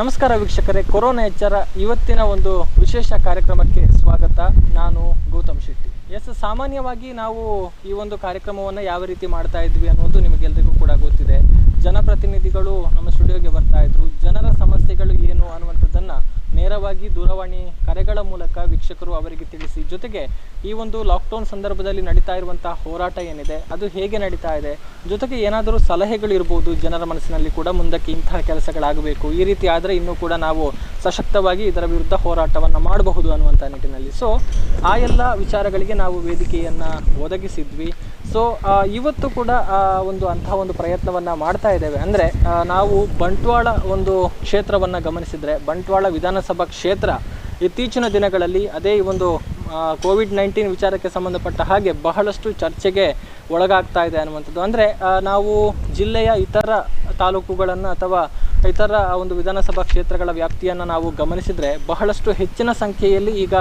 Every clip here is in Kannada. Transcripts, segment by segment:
ನಮಸ್ಕಾರ ವೀಕ್ಷಕರೇ, ಕೊರೋನಾ ಎಚ್ಚರ ಇವತ್ತಿನ ಒಂದು ವಿಶೇಷ ಕಾರ್ಯಕ್ರಮಕ್ಕೆ ಸ್ವಾಗತ. ನಾನು ಗೌತಮ್ ಶೆಟ್ಟಿ. ಸಾಮಾನ್ಯವಾಗಿ ನಾವು ಈ ಒಂದು ಕಾರ್ಯಕ್ರಮವನ್ನು ಯಾವ ರೀತಿ ಮಾಡ್ತಾ ಇದ್ವಿ ಅನ್ನೋದು ನಿಮಗೆಲ್ಲರಿಗೂ ಕೂಡ ಗೊತ್ತಿದೆ. ಜನಪ್ರತಿನಿಧಿಗಳು ನಮ್ಮ ಸ್ಟುಡಿಯೋಗೆ ಬರ್ತಾ ಇದ್ರು. ಜನರ ಸಮಸ್ಯೆಗಳು ಏನು ಅನ್ನುವಂಥದ್ದನ್ನು ನೇರವಾಗಿ ದೂರವಾಣಿ ಕರೆಗಳ ಮೂಲಕ ವೀಕ್ಷಕರು ಅವರಿಗೆ ತಿಳಿಸಿ, ಜೊತೆಗೆ ಈ ಒಂದು ಲಾಕ್ಡೌನ್ ಸಂದರ್ಭದಲ್ಲಿ ನಡೀತಾ ಇರುವಂತಹ ಹೋರಾಟ ಏನಿದೆ ಅದು ಹೇಗೆ ನಡೀತಾ ಇದೆ, ಜೊತೆಗೆ ಏನಾದರೂ ಸಲಹೆಗಳು ಇರ್ಬೋದು ಜನರ ಮನಸ್ಸಿನಲ್ಲಿ ಕೂಡ, ಮುಂದಕ್ಕೆ ಇಂತಹ ಕೆಲಸಗಳಾಗಬೇಕು, ಈ ರೀತಿ ಆದರೆ ಇನ್ನೂ ಕೂಡ ನಾವು ಸಶಕ್ತವಾಗಿ ಇದರ ವಿರುದ್ಧ ಹೋರಾಟವನ್ನು ಮಾಡಬಹುದು ಅನ್ನುವಂಥ ನಿಟ್ಟಿನಲ್ಲಿ ಆ ಎಲ್ಲ ವಿಚಾರಗಳಿಗೆ ನಾವು ವೇದಿಕೆಯನ್ನು ಒದಗಿಸಿದ್ವಿ. ಇವತ್ತು ಕೂಡ ಅಂತಹ ಒಂದು ಪ್ರಯತ್ನವನ್ನು ಮಾಡ್ತಾ ಇದ್ದೇವೆ. ಅಂದರೆ ನಾವು ಬಂಟ್ವಾಳ ಒಂದು ಕ್ಷೇತ್ರವನ್ನು ಗಮನಿಸಿದರೆ, ಬಂಟ್ವಾಳ ವಿಧಾನಸಭಾ ಕ್ಷೇತ್ರ ಇತ್ತೀಚಿನ ದಿನಗಳಲ್ಲಿ ಅದೇ ಈ ಒಂದು ಕೋವಿಡ್-19 ವಿಚಾರಕ್ಕೆ ಸಂಬಂಧಪಟ್ಟ ಹಾಗೆ ಬಹಳಷ್ಟು ಚರ್ಚೆಗೆ ಒಳಗಾಗ್ತಾ ಇದೆ ಅನ್ನುವಂಥದ್ದು. ಅಂದರೆ ನಾವು ಜಿಲ್ಲೆಯ ಇತರ ತಾಲೂಕುಗಳನ್ನು ಅಥವಾ ಇತರ ಒಂದು ವಿಧಾನಸಭಾ ಕ್ಷೇತ್ರಗಳ ವ್ಯಾಪ್ತಿಯನ್ನು ನಾವು ಗಮನಿಸಿದರೆ ಬಹಳಷ್ಟು ಹೆಚ್ಚಿನ ಸಂಖ್ಯೆಯಲ್ಲಿ ಈಗ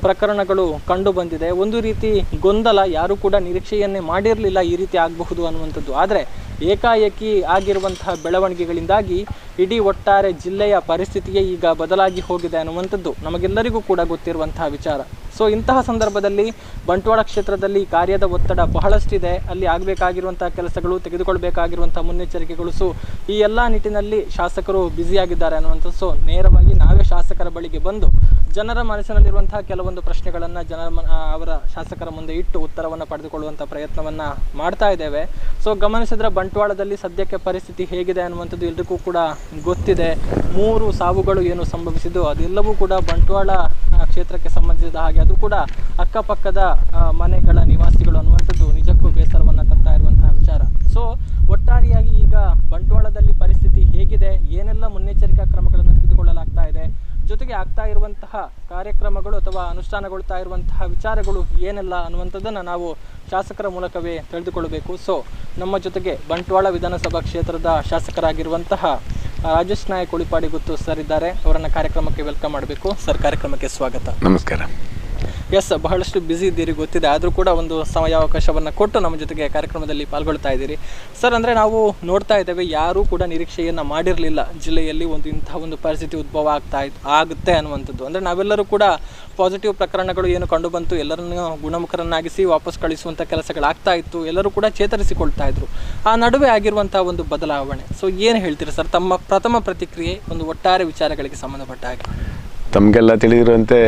ಪ್ರಕರಣಗಳು ಕಂಡು ಬಂದಿದೆ. ಒಂದು ರೀತಿ ಗೊಂದಲ, ಯಾರೂ ಕೂಡ ನಿರೀಕ್ಷೆಯನ್ನೇ ಮಾಡಿರಲಿಲ್ಲ ಈ ರೀತಿ ಆಗಬಹುದು ಅನ್ನುವಂಥದ್ದು. ಆದರೆ ಏಕಾಏಕಿ ಆಗಿರುವಂತಹ ಬೆಳವಣಿಗೆಗಳಿಂದಾಗಿ ಇಡೀ ಒಟ್ಟಾರೆ ಜಿಲ್ಲೆಯ ಪರಿಸ್ಥಿತಿಯೇ ಈಗ ಬದಲಾಗಿ ಹೋಗಿದೆ ಅನ್ನುವಂಥದ್ದು ನಮಗೆಲ್ಲರಿಗೂ ಕೂಡ ಗೊತ್ತಿರುವಂತಹ ವಿಚಾರ. ಇಂತಹ ಸಂದರ್ಭದಲ್ಲಿ ಬಂಟ್ವಾಳ ಕ್ಷೇತ್ರದಲ್ಲಿ ಕಾರ್ಯದ ಒತ್ತಡ ಬಹಳಷ್ಟಿದೆ. ಅಲ್ಲಿ ಆಗಬೇಕಾಗಿರುವಂತಹ ಕೆಲಸಗಳು, ತೆಗೆದುಕೊಳ್ಬೇಕಾಗಿರುವಂತಹ ಮುನ್ನೆಚ್ಚರಿಕೆಗಳು, ಈ ಎಲ್ಲ ನಿಟ್ಟಿನಲ್ಲಿ ಶಾಸಕರು ಬ್ಯುಸಿಯಾಗಿದ್ದಾರೆ ಅನ್ನುವಂಥದ್ದು. ನೇರವಾಗಿ ನಾವೇ ಶಾಸಕರ ಬಳಿಗೆ ಬಂದು ಜನರ ಮನಸ್ಸಿನಲ್ಲಿರುವಂತಹ ಕೆಲವೊಂದು ಪ್ರಶ್ನೆಗಳನ್ನು ಅವರ ಶಾಸಕರ ಮುಂದೆ ಇಟ್ಟು ಉತ್ತರವನ್ನು ಪಡೆದುಕೊಳ್ಳುವಂಥ ಪ್ರಯತ್ನವನ್ನು ಮಾಡ್ತಾ ಇದ್ದೇವೆ. ಗಮನಿಸಿದ್ರೆ ಬಂಟ್ವಾಳದಲ್ಲಿ ಸದ್ಯಕ್ಕೆ ಪರಿಸ್ಥಿತಿ ಹೇಗಿದೆ ಅನ್ನುವಂಥದ್ದು ಎಲ್ರಿಗೂ ಕೂಡ ಗೊತ್ತಿದೆ. 3 ಸಾವುಗಳು ಏನು ಸಂಭವಿಸಿದ್ದು ಅದೆಲ್ಲವೂ ಕೂಡ ಬಂಟ್ವಾಳ ಕ್ಷೇತ್ರಕ್ಕೆ ಸಂಬಂಧಿಸಿದ ಹಾಗೆ, ಅದು ಕೂಡ ಅಕ್ಕಪಕ್ಕದ ಮನೆಗಳ ನಿವಾಸಿಗಳು ಅನ್ನುವಂಥದ್ದು ನಿಜಕ್ಕೂ ಬೇಸರವನ್ನು ತರ್ತಾ ಇರುವಂತಹ ವಿಚಾರ. ಒಟ್ಟಾರೆಯಾಗಿ ಈಗ ಬಂಟ್ವಾಳದಲ್ಲಿ ಪರಿಸ್ಥಿತಿ ಹೇಗಿದೆ, ಏನೆಲ್ಲ ಮುನ್ನೆಚ್ಚರಿಕಾ ಕ್ರಮಗಳನ್ನು ತೆಗೆದುಕೊಳ್ಳಲಾಗ್ತಾ ಇದೆ, ಜೊತೆಗೆ ಆಗ್ತಾ ಇರುವಂತಹ ಕಾರ್ಯಕ್ರಮಗಳು ಅಥವಾ ಅನುಷ್ಠಾನಗೊಳ್ತಾ ಇರುವಂತಹ ವಿಚಾರಗಳು ಏನೆಲ್ಲ ಅನ್ನುವಂಥದ್ದನ್ನು ನಾವು ಶಾಸಕರ ಮೂಲಕವೇ ತಿಳಿದುಕೊಳ್ಳಬೇಕು. ನಮ್ಮ ಜೊತೆಗೆ ಬಂಟ್ವಾಳ ವಿಧಾನಸಭಾ ಕ್ಷೇತ್ರದ ಶಾಸಕರಾಗಿರುವಂತಹ ರಾಜೇಶ್ ನಾಯಕ್ ಉಳಿಪಾಡಿ ಗುತ್ತು ಸರ್ ಇದ್ದಾರೆ. ಅವರನ್ನು ಕಾರ್ಯಕ್ರಮಕ್ಕೆ ವೆಲ್ಕಮ್ ಮಾಡಬೇಕು. ಸರ್, ಕಾರ್ಯಕ್ರಮಕ್ಕೆ ಸ್ವಾಗತ. ನಮಸ್ಕಾರ. ಬಹಳಷ್ಟು ಬ್ಯುಸಿ ಇದ್ದೀರಿ ಗೊತ್ತಿದೆ, ಆದರೂ ಕೂಡ ಒಂದು ಸಮಯಾವಕಾಶವನ್ನು ಕೊಟ್ಟು ನಮ್ಮ ಜೊತೆಗೆ ಕಾರ್ಯಕ್ರಮದಲ್ಲಿ ಪಾಲ್ಗೊಳ್ತಾ ಇದ್ದೀರಿ. ಸರ್, ಅಂದರೆ ನಾವು ನೋಡ್ತಾ ಇದ್ದೇವೆ, ಯಾರೂ ಕೂಡ ನಿರೀಕ್ಷೆಯನ್ನು ಮಾಡಿರಲಿಲ್ಲ ಜಿಲ್ಲೆಯಲ್ಲಿ ಇಂತಹ ಒಂದು ಪರಿಸ್ಥಿತಿ ಉದ್ಭವ ಆಗುತ್ತೆ ಅನ್ನುವಂಥದ್ದು. ಅಂದರೆ ನಾವೆಲ್ಲರೂ ಕೂಡ ಪಾಸಿಟಿವ್ ಪ್ರಕರಣಗಳು ಏನು ಕಂಡು ಬಂತು ಎಲ್ಲರನ್ನು ಗುಣಮುಖರನ್ನಾಗಿಸಿ ವಾಪಸ್ ಕಳಿಸುವಂಥ ಕೆಲಸಗಳಾಗ್ತಾ ಇತ್ತು, ಎಲ್ಲರೂ ಕೂಡ ಚೇತರಿಸಿಕೊಳ್ತಾ ಇದ್ರು. ಆ ನಡುವೆ ಆಗಿರುವಂಥ ಒಂದು ಬದಲಾವಣೆ, ಏನು ಹೇಳ್ತೀರಿ ಸರ್, ತಮ್ಮ ಪ್ರಥಮ ಪ್ರತಿಕ್ರಿಯೆ ಒಟ್ಟಾರೆ ವಿಚಾರಗಳಿಗೆ ಸಂಬಂಧಪಟ್ಟ ಹಾಗೆ? ತಮಗೆಲ್ಲ ತಿಳಿದಿರುವಂತೆ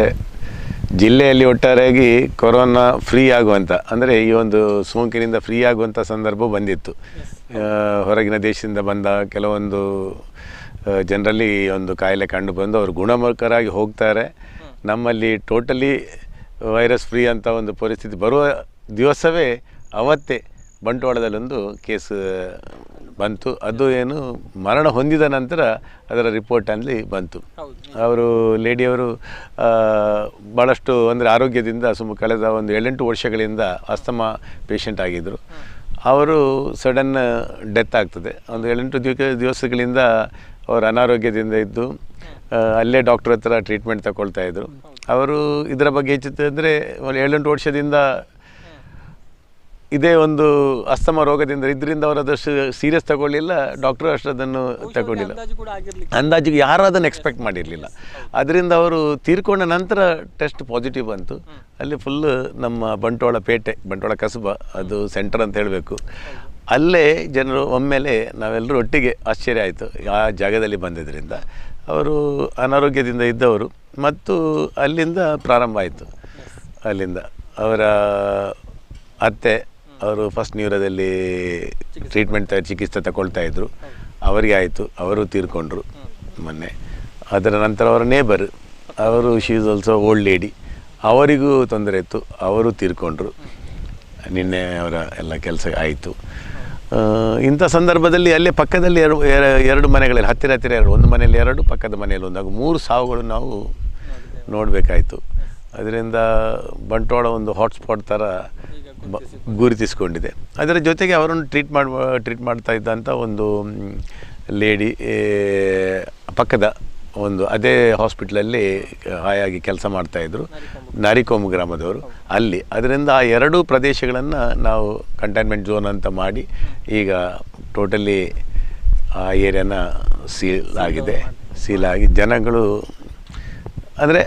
ಜಿಲ್ಲೆಯಲ್ಲಿ ಒಟ್ಟಾರೆಯಾಗಿ ಕೊರೋನಾ ಫ್ರೀ ಆಗುವಂಥ, ಅಂದರೆ ಈ ಒಂದು ಸೋಂಕಿನಿಂದ ಫ್ರೀ ಆಗುವಂಥ ಸಂದರ್ಭ ಬಂದಿತ್ತು. ಹೊರಗಿನ ದೇಶದಿಂದ ಬಂದ ಕೆಲವೊಂದು ಜನರಲ್ಲಿ ಒಂದು ಕಾಯಿಲೆ ಕಂಡು ಬಂದು ಅವರು ಗುಣಮುಖರಾಗಿ ಹೋಗ್ತಾರೆ. ನಮ್ಮಲ್ಲಿ ಟೋಟಲಿ ವೈರಸ್ ಫ್ರೀ ಅಂತ ಒಂದು ಪರಿಸ್ಥಿತಿ ಬರುವ ದಿವಸವೇ ಅವತ್ತೇ ಬಂಟ್ವಾಳದಲ್ಲೊಂದು ಕೇಸ್ ಬಂತು. ಅದು ಏನು ಮರಣ ಹೊಂದಿದ ನಂತರ ಅದರ ರಿಪೋರ್ಟ್ ಅಲ್ಲಿ ಬಂತು. ಅವರು ಲೇಡಿಯವರು ಭಾಳಷ್ಟು ಅಂದರೆ ಆರೋಗ್ಯದಿಂದ ಕಳೆದ ಒಂದು 7-8 ವರ್ಷಗಳಿಂದ ಅಸ್ತಮಾ ಪೇಷಂಟ್ ಆಗಿದ್ದರು. ಅವರು ಸಡನ್ ಡೆತ್ ಆಗ್ತದೆ. ಒಂದು 7-8 ದಿವಸಗಳಿಂದ ಅವರು ಅನಾರೋಗ್ಯದಿಂದ ಇದ್ದು ಅಲ್ಲೇ ಡಾಕ್ಟರ್ ಹತ್ರ ಟ್ರೀಟ್ಮೆಂಟ್ ತಗೊಳ್ತಾ ಇದ್ದರು. ಅವರು ಇದರ ಬಗ್ಗೆ ಹೆಚ್ಚುತ್ತೆ ಅಂದರೆ 7-8 ವರ್ಷದಿಂದ ಇದೇ ಒಂದು ಅಸ್ತಮಾ ರೋಗದಿಂದ ಇದರಿಂದ ಅವರು ಅದಷ್ಟು ಸೀರಿಯಸ್ ತಗೊಳ್ಳಿಲ್ಲ, ಡಾಕ್ಟರ್ ಅಷ್ಟು ಅದನ್ನು ತಗೊಂಡಿಲ್ಲ, ಅಂದಾಜಿಗೆ ಯಾರು ಅದನ್ನು ಎಕ್ಸ್ಪೆಕ್ಟ್ ಮಾಡಿರಲಿಲ್ಲ. ಅದರಿಂದ ಅವರು ತೀರ್ಕೊಂಡ ನಂತರ ಟೆಸ್ಟ್ ಪಾಸಿಟಿವ್ ಬಂತು. ಅಲ್ಲಿ ಫುಲ್ ನಮ್ಮ ಬಂಟ್ವಾಳ ಪೇಟೆ, ಬಂಟ್ವಾಳ ಕಸಬಾ, ಅದು ಸೆಂಟರ್ ಅಂತ ಹೇಳಬೇಕು, ಅಲ್ಲೇ ಜನರು ಒಮ್ಮೆಲೆ ನಾವೆಲ್ಲರೂ ಒಟ್ಟಿಗೆ ಆಶ್ಚರ್ಯ ಆಯಿತು ಆ ಜಾಗದಲ್ಲಿ ಬಂದಿದ್ದರಿಂದ. ಅವರು ಅನಾರೋಗ್ಯದಿಂದ ಇದ್ದವರು ಮತ್ತು ಅಲ್ಲಿಂದ ಪ್ರಾರಂಭ ಆಯಿತು. ಅಲ್ಲಿಂದ ಅವರ ಅತ್ತೆ ಅವರು ಫಸ್ಟ್ ನ್ಯೂರದಲ್ಲಿ ಟ್ರೀಟ್ಮೆಂಟ್ ಚಿಕಿತ್ಸೆ ತಗೊಳ್ತಾ ಇದ್ದರು, ಅವರಿಗೆ ಆಯಿತು, ಅವರು ತೀರ್ಕೊಂಡ್ರು ಮೊನ್ನೆ. ಅದರ ನಂತರ ಅವರ ನೇಬರ್, ಅವರು she is also old lady, ಅವರಿಗೂ ತೊಂದರೆ ಇತ್ತು, ಅವರು ತೀರ್ಕೊಂಡ್ರು. ನಿನ್ನೆ ಅವರ ಎಲ್ಲ ಕೆಲಸ ಆಯಿತು. ಇಂಥ ಸಂದರ್ಭದಲ್ಲಿ ಅಲ್ಲೇ ಪಕ್ಕದಲ್ಲಿ ಎರಡು ಮನೆಗಳಲ್ಲಿ ಹತ್ತಿರ ಒಂದು ಮನೆಯಲ್ಲಿ 2, ಪಕ್ಕದ ಮನೆಯಲ್ಲಿ 1, 3 ಸಾವುಗಳು ನಾವು ನೋಡಬೇಕಾಯಿತು. ಅದರಿಂದ ಬಂಟ್ವಾಳ ಒಂದು ಹಾಟ್ಸ್ಪಾಟ್ ಥರ ಗುರುತಿಸ್ಕೊಂಡಿದೆ. ಅದರ ಜೊತೆಗೆ ಅವರನ್ನು ಟ್ರೀಟ್ ಮಾಡ್ತಾ ಇದ್ದಂಥ ಒಂದು ಲೇಡಿ ಪಕ್ಕದ ಒಂದು ಅದೇ ಹಾಸ್ಪಿಟ್ಲಲ್ಲಿ ಹಾಯಾಗಿ ಕೆಲಸ ಮಾಡ್ತಾಯಿದ್ರು, ನಾರಿಕೋಮು ಗ್ರಾಮದವರು ಅಲ್ಲಿ. ಅದರಿಂದ ಆ 2 ಪ್ರದೇಶಗಳನ್ನು ನಾವು ಕಂಟೈನ್ಮೆಂಟ್ ಝೋನ್ ಅಂತ ಮಾಡಿ ಈಗ ಟೋಟಲಿ ಆ ಏರಿಯಾನ ಸೀಲ್ ಆಗಿದೆ, ಸೀಲ್ ಆಗಿ ಜನಗಳು ಅಂದರೆ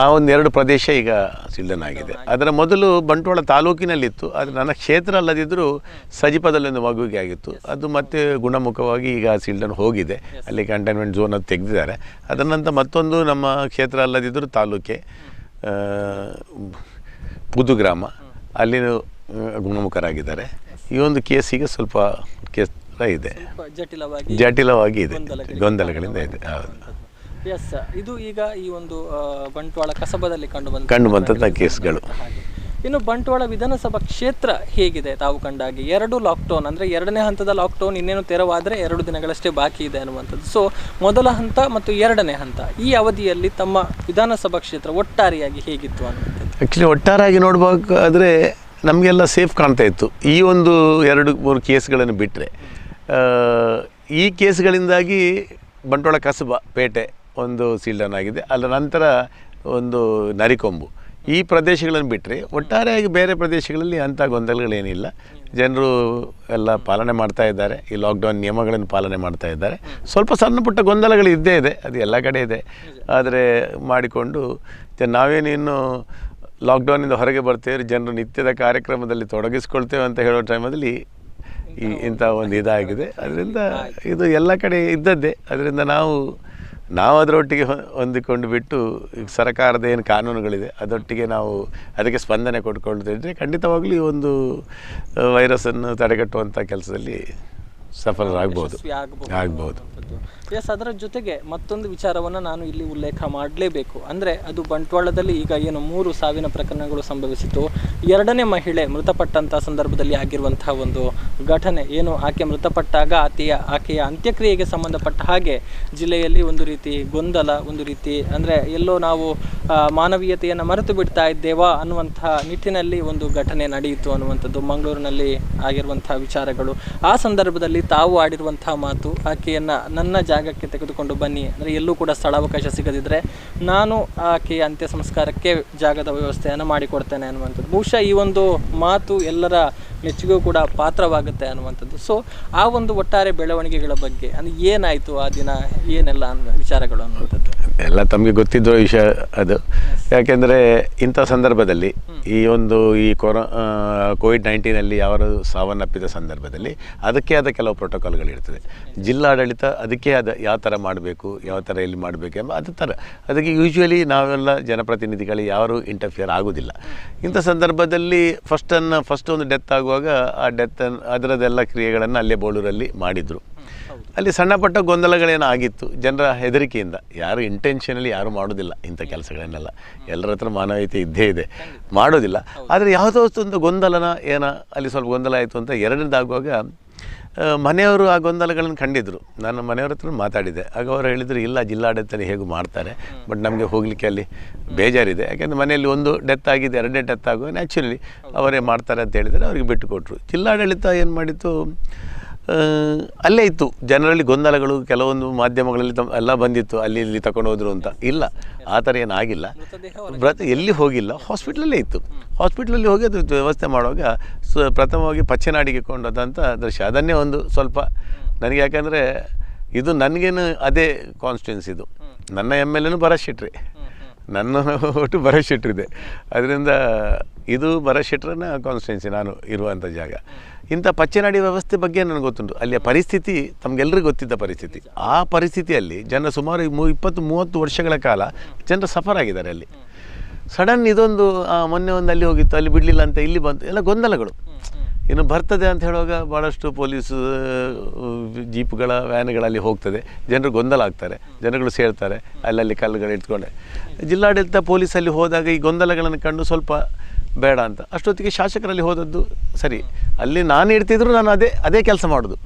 ಆ ಒಂದೆರಡು ಪ್ರದೇಶ ಈಗ ಸೀಲ್ಡನ್ ಆಗಿದೆ. ಅದರ ಮೊದಲು ಬಂಟ್ವಾಳ ತಾಲೂಕಿನಲ್ಲಿತ್ತು, ಆದರೆ ನನ್ನ ಕ್ಷೇತ್ರ ಅಲ್ಲದಿದ್ದರೂ ಸಜಿಪದಲ್ಲಿ ಒಂದು ಮಗುವಿಗೆ ಆಗಿತ್ತು. ಅದು ಮತ್ತೆ ಗುಣಮುಖವಾಗಿ ಈಗ ಸೀಲ್ಡನ್ ಹೋಗಿದೆ, ಅಲ್ಲಿ ಕಂಟೈನ್ಮೆಂಟ್ ಝೋನ್ ಅದು ತೆಗೆದಿದ್ದಾರೆ. ಅದರ ನಂತರ ಮತ್ತೊಂದು ನಮ್ಮ ಕ್ಷೇತ್ರ ಅಲ್ಲದಿದ್ದರೂ ತಾಲೂಕೆ ಬುದು ಗ್ರಾಮ ಅಲ್ಲಿ ಗುಣಮುಖರಾಗಿದ್ದಾರೆ. ಈ ಒಂದು ಕೇಸಿಗೆ ಸ್ವಲ್ಪ ಕೇಸ್ ಇದೆ, ಜಟಿಲವಾಗಿ ಇದೆ, ಗೊಂದಲಗಳಿಂದ ಇದೆ. ಹೌದು. ಎಸ್, ಇದು ಈಗ ಈ ಒಂದು ಬಂಟ್ವಾಳ ಕಸಬದಲ್ಲಿ ಕಂಡು ಬಂದಂಥ ಕೇಸ್ಗಳು. ಇನ್ನು ಬಂಟ್ವಾಳ ವಿಧಾನಸಭಾ ಕ್ಷೇತ್ರ ಹೇಗಿದೆ ತಾವು ಕಂಡಾಗಿ? 2 ಲಾಕ್ಡೌನ್ ಅಂದರೆ 2ನೇ ಹಂತದ ಲಾಕ್ಡೌನ್ ಇನ್ನೇನು ತೆರವಾದರೆ 2 ದಿನಗಳಷ್ಟೇ ಬಾಕಿ ಇದೆ ಅನ್ನುವಂಥದ್ದು. ಸೊ ಮೊದಲ ಹಂತ ಮತ್ತು 2ನೇ ಹಂತ ಈ ಅವಧಿಯಲ್ಲಿ ತಮ್ಮ ವಿಧಾನಸಭಾ ಕ್ಷೇತ್ರ ಒಟ್ಟಾರೆಯಾಗಿ ಹೇಗಿತ್ತು ಅನ್ನುವಂಥದ್ದು? ಆ್ಯಕ್ಚುಲಿ ಒಟ್ಟಾರೆಯಾಗಿ ನೋಡಬೇಕಾದ್ರೆ ನಮಗೆಲ್ಲ ಸೇಫ್ ಕಾಣ್ತಾ ಇತ್ತು. ಈ ಒಂದು 2-3 ಕೇಸ್ಗಳನ್ನು ಬಿಟ್ಟರೆ, ಈ ಕೇಸ್ಗಳಿಂದಾಗಿ ಬಂಟ್ವಾಳ ಕಸಬಾ ಪೇಟೆ ಒಂದು ಸೀಲ್ಡನ್ ಆಗಿದೆ. ಅಲ್ಲ ನಂತರ ಒಂದು ನರಿಕೊಂಬು, ಈ ಪ್ರದೇಶಗಳನ್ನು ಬಿಟ್ಟರೆ ಒಟ್ಟಾರೆಯಾಗಿ ಬೇರೆ ಪ್ರದೇಶಗಳಲ್ಲಿ ಅಂಥ ಗೊಂದಲಗಳೇನಿಲ್ಲ. ಜನರು ಎಲ್ಲ ಪಾಲನೆ ಮಾಡ್ತಾ ಇದ್ದಾರೆ, ಈ ಲಾಕ್ಡೌನ್ ನಿಯಮಗಳನ್ನು ಪಾಲನೆ ಮಾಡ್ತಾ ಇದ್ದಾರೆ. ಸ್ವಲ್ಪ ಸಣ್ಣ ಪುಟ್ಟ ಗೊಂದಲಗಳು ಇದ್ದೇ ಇದೆ, ಅದು ಎಲ್ಲ ಕಡೆ ಇದೆ. ಆದರೆ ಮಾಡಿಕೊಂಡು ನಾವೇನು ಇನ್ನು ಲಾಕ್ಡೌನಿಂದ ಹೊರಗೆ ಬರ್ತೇವೆ, ಜನರು ನಿತ್ಯದ ಕಾರ್ಯಕ್ರಮದಲ್ಲಿ ತೊಡಗಿಸ್ಕೊಳ್ತೇವೆ ಅಂತ ಹೇಳೋ ಟೈಮಲ್ಲಿ ಇಂಥ ಒಂದು ಇದಾಗಿದೆ. ಅದರಿಂದ ಇದು ಎಲ್ಲ ಕಡೆ ಇದ್ದದ್ದೇ. ಅದರಿಂದ ನಾವು ಅದರೊಟ್ಟಿಗೆ ಹೊಂದಿಕೊಂಡು ಬಿಟ್ಟು ಈಗ ಸರ್ಕಾರದ ಏನು ಕಾನೂನುಗಳಿದೆ ಅದರೊಟ್ಟಿಗೆ ನಾವು ಅದಕ್ಕೆ ಸ್ಪಂದನೆ ಕೊಟ್ಕೊಳ್ತಿದ್ರೆ ಖಂಡಿತವಾಗ್ಲೂ ಈ ಒಂದು ವೈರಸ್ಸನ್ನು ತಡೆಗಟ್ಟುವಂಥ ಕೆಲಸದಲ್ಲಿ ಸಫಲರಾಗ್ಬೋದು. ಎಸ್, ಅದರ ಜೊತೆಗೆ ಮತ್ತೊಂದು ವಿಚಾರವನ್ನು ನಾನು ಇಲ್ಲಿ ಉಲ್ಲೇಖ ಮಾಡಲೇಬೇಕು. ಅಂದರೆ ಅದು ಬಂಟ್ವಾಳದಲ್ಲಿ ಈಗ ಏನು 3 ಸಾವಿನ ಪ್ರಕರಣಗಳು ಸಂಭವಿಸಿತು, 2ನೇ ಮಹಿಳೆ ಮೃತಪಟ್ಟಂಥ ಸಂದರ್ಭದಲ್ಲಿ ಆಗಿರುವಂತಹ ಒಂದು ಘಟನೆ ಏನು, ಆಕೆ ಮೃತಪಟ್ಟಾಗ ಆಕೆಯ ಅಂತ್ಯಕ್ರಿಯೆಗೆ ಸಂಬಂಧಪಟ್ಟ ಹಾಗೆ ಜಿಲ್ಲೆಯಲ್ಲಿ ಒಂದು ರೀತಿ ಗೊಂದಲ, ಒಂದು ರೀತಿ ಅಂದರೆ ಎಲ್ಲೋ ನಾವು ಮಾನವೀಯತೆಯನ್ನು ಮರೆತು ಬಿಡ್ತಾ ಇದ್ದೇವಾ ಅನ್ನುವಂಥ ನಿಟ್ಟಿನಲ್ಲಿ ಒಂದು ಘಟನೆ ನಡೆಯಿತು ಅನ್ನುವಂಥದ್ದು ಮಂಗಳೂರಿನಲ್ಲಿ ಆಗಿರುವಂಥ ವಿಚಾರಗಳು. ಆ ಸಂದರ್ಭದಲ್ಲಿ ತಾವು ಆಡಿರುವಂಥ ಮಾತು, ಆಕೆಯನ್ನು ನನ್ನ ಜಾಗಕ್ಕೆ ತೆಗೆದುಕೊಂಡು ಬನ್ನಿ, ಅಂದರೆ ಎಲ್ಲೂ ಕೂಡ ಸ್ಥಳಾವಕಾಶ ಸಿಗದಿದ್ದರೆ ನಾನು ಆಕೆಯ ಅಂತ್ಯ ಸಂಸ್ಕಾರಕ್ಕೆ ಜಾಗದ ವ್ಯವಸ್ಥೆಯನ್ನು ಮಾಡಿಕೊಡ್ತೇನೆ ಅನ್ನುವಂಥದ್ದು. ಬಹುಶಃ ಈ ಒಂದು ಮಾತು ಎಲ್ಲರ ಮೆಚ್ಚುಗೂ ಕೂಡ ಪಾತ್ರವಾಗುತ್ತೆ ಅನ್ನುವಂಥದ್ದು. ಸೊ ಆ ಒಂದು ಒಟ್ಟಾರೆ ಬೆಳವಣಿಗೆಗಳ ಬಗ್ಗೆ ಅಂದರೆ ಏನಾಯಿತು ಆ ದಿನ, ಏನೆಲ್ಲ ವಿಚಾರಗಳು ಅನ್ನುವಂಥದ್ದು ಎಲ್ಲ ತಮಗೆ ಗೊತ್ತಿದ್ದ ವಿಷಯ ಅದು. ಯಾಕೆಂದರೆ ಇಂಥ ಸಂದರ್ಭದಲ್ಲಿ ಈ ಕೋವಿಡ್-19 ಯಾರು ಸಾವನ್ನಪ್ಪಿದ ಸಂದರ್ಭದಲ್ಲಿ ಅದಕ್ಕೆ ಆದ ಕೆಲವು ಪ್ರೋಟೋಕಾಲ್ಗಳಿರ್ತದೆ. ಜಿಲ್ಲಾಡಳಿತ ಅದಕ್ಕೆ ಆದ ಯಾವ ಥರ ಮಾಡಬೇಕು, ಯಾವ ಥರ ಎಲ್ಲಿ ಮಾಡಬೇಕು ಎಂಬ ಅದು ಥರ ಅದಕ್ಕೆ ಯೂಶ್ವಲಿ ನಾವೆಲ್ಲ ಜನಪ್ರತಿನಿಧಿಗಳು ಯಾರೂ ಇಂಟರ್ಫಿಯರ್ ಆಗೋದಿಲ್ಲ. ಇಂಥ ಸಂದರ್ಭದಲ್ಲಿ ಫಸ್ಟ್ ಒಂದು ಡೆತ್ ಆಗುವಾಗ ಆ ಅದರದೆಲ್ಲ ಕ್ರಿಯೆಗಳನ್ನು ಅಲ್ಲೇ ಬೋಳೂರಲ್ಲಿ ಮಾಡಿದರು. ಅಲ್ಲಿ ಸಣ್ಣ ಪಟ್ಟ ಗೊಂದಲಗಳೇನೋ ಆಗಿತ್ತು ಜನರ ಹೆದರಿಕೆಯಿಂದ. ಯಾರು ಇಂಟೆನ್ಷನಲಿ ಯಾರು ಮಾಡೋದಿಲ್ಲ ಇಂಥ ಕೆಲಸಗಳನ್ನೆಲ್ಲ, ಎಲ್ಲರ ಹತ್ರ ಮಾನವೀಯತೆ ಇದ್ದೇ ಇದೆ, ಮಾಡೋದಿಲ್ಲ. ಆದರೆ ಯಾವುದೋ ಒಂದು ಗೊಂದಲನ ಅಲ್ಲಿ ಸ್ವಲ್ಪ ಗೊಂದಲ ಆಯಿತು ಅಂತ 2ನೇದಾಗುವಾಗ ಮನೆಯವರು ಆ ಗೊಂದಲಗಳನ್ನು ಕಂಡಿದ್ದರು. ನಾನು ಮನೆಯವ್ರ ಹತ್ರ ಮಾತಾಡಿದೆ. ಆಗ ಅವರು ಹೇಳಿದರು, ಇಲ್ಲ ಜಿಲ್ಲಾಡಳಿತದಲ್ಲಿ ಹೇಗೂ ಮಾಡ್ತಾರೆ, ಬಟ್ ನಮಗೆ ಹೋಗಲಿಕ್ಕೆ ಅಲ್ಲಿ ಬೇಜಾರಿದೆ. ಯಾಕೆಂದರೆ ಮನೆಯಲ್ಲಿ ಒಂದು ಡೆತ್ ಆಗಿದೆ, 2ನೇ ಡೆತ್ ಆಗುವ ನ್ಯಾಚುರಲಿ ಅವರೇ ಮಾಡ್ತಾರೆ ಅಂತ ಹೇಳಿದರೆ ಅವರಿಗೆ ಬಿಟ್ಟು ಕೊಟ್ಟರು. ಜಿಲ್ಲಾಡಳಿತ ಏನು ಮಾಡಿತ್ತು, ಅಲ್ಲೇ ಇತ್ತು ಜನರಲ್ಲಿ ಗೊಂದಲಗಳು. ಕೆಲವೊಂದು ಮಾಧ್ಯಮಗಳಲ್ಲಿ ಎಲ್ಲ ಬಂದಿತ್ತು, ಅಲ್ಲಿ ಇಲ್ಲಿ ತಗೊಂಡು ಹೋದ್ರು ಅಂತ. ಇಲ್ಲ, ಆ ಥರ ಏನಾಗಿಲ್ಲ, ಎಲ್ಲಿ ಹೋಗಿಲ್ಲ, ಹಾಸ್ಪಿಟ್ಲಲ್ಲೇ ಇತ್ತು. ಹಾಸ್ಪಿಟ್ಲಲ್ಲಿ ಹೋಗಿ ಅದ್ರ ವ್ಯವಸ್ಥೆ ಮಾಡುವಾಗ ಪ್ರಥಮವಾಗಿ ಪಚ್ಚೆನಾಡಿಗೆ ಕೊಂಡದಂಥ ದೃಶ್ಯ. ಅದನ್ನೇ ಒಂದು ಸ್ವಲ್ಪ ನನಗೆ, ಯಾಕಂದರೆ ಇದು ನನಗೇನು ಅದೇ ಕಾನ್ಸ್ಟಿಟ್ಯೂನ್ಸಿ, ಇದು ನನ್ನ MLA ಭರತ್ ಶೆಟ್ಟಿ, ನನ್ನ ಒಟ್ಟು ಭರತ್ ಶೆಟ್ರಿದೆ. ಅದರಿಂದ ಇದು ಭರತ್ ಶೆಟ್ರನ್ನ ಕಾನ್ಸ್ಟಿಟ್ಯೂನ್ಸಿ ನಾನು ಇರುವಂಥ ಜಾಗ. ಇಂಥ ಪಚ್ಚೆನಾಡಿ ವ್ಯವಸ್ಥೆ ಬಗ್ಗೆ ನನಗೆ ಗೊತ್ತುಂಟು. ಅಲ್ಲಿಯ ಪರಿಸ್ಥಿತಿ ತಮಗೆಲ್ಲರಿಗೂ ಗೊತ್ತಿದ್ದ ಪರಿಸ್ಥಿತಿ. ಆ ಪರಿಸ್ಥಿತಿಯಲ್ಲಿ ಜನ ಸುಮಾರು 20-30 ವರ್ಷಗಳ ಕಾಲ ಜನರು ಸಫರ್ ಆಗಿದ್ದಾರೆ. ಅಲ್ಲಿ ಸಡನ್ ಇದೊಂದು ಮೊನ್ನೆ ಒಂದು ಅಲ್ಲಿ ಹೋಗಿತ್ತು, ಅಲ್ಲಿ ಬಿಡಲಿಲ್ಲ ಅಂತ ಇಲ್ಲಿ ಬಂತು, ಎಲ್ಲ ಗೊಂದಲಗಳು. ಇನ್ನು ಬರ್ತದೆ ಅಂತ ಹೇಳುವಾಗ ಭಾಳಷ್ಟು ಪೊಲೀಸು ಜೀಪ್ಗಳ ವ್ಯಾನ್ಗಳಲ್ಲಿ ಹೋಗ್ತದೆ, ಜನರು ಗೊಂದಲ ಆಗ್ತಾರೆ, ಜನಗಳು ಸೇರ್ತಾರೆ, ಅಲ್ಲಲ್ಲಿ ಕಲ್ಲುಗಳು ಇಟ್ಕೊಂಡೆ. ಜಿಲ್ಲಾಡಳಿತ ಪೊಲೀಸಲ್ಲಿ ಹೋದಾಗ ಈ ಗೊಂದಲಗಳನ್ನು ಕಂಡು ಸ್ವಲ್ಪ ಬೇಡ ಅಂತ ಅಷ್ಟೊತ್ತಿಗೆ ಶಾಸಕರಲ್ಲಿ ಹೋದದ್ದು ಸರಿ. ಅಲ್ಲಿ ನಾನು ಇರ್ತಿದ್ರು ನಾನು ಅದೇ ಕೆಲಸ ಮಾಡೋದು.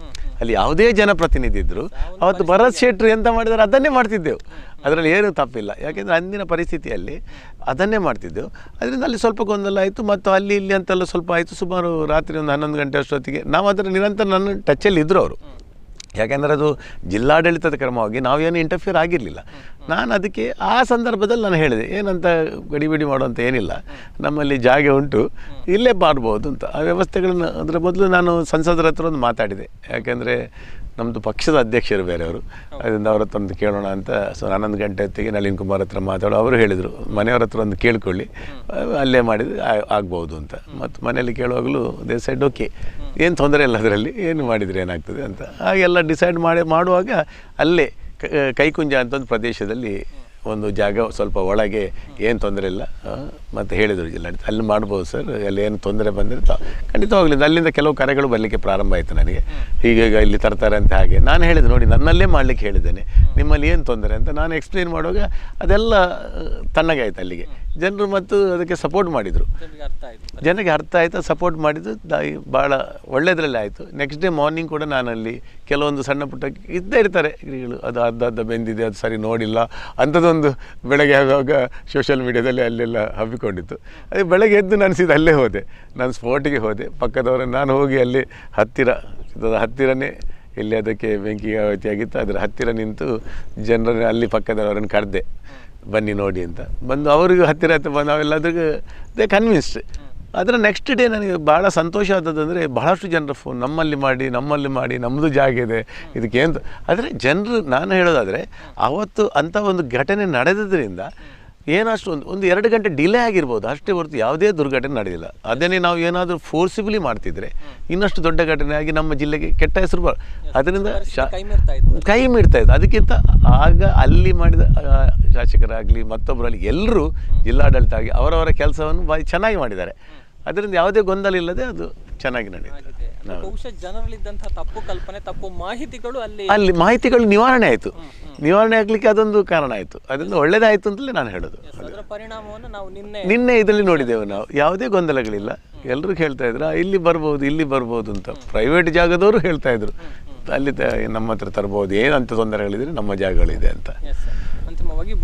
ಅಲ್ಲಿ ಯಾವುದೇ ಜನಪ್ರತಿನಿಧಿ ಇದ್ದರು ಅವತ್ತು ಭರತ್ ಶೆಟ್ಟಿ ಎಂತ ಮಾಡಿದರೆ ಅದನ್ನೇ ಮಾಡ್ತಿದ್ದೆವು. ಅದರಲ್ಲಿ ಏನೂ ತಪ್ಪಿಲ್ಲ, ಯಾಕೆಂದರೆ ಅಂದಿನ ಪರಿಸ್ಥಿತಿಯಲ್ಲಿ ಅದನ್ನೇ ಮಾಡ್ತಿದ್ದೆವು. ಅದರಿಂದ ಅಲ್ಲಿ ಸ್ವಲ್ಪ ಗೊಂದಲ ಆಯಿತು, ಮತ್ತು ಅಲ್ಲಿ ಇಲ್ಲಿ ಅಂತೆಲ್ಲ ಸ್ವಲ್ಪ ಆಯಿತು. ಸುಮಾರು ರಾತ್ರಿ ಒಂದು 11 ಗಂಟೆ ಅಷ್ಟೊತ್ತಿಗೆ ನಾವು ಅದರ ನಿರಂತರ ನನ್ನ ಟಚ್ಚಲ್ಲಿ ಇದ್ದರು ಅವರು. ಯಾಕೆಂದರೆ ಅದು ಜಿಲ್ಲಾಡಳಿತದ ಕ್ರಮವಾಗಿ ನಾವೇನು ಇಂಟರ್ಫಿಯರ್ ಆಗಿರಲಿಲ್ಲ. ನಾನು ಅದಕ್ಕೆ ಆ ಸಂದರ್ಭದಲ್ಲಿ ನಾನು ಹೇಳಿದೆ, ಏನಂತ ಗಡಿಬಿಡಿ ಮಾಡುವಂಥ ಏನಿಲ್ಲ, ನಮ್ಮಲ್ಲಿ ಜಾಗ ಉಂಟು, ಇಲ್ಲೇ ಮಾಡ್ಬೋದು ಅಂತ. ಆ ವ್ಯವಸ್ಥೆಗಳನ್ನು ಅದರ ಮೊದಲು ನಾನು ಸಂಸದರ ಹತ್ರ ಒಂದು ಮಾತಾಡಿದೆ. ಯಾಕೆಂದರೆ ನಮ್ಮದು ಪಕ್ಷದ ಅಧ್ಯಕ್ಷರು ಬೇರೆಯವರು, ಅದರಿಂದ ಅವ್ರ ಹತ್ರ ಒಂದು ಕೇಳೋಣ ಅಂತ. ಸೊ 11 ಗಂಟೆ ಹೊತ್ತಿಗೆ ನಳಿನ್ ಕುಮಾರ್ ಹತ್ರ ಮಾತಾಡೋ ಅವರು ಹೇಳಿದರು, ಮನೆಯವ್ರ ಹತ್ರ ಒಂದು ಕೇಳ್ಕೊಳ್ಳಿ, ಅಲ್ಲೇ ಮಾಡಿದರೆ ಆಗ್ಬೋದು ಅಂತ. ಮತ್ತು ಮನೆಯಲ್ಲಿ ಕೇಳುವಾಗಲೂ ದೇ ಸೈಡ್ ಓಕೆ, ಏನು ತೊಂದರೆ ಇಲ್ಲ ಅದರಲ್ಲಿ, ಏನು ಮಾಡಿದರೆ ಏನಾಗ್ತದೆ ಅಂತ. ಹಾಗೆಲ್ಲ ಡಿಸೈಡ್ ಮಾಡುವಾಗ ಅಲ್ಲೇ ಕೈಕುಂಜ ಅಂತ ಒಂದು ಪ್ರದೇಶದಲ್ಲಿ ಒಂದು ಜಾಗ ಸ್ವಲ್ಪ ಒಳಗೆ, ಏನು ತೊಂದರೆ ಇಲ್ಲ ಮತ್ತು ಹೇಳಿದರು ಜಿಲ್ಲಾಡಳಿತ ಅಲ್ಲಿ ಮಾಡ್ಬೋದು ಸರ್, ಅಲ್ಲಿ ಏನು ತೊಂದರೆ ಬಂದರೆ ಖಂಡಿತವಾಗಲಿ. ಅಲ್ಲಿಂದ ಕೆಲವು ಕರೆಗಳು ಬರಲಿಕ್ಕೆ ಪ್ರಾರಂಭ ಆಯಿತು ನನಗೆ, ಹೀಗೀಗ ಇಲ್ಲಿ ತರ್ತಾರೆ ಅಂತ. ಹಾಗೆ ನಾನು ಹೇಳಿದೆ, ನೋಡಿ ನನ್ನಲ್ಲೇ ಮಾಡಲಿಕ್ಕೆ ಹೇಳಿದ್ದೇನೆ, ನಿಮ್ಮಲ್ಲಿ ಏನು ತೊಂದರೆ ಅಂತ ನಾನು ಎಕ್ಸ್ಪ್ಲೇನ್ ಮಾಡುವಾಗ ಅದೆಲ್ಲ ತಣ್ಣಗೆ ಆಯಿತು ಅಲ್ಲಿಗೆ. ಜನರು ಮತ್ತು ಅದಕ್ಕೆ ಸಪೋರ್ಟ್ ಮಾಡಿದರು, ಜನರಿಗೆ ಅರ್ಥ ಆಯಿತು, ಸಪೋರ್ಟ್ ಮಾಡಿದ್ದು ಭಾಳ ಒಳ್ಳೆಯದರಲ್ಲಿ ಆಯಿತು. ನೆಕ್ಸ್ಟ್ ಡೇ ಮಾರ್ನಿಂಗ್ ಕೂಡ ನಾನಲ್ಲಿ ಕೆಲವೊಂದು ಸಣ್ಣ ಪುಟ್ಟ ಇದ್ದೇ ಇರ್ತಾರೆ ಅದು ಅರ್ಧ ಬೆಂದಿದೆ, ಅದು ಸರಿ ನೋಡಿಲ್ಲ ಅಂಥದ್ದೊಂದು ಬೆಳಗ್ಗೆ ಆಗುವಾಗ ಸೋಷಿಯಲ್ ಮೀಡಿಯಾದಲ್ಲಿ ಅಲ್ಲೆಲ್ಲ ಹಬ್ಬಿಕೊಂಡಿತ್ತು. ಅದೇ ಬೆಳಗ್ಗೆ ಎದ್ದು ನಾನು ಸೀದಾ ಅಲ್ಲೇ ಹೋದೆ, ನಾನು ಸ್ಪಾಟಿಗೆ ಹೋದೆ. ಪಕ್ಕದವರನ್ನು ನಾನು ಹೋಗಿ ಅಲ್ಲಿ ಹತ್ತಿರನೇ ಎಲ್ಲಿ ಅದಕ್ಕೆ ಬೆಂಕಿ ಆಗಿತ್ತು ಅದರ ಹತ್ತಿರ ನಿಂತು ಜನರನ್ನು ಅಲ್ಲಿ ಪಕ್ಕದವರನ್ನು ಕರೆದೆ, ಬನ್ನಿ ನೋಡಿ ಅಂತ. ಬಂದು ಅವರಿಗೂ ಹತ್ತಿರ ಬಂದು ನಾವೆಲ್ಲದ್ರಿಗೂ ದೇ ಕನ್ವಿನ್ಸ್ಡ್. ಅದರ ನೆಕ್ಸ್ಟ್ ಡೇ ನನಗೆ ಭಾಳ ಸಂತೋಷ ಆದದಂದರೆ ಬಹಳಷ್ಟು ಜನರ ಫೋನ್, ನಮ್ಮಲ್ಲಿ ಮಾಡಿ ನಮ್ಮದು ಜಾಗ ಇದೆ ಇದಕ್ಕೆ ಅಂತ. ಆದರೆ ಜನರು, ನಾನು ಹೇಳೋದಾದರೆ ಆವತ್ತು ಅಂಥ ಒಂದು ಘಟನೆ ನಡೆದದ್ರಿಂದ ಏನಷ್ಟು ಒಂದು 2 ಗಂಟೆ ಡಿಲೇ ಆಗಿರ್ಬೋದು ಅಷ್ಟೇ ಹೊರತು ಯಾವುದೇ ದುರ್ಘಟನೆ ನಡೆದಿಲ್ಲ. ಅದನ್ನೇ ನಾವು ಏನಾದರೂ ಫೋರ್ಸಿಬಲಿ ಮಾಡ್ತಿದ್ರೆ ಇನ್ನಷ್ಟು ದೊಡ್ಡ ಘಟನೆ ಆಗಿ ನಮ್ಮ ಜಿಲ್ಲೆಗೆ ಕೆಟ್ಟ ಹೆಸರು ಅದರಿಂದ ಕೈ ಮೀಡ್ತಾ ಇತ್ತು. ಅದಕ್ಕಿಂತ ಆಗ ಅಲ್ಲಿ ಮಾಡಿದ ಶಾಸಕರಾಗಲಿ ಮತ್ತೊಬ್ಬರಲ್ಲಿ ಎಲ್ಲರೂ ಜಿಲ್ಲಾಡಳಿತ ಆಗಿ ಅವರವರ ಕೆಲಸವನ್ನು ಚೆನ್ನಾಗಿ ಮಾಡಿದ್ದಾರೆ. ಅದರಿಂದ ಯಾವುದೇ ಗೊಂದಲ ಇಲ್ಲದೆ ಅದು ಚೆನ್ನಾಗಿ ನಡೆಯುತ್ತೆ. ಜನರಲ್ಲಿದ್ದಂತಹ ತಪ್ಪು ಕಲ್ಪನೆ, ತಪ್ಪು ಮಾಹಿತಿಗಳು ಅಲ್ಲಿ ಮಾಹಿತಿಗಳು ನಿವಾರಣೆ ಆಯಿತು. ನಿವಾರಣೆ ಆಗಲಿಕ್ಕೆ ಅದೊಂದು ಕಾರಣ ಆಯಿತು. ಅದರಿಂದ ಒಳ್ಳೇದಾಯಿತು ಅಂತಲೇ ನಾನು ಹೇಳೋದು. ಪರಿಣಾಮವನ್ನು ನಾವು ನಿನ್ನೆ ಇದರಲ್ಲಿ ನೋಡಿದ್ದೇವೆ. ನಾವು ಯಾವುದೇ ಗೊಂದಲಗಳಿಲ್ಲ. ಎಲ್ಲರೂ ಹೇಳ್ತಾ ಇದ್ರು ಇಲ್ಲಿ ಬರ್ಬೋದು ಅಂತ. ಪ್ರೈವೇಟ್ ಜಾಗದವರು ಹೇಳ್ತಾ ಇದ್ರು ಅಲ್ಲಿ ನಮ್ಮ ಹತ್ರ ತರ್ಬೋದು, ಏನಂತ ತೊಂದರೆಗಳಿದ್ರೆ ನಮ್ಮ ಜಾಗಗಳಿದೆ ಅಂತ. ಅಂತಿಮವಾಗಿ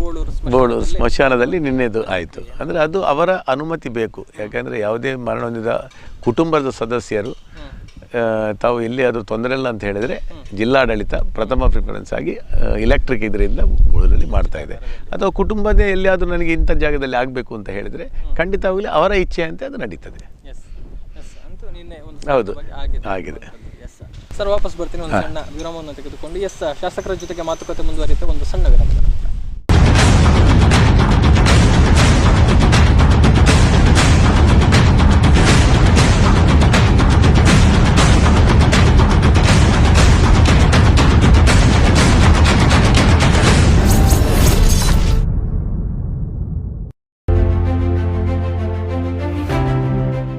ಬೋಳೂರು ಸ್ಮಶಾನದಲ್ಲಿ ನಿನ್ನೆದು ಆಯಿತು. ಅಂದರೆ ಅದು ಅವರ ಅನುಮತಿ ಬೇಕು. ಯಾಕೆಂದರೆ ಯಾವುದೇ ಮರಣ ಹೊಂದಿದ ಕುಟುಂಬದ ಸದಸ್ಯರು ತಾವು ಎಲ್ಲಿ ಅದು ತೊಂದರೆ ಇಲ್ಲ ಅಂತ ಹೇಳಿದರೆ ಜಿಲ್ಲಾಡಳಿತ ಪ್ರಥಮ ಪ್ರಿಫರೆನ್ಸ್ ಆಗಿ ಎಲೆಕ್ಟ್ರಿಕ್ ಇದರಿಂದ ಬೋಳೂರಲ್ಲಿ ಮಾಡ್ತಾ ಇದೆ. ಅಥವಾ ಕುಟುಂಬದೇ ಎಲ್ಲಿಯಾದರೂ ನನಗೆ ಇಂಥ ಜಾಗದಲ್ಲಿ ಆಗಬೇಕು ಅಂತ ಹೇಳಿದರೆ ಖಂಡಿತವಾಗಲಿ ಅವರ ಇಚ್ಛೆಯಂತೆ ಅದು ನಡೀತದೆ. ಹೌದು, ಆಗಿದೆ ಸರ್. ವಾಪಸ್ ಬರ್ತೀನಿ, ಒಂದು ಸಣ್ಣ ವಿರಾಮವನ್ನು ತೆಗೆದುಕೊಂಡು. ಶಾಸಕರ ಜೊತೆಗೆ ಮಾತುಕತೆ ಮುಂದುವರಿಯುತ್ತೆ. ಒಂದು ಸಣ್ಣ ವಿರಾಮ.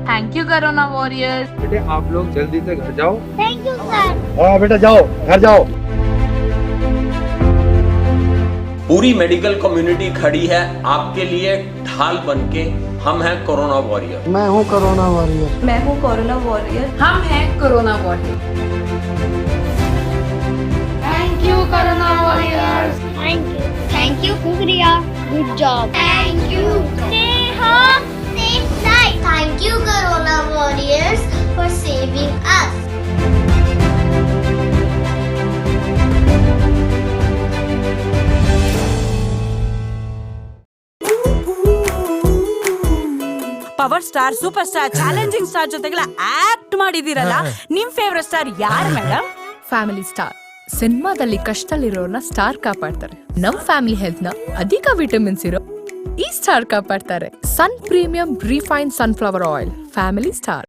Thank you corona warriors. बेटे आप लोग जल्दी से घर जाओ। Thank you sir. हाँ बेटा जाओ, घर जाओ। पूरी मेडिकल कम्युनिटी खड़ी है आपके लिए ढाल बनके। हम हैं कोरोना वॉरियर। मैं हूँ कोरोना वॉरियर। मैं हूँ कोरोना वॉरियर। हम हैं corona warrior. Thank you corona warriors. Thank you शुक्रिया, good job. Thank you. Stay home, stay safe. Thank you corona warriors for saving us. Power star, super star, challenging star ಜೊತೆಗೆಲ್ಲ ಆಕ್ಟ್ ಮಾಡಿದಿರಲ್ಲ, ನಿಮ್ ಫೇವರೇಟ್ ಸ್ಟಾರ್ ಯಾರು ಮೇಡಮ್? Family star. ಸಿನಿಮಾದಲ್ಲಿ ಕಷ್ಟದಲ್ಲಿರೋರ್ನ ಸ್ಟಾರ್ ಕಾಪಾಡ್ತಾರೆ. ನಮ್ ಫ್ಯಾಮಿಲಿ ಹೆಲ್ತ್ ನ ಅಧಿಕ ವಿಟಮಿನ್ಸ್ ಇರೋ ಈ ಸ್ಟಾರ್ ಕಾಪಾಡ್ತಾರೆ. Sun premium refine sunflower oil. Family star.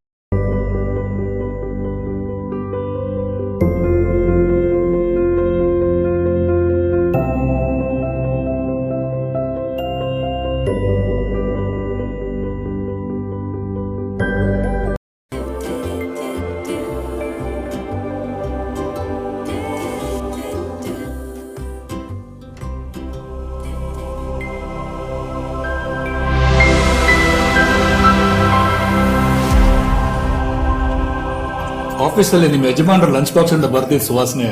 ಆಫೀಸಲ್ಲಿ ನಿಮ್ಮ ಯಜಮಾನರ ಲಂಚ್ ಬಾಕ್ಸ್ ಇಂದ ಬರ್ದಿದ್ದ ಸುವಾಸನೆ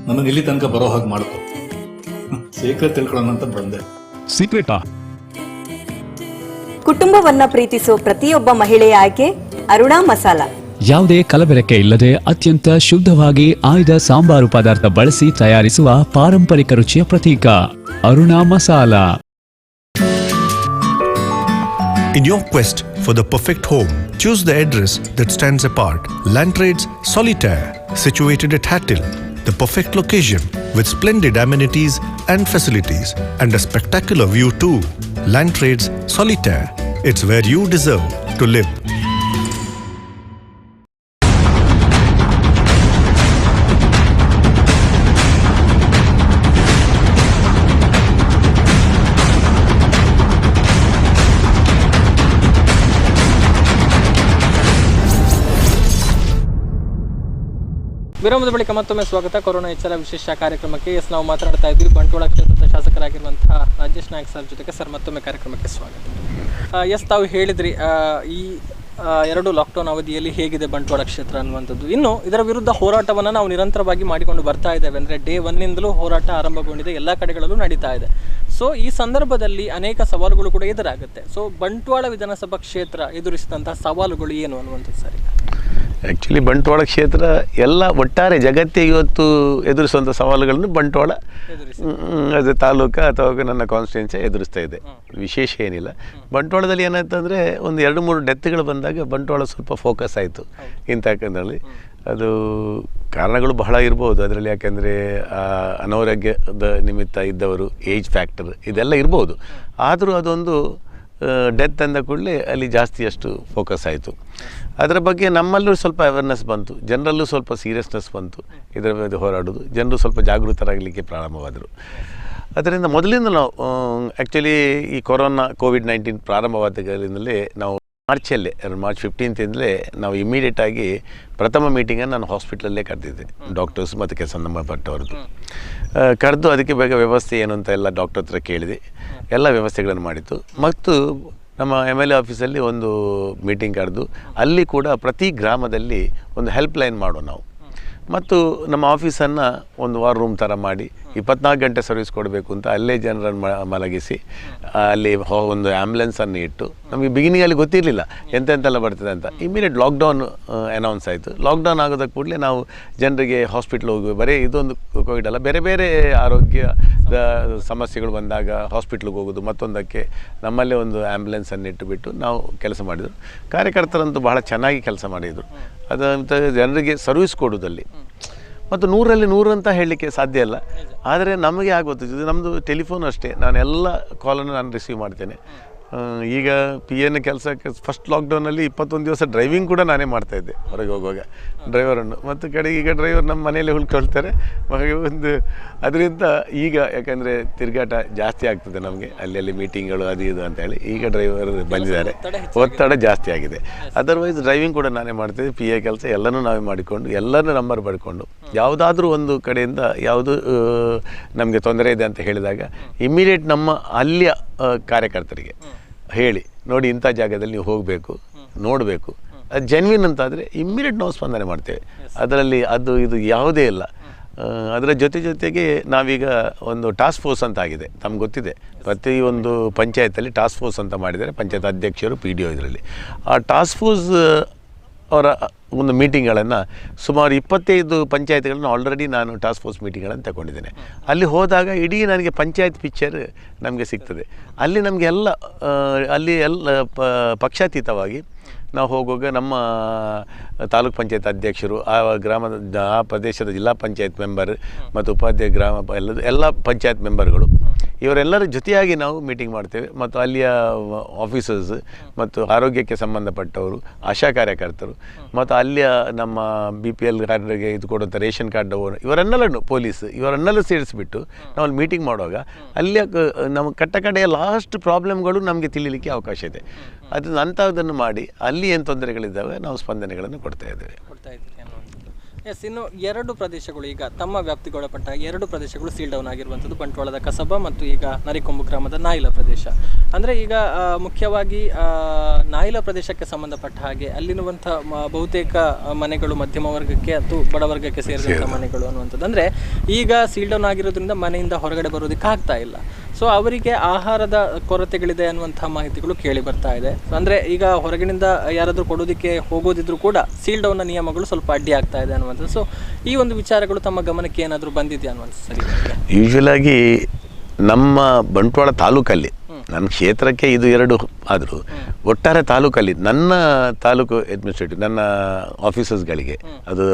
ನನಗೆ ಇಲ್ಲಿ ತನಕ ಬರೋ ಹಾಗೆ ಮಾಡ್ತು. ಸೀಕ್ರೆಟ್ ತಿಳ್ಕೊಳ್ಳೋಣ ಅಂತ ಬಂದೆ. ಸೀಕ್ರೆಟಾ? ಕುಟುಂಬವನ್ನ ಪ್ರೀತಿಸೋ ಪ್ರತಿಯೊಬ್ಬ ಮಹಿಳೆಯ ಆಯ್ಕೆ ಅರುಣಾ ಮಸಾಲ. ಯಾವುದೇ ಕಲಬೆರಕೆ ಇಲ್ಲದೆ ಅತ್ಯಂತ ಶುದ್ಧವಾಗಿ ಆಯ್ದ ಸಾಂಬಾರು ಪದಾರ್ಥ ಬಳಸಿ ತಯಾರಿಸುವ ಪಾರಂಪರಿಕ ರುಚಿಯ ಪ್ರತೀಕ Aruna masala. In your quest for the perfect home, choose the address that stands apart. Land Trades Solitaire, situated at Hattil, The perfect location with splendid amenities and facilities and a spectacular view too. Land Trades Solitaire. It's where you deserve to live. ವಿರಾಮದ ಬಳಿಕ ಮತ್ತೊಮ್ಮೆ ಸ್ವಾಗತ. ಕೊರೋನಾ ಎಚ್ಚರ ವಿಶೇಷ ಕಾರ್ಯಕ್ರಮಕ್ಕೆ ನಾವು ಮಾತನಾಡ್ತಾ ಇದ್ವಿ ಬಂಟ್ವಾಳ ಕ್ಷೇತ್ರದ ಶಾಸಕರಾಗಿರುವಂತಹ ರಾಜೇಶ್ ನಾಯ್ಕ್ ಸರ್ ಜೊತೆಗೆ. ಸರ್, ಮತ್ತೊಮ್ಮೆ ಕಾರ್ಯಕ್ರಮಕ್ಕೆ ಸ್ವಾಗತ. ತಾವು ಹೇಳಿದ್ರಿ ಈ 2 ಲಾಕ್ಡೌನ್ ಅವಧಿಯಲ್ಲಿ ಹೇಗಿದೆ ಬಂಟ್ವಾಳ ಕ್ಷೇತ್ರ ಅನ್ನುವಂಥದ್ದು. ಇನ್ನು ಇದರ ವಿರುದ್ಧ ಹೋರಾಟವನ್ನು ನಾವು ನಿರಂತರವಾಗಿ ಮಾಡಿಕೊಂಡು ಬರ್ತಾ ಇದ್ದೇವೆ. ಅಂದರೆ ಡೇ 1ನಿಂದಲೂ ಹೋರಾಟ ಆರಂಭಗೊಂಡಿದೆ, ಎಲ್ಲ ಕಡೆಗಳಲ್ಲೂ ನಡೀತಾ ಇದೆ. ಸೊ ಈ ಸಂದರ್ಭದಲ್ಲಿ ಅನೇಕ ಸವಾಲುಗಳು ಕೂಡ ಎದುರಾಗುತ್ತೆ. ಸೊ ಬಂಟ್ವಾಳ ವಿಧಾನಸಭಾ ಕ್ಷೇತ್ರ ಎದುರಿಸಿದಂತಹ ಸವಾಲುಗಳು ಏನು ಅನ್ನುವಂಥದ್ದು ಸರ್? ಆ್ಯಕ್ಚುಲಿ ಬಂಟ್ವಾಳ ಕ್ಷೇತ್ರ ಎಲ್ಲ ಒಟ್ಟಾರೆ ಜಗತ್ತಿಗೆ ಇವತ್ತು ಎದುರಿಸುವಂಥ ಸವಾಲುಗಳನ್ನು ಬಂಟ್ವಾಳ ಅದು ತಾಲೂಕು ಅಥವಾ ನನ್ನ ಕಾನ್ಸ್ಟಿಟ್ಯೂನ್ಸಿ ಎದುರಿಸ್ತಾ ಇದೆ. ವಿಶೇಷ ಏನಿಲ್ಲ. ಬಂಟ್ವಾಳದಲ್ಲಿ ಏನಾಯ್ತಂದರೆ ಒಂದು 2-3 ಡೆತ್ಗಳು ಬಂದಾಗ ಬಂಟ್ವಾಳ ಸ್ವಲ್ಪ ಫೋಕಸ್ ಆಯಿತು ಇಂಥಕ್ಕಂಥಲ್ಲಿ. ಅದು ಕಾರಣಗಳು ಬಹಳ ಇರ್ಬೋದು ಅದರಲ್ಲಿ. ಯಾಕೆಂದರೆ ಅನಾರೋಗ್ಯದ ನಿಮಿತ್ತ ಇದ್ದವರು, ಏಜ್ ಫ್ಯಾಕ್ಟರ್ ಇದೆಲ್ಲ ಇರ್ಬೋದು. ಆದರೂ ಅದೊಂದು ಡೆತ್ ಅಂದ ಕೂಡಲೇ ಅಲ್ಲಿ ಜಾಸ್ತಿಯಷ್ಟು ಫೋಕಸ್ ಆಯಿತು. ಅದರ ಬಗ್ಗೆ ನಮ್ಮಲ್ಲೂ ಸ್ವಲ್ಪ ಅವೇರ್ನೆಸ್ ಬಂತು, ಜನರಲ್ಲೂ ಸ್ವಲ್ಪ ಸೀರಿಯಸ್ನೆಸ್ ಬಂತು ಇದರ ಬಗ್ಗೆ ಹೋರಾಡೋದು. ಜನರು ಸ್ವಲ್ಪ ಜಾಗೃತರಾಗಲಿಕ್ಕೆ ಪ್ರಾರಂಭವಾದರು. ಅದರಿಂದ ಮೊದಲಿಂದ ನಾವು ಆ್ಯಕ್ಚುಲಿ ಈ ಕೋವಿಡ್-19 ಪ್ರಾರಂಭವಾದಾಗಲಿಂದಲೇ ನಾವು ಮಾರ್ಚ್ 15 ನಾವು ಇಮಿಡಿಯೇಟಾಗಿ ಪ್ರಥಮ ಮೀಟಿಂಗನ್ನು ನಾನು ಹಾಸ್ಪಿಟ್ಲಲ್ಲೇ ಕರೆದಿದ್ದೆ, ಡಾಕ್ಟರ್ಸ್ ಮತ್ತು ಕೆಲಸ ಸಂಬಂಧಪಟ್ಟವ್ರದ್ದು ಕರೆದು ಅದಕ್ಕೆ ಬೇಗ ವ್ಯವಸ್ಥೆ ಏನು ಅಂತ ಎಲ್ಲ ಡಾಕ್ಟರ್ ಹತ್ರ ಕೇಳಿದೆ. ಎಲ್ಲ ವ್ಯವಸ್ಥೆಗಳನ್ನು ಮಾಡಿತ್ತು. ಮತ್ತು ನಮ್ಮ MLA ಆಫೀಸಲ್ಲಿ ಒಂದು ಮೀಟಿಂಗ್ ಕರೆದು ಅಲ್ಲಿ ಕೂಡ ಪ್ರತಿ ಗ್ರಾಮದಲ್ಲಿ ಒಂದು ಹೆಲ್ಪ್ ಲೈನ್ ಮಾಡೋ ನಾವು. ಮತ್ತು ನಮ್ಮ ಆಫೀಸನ್ನು ಒಂದು ವಾರ್ ರೂಮ್ ಥರ ಮಾಡಿ 24 ಗಂಟೆ ಸರ್ವಿಸ್ ಕೊಡಬೇಕು ಅಂತ ಅಲ್ಲೇ ಜನರನ್ನು ಮಲಗಿಸಿ ಅಲ್ಲಿ ಒಂದು ಆ್ಯಂಬುಲೆನ್ಸನ್ನು ಇಟ್ಟು, ನಮಗೆ ಬಿಗಿನಿಂಗಲ್ಲಿ ಗೊತ್ತಿರಲಿಲ್ಲ ಎಂತೆಂತೆಲ್ಲ ಬರ್ತದೆ ಅಂತ. ಇಮಿಡಿಯೇಟ್ ಲಾಕ್ಡೌನ್ ಅನೌನ್ಸ್ ಆಯಿತು. ಲಾಕ್ಡೌನ್ ಆಗೋದ ಕೂಡಲೇ ನಾವು ಜನರಿಗೆ ಹಾಸ್ಪಿಟ್ಲ್ ಹೋಗಿ, ಬರೀ ಇದೊಂದು ಕೋವಿಡ್ ಅಲ್ಲ, ಬೇರೆ ಬೇರೆ ಆರೋಗ್ಯದ ಸಮಸ್ಯೆಗಳು ಬಂದಾಗ ಹಾಸ್ಪಿಟ್ಲಿಗೆ ಹೋಗೋದು, ಮತ್ತೊಂದಕ್ಕೆ ನಮ್ಮಲ್ಲೇ ಒಂದು ಆ್ಯಂಬುಲೆನ್ಸನ್ನು ಇಟ್ಟುಬಿಟ್ಟು ನಾವು ಕೆಲಸ ಮಾಡಿದರು. ಕಾರ್ಯಕರ್ತರಂತೂ ಬಹಳ ಚೆನ್ನಾಗಿ ಕೆಲಸ ಮಾಡಿದರು. ಅದಂತ ಜನರಿಗೆ ಸರ್ವಿಸ್ ಕೊಡೋದಲ್ಲಿ ಮತ್ತು 100ರಲ್ಲಿ 100 ಅಂತ ಹೇಳಲಿಕ್ಕೆ ಸಾಧ್ಯ ಇಲ್ಲ. ಆದರೆ ನಮಗೆ ಆಗೋದು ನಮ್ಮದು ಟೆಲಿಫೋನ್ ಅಷ್ಟೇ. ನಾನು ಎಲ್ಲ ಕಾಲನ್ನು ನಾನು ರಿಸೀವ್ ಮಾಡ್ತೇನೆ. ಈಗ PN ಕೆಲಸಕ್ಕೆ ಫಸ್ಟ್ ಲಾಕ್ಡೌನಲ್ಲಿ 21 ದಿವಸ ಡ್ರೈವಿಂಗ್ ಕೂಡ ನಾನೇ ಮಾಡ್ತಾಯಿದ್ದೆ ಹೊರಗೆ ಹೋಗುವಾಗ ಡ್ರೈವರನ್ನು. ಮತ್ತು ಕಡೆಗೆ ಈಗ ಡ್ರೈವರ್ ನಮ್ಮ ಮನೆಯಲ್ಲೇ ಉಳ್ಕೊಳ್ತಾರೆ. ಒಂದು ಅದರಿಂದ ಈಗ ಯಾಕಂದರೆ ತಿರುಗಾಟ ಜಾಸ್ತಿ ಆಗ್ತದೆ ನಮಗೆ, ಅಲ್ಲಿ ಮೀಟಿಂಗ್ಗಳು ಅದು ಇದು ಅಂತೇಳಿ ಈಗ ಡ್ರೈವರ್ ಬಂದಿದ್ದಾರೆ, ಒತ್ತಡ ಜಾಸ್ತಿ ಆಗಿದೆ. ಅದರ್ವೈಸ್ ಡ್ರೈವಿಂಗ್ ಕೂಡ ನಾನೇ ಮಾಡ್ತಿದ್ದೆ. PA ಕೆಲಸ ಎಲ್ಲನೂ ನಾವೇ ಮಾಡಿಕೊಂಡು ಎಲ್ಲರನ್ನೂ ನಂಬರ್ ಪಡ್ಕೊಂಡು ಯಾವುದಾದ್ರೂ ಒಂದು ಕಡೆಯಿಂದ ಯಾವುದು ನಮಗೆ ತೊಂದರೆ ಇದೆ ಅಂತ ಹೇಳಿದಾಗ ಇಮ್ಮಿಡಿಯೇಟ್ ನಮ್ಮ ಅಲ್ಲಿಯ ಕಾರ್ಯಕರ್ತರಿಗೆ ಹೇಳಿ, ನೋಡಿ ಇಂಥ ಜಾಗದಲ್ಲಿ ನೀವು ಹೋಗಬೇಕು, ನೋಡಬೇಕು, ಅದು ಜೆನ್ವಿನ್ ಅಂತಾದರೆ ಇಮ್ಮಿಡಿಯೇಟ್ ನಾವು ಸ್ಪಂದನೆ ಮಾಡ್ತೇವೆ. ಅದರಲ್ಲಿ ಅದು ಇದು ಯಾವುದೇ ಇಲ್ಲ. ಅದರ ಜೊತೆಗೆ ನಾವೀಗ ಒಂದು ಟಾಸ್ಕ್ ಫೋರ್ಸ್ ಅಂತ ಆಗಿದೆ, ತಮ್ಗೆ ಗೊತ್ತಿದೆ. ಪ್ರತಿಯೊಂದು ಪಂಚಾಯತಲ್ಲಿ ಟಾಸ್ಕ್ ಫೋರ್ಸ್ ಅಂತ ಮಾಡಿದ್ದಾರೆ, ಪಂಚಾಯತ್ ಅಧ್ಯಕ್ಷರು PDO ಇದರಲ್ಲಿ. ಆ ಟಾಸ್ಕ್ ಫೋರ್ಸ್ ಅವರ ಒಂದು ಮೀಟಿಂಗ್ಗಳನ್ನು ಸುಮಾರು 25 ಪಂಚಾಯತ್ಗಳನ್ನು ಆಲ್ರೆಡಿ ನಾನು ಟಾಸ್ಕ್ ಫೋರ್ಸ್ ಮೀಟಿಂಗ್ಗಳನ್ನು ತಗೊಂಡಿದ್ದೇನೆ. ಅಲ್ಲಿ ಹೋದಾಗ ಇಡೀ ನನಗೆ ಪಂಚಾಯತ್ ಪಿಕ್ಚರ್ ನಮಗೆ ಸಿಗ್ತದೆ. ಅಲ್ಲಿ ನಮಗೆ ಅಲ್ಲಿ ಪಕ್ಷಾತೀತವಾಗಿ ನಾವು ಹೋಗುವಾಗ ನಮ್ಮ ತಾಲೂಕ್ ಪಂಚಾಯತ್ ಅಧ್ಯಕ್ಷರು, ಆ ಪ್ರದೇಶದ ಜಿಲ್ಲಾ ಪಂಚಾಯತ್ ಮೆಂಬರ್ ಮತ್ತು ಉಪಾಧ್ಯಕ್ಷ ಎಲ್ಲ ಪಂಚಾಯತ್ ಮೆಂಬರ್ಗಳು ಇವರೆಲ್ಲರ ಜೊತೆಯಾಗಿ ನಾವು ಮೀಟಿಂಗ್ ಮಾಡ್ತೇವೆ. ಮತ್ತು ಅಲ್ಲಿಯ ಆಫೀಸರ್ಸ್ ಮತ್ತು ಆರೋಗ್ಯಕ್ಕೆ ಸಂಬಂಧಪಟ್ಟವರು, ಆಶಾ ಕಾರ್ಯಕರ್ತರು ಮತ್ತು ಅಲ್ಲಿಯ ನಮ್ಮ BPL ಕಾರ್ಡ್ಗೆ ಇದು ಕೊಡುವಂಥ ರೇಷನ್ ಕಾರ್ಡ್ ಇವರನ್ನೆಲ್ಲ ಪೊಲೀಸ್ ಇವರನ್ನೆಲ್ಲ ಸೇರಿಸಿಬಿಟ್ಟು ನಾವು ಅಲ್ಲಿ ಮೀಟಿಂಗ್ ಮಾಡುವಾಗ ಅಲ್ಲಿಯ ನಮ್ಮ ಕಡೆಯ ಲಾಸ್ಟ್ ಪ್ರಾಬ್ಲಮ್ಗಳು ನಮಗೆ ತಿಳಿಲಿಕ್ಕೆ ಅವಕಾಶ ಇದೆ. ಅದನ್ನು ಅಂಥದ್ದನ್ನು ಮಾಡಿ ಅಲ್ಲಿ ಏನು ತೊಂದರೆಗಳಿದ್ದಾವೆ ನಾವು ಸ್ಪಂದನೆಗಳನ್ನು ಕೊಡ್ತಾ ಇದ್ದೇವೆ. ಎಸ್, ಇನ್ನು 2 ಪ್ರದೇಶಗಳು ಈಗ ತಮ್ಮ ವ್ಯಾಪ್ತಿಗೊಳಪಟ್ಟ 2 ಪ್ರದೇಶಗಳು ಸೀಲ್ ಡೌನ್ ಆಗಿರುವಂಥದ್ದು, ಬಂಟ್ವಾಳದ ಕಸಬಾ ಮತ್ತು ಈಗ ನರಿಕೊಂಬು ಗ್ರಾಮದ ನಾಯಿಲ ಪ್ರದೇಶ. ಅಂದರೆ ಈಗ ಮುಖ್ಯವಾಗಿ ನಾಯಿಲ ಪ್ರದೇಶಕ್ಕೆ ಸಂಬಂಧಪಟ್ಟ ಹಾಗೆ ಅಲ್ಲಿರುವಂಥ ಬಹುತೇಕ ಮನೆಗಳು ಮಧ್ಯಮ ವರ್ಗಕ್ಕೆ ಅಥವಾ ಬಡವರ್ಗಕ್ಕೆ ಸೇರಿದಂಥ ಮನೆಗಳು ಅನ್ನುವಂಥದ್ದು. ಅಂದರೆ ಈಗ ಸೀಲ್ ಡೌನ್ ಆಗಿರೋದ್ರಿಂದ ಮನೆಯಿಂದ ಹೊರಗಡೆ ಬರೋದಕ್ಕೆ ಆಗ್ತಾ ಇಲ್ಲ. ಸೊ ಅವರಿಗೆ ಆಹಾರದ ಕೊರತೆಗಳಿದೆ ಅನ್ನುವಂಥ ಮಾಹಿತಿಗಳು ಕೇಳಿ ಬರ್ತಾ ಇದೆ. ಅಂದರೆ ಈಗ ಹೊರಗಿನಿಂದ ಯಾರಾದರೂ ಕೊಡೋದಕ್ಕೆ ಹೋಗೋದಿದ್ರು ಕೂಡ ಸೀಲ್ ಡೌನ್ನ ನಿಯಮಗಳು ಸ್ವಲ್ಪ ಅಡ್ಡಿ ಆಗ್ತಾ ಇದೆ ಅನ್ನುವಂಥದ್ದು. ಸೊ ಈ ಒಂದು ವಿಚಾರಗಳು ತಮ್ಮ ಗಮನಕ್ಕೆ ಏನಾದರೂ ಬಂದಿದೆಯಾ ಅನ್ನುವಂಥ ಸರಿ? ಯೂಶ್ವಲಾಗಿ ನಮ್ಮ ಬಂಟ್ವಾಳ ತಾಲೂಕಲ್ಲಿ ನನ್ನ ಕ್ಷೇತ್ರಕ್ಕೆ ಇದು 2 ಆದರೂ ಒಟ್ಟಾರೆ ತಾಲೂಕಲ್ಲಿ ನನ್ನ ತಾಲೂಕು ಅಡ್ಮಿನಿಸ್ಟ್ರೇಟಿವ್ ನನ್ನ ಆಫೀಸರ್ಸ್ಗಳಿಗೆ ಅದು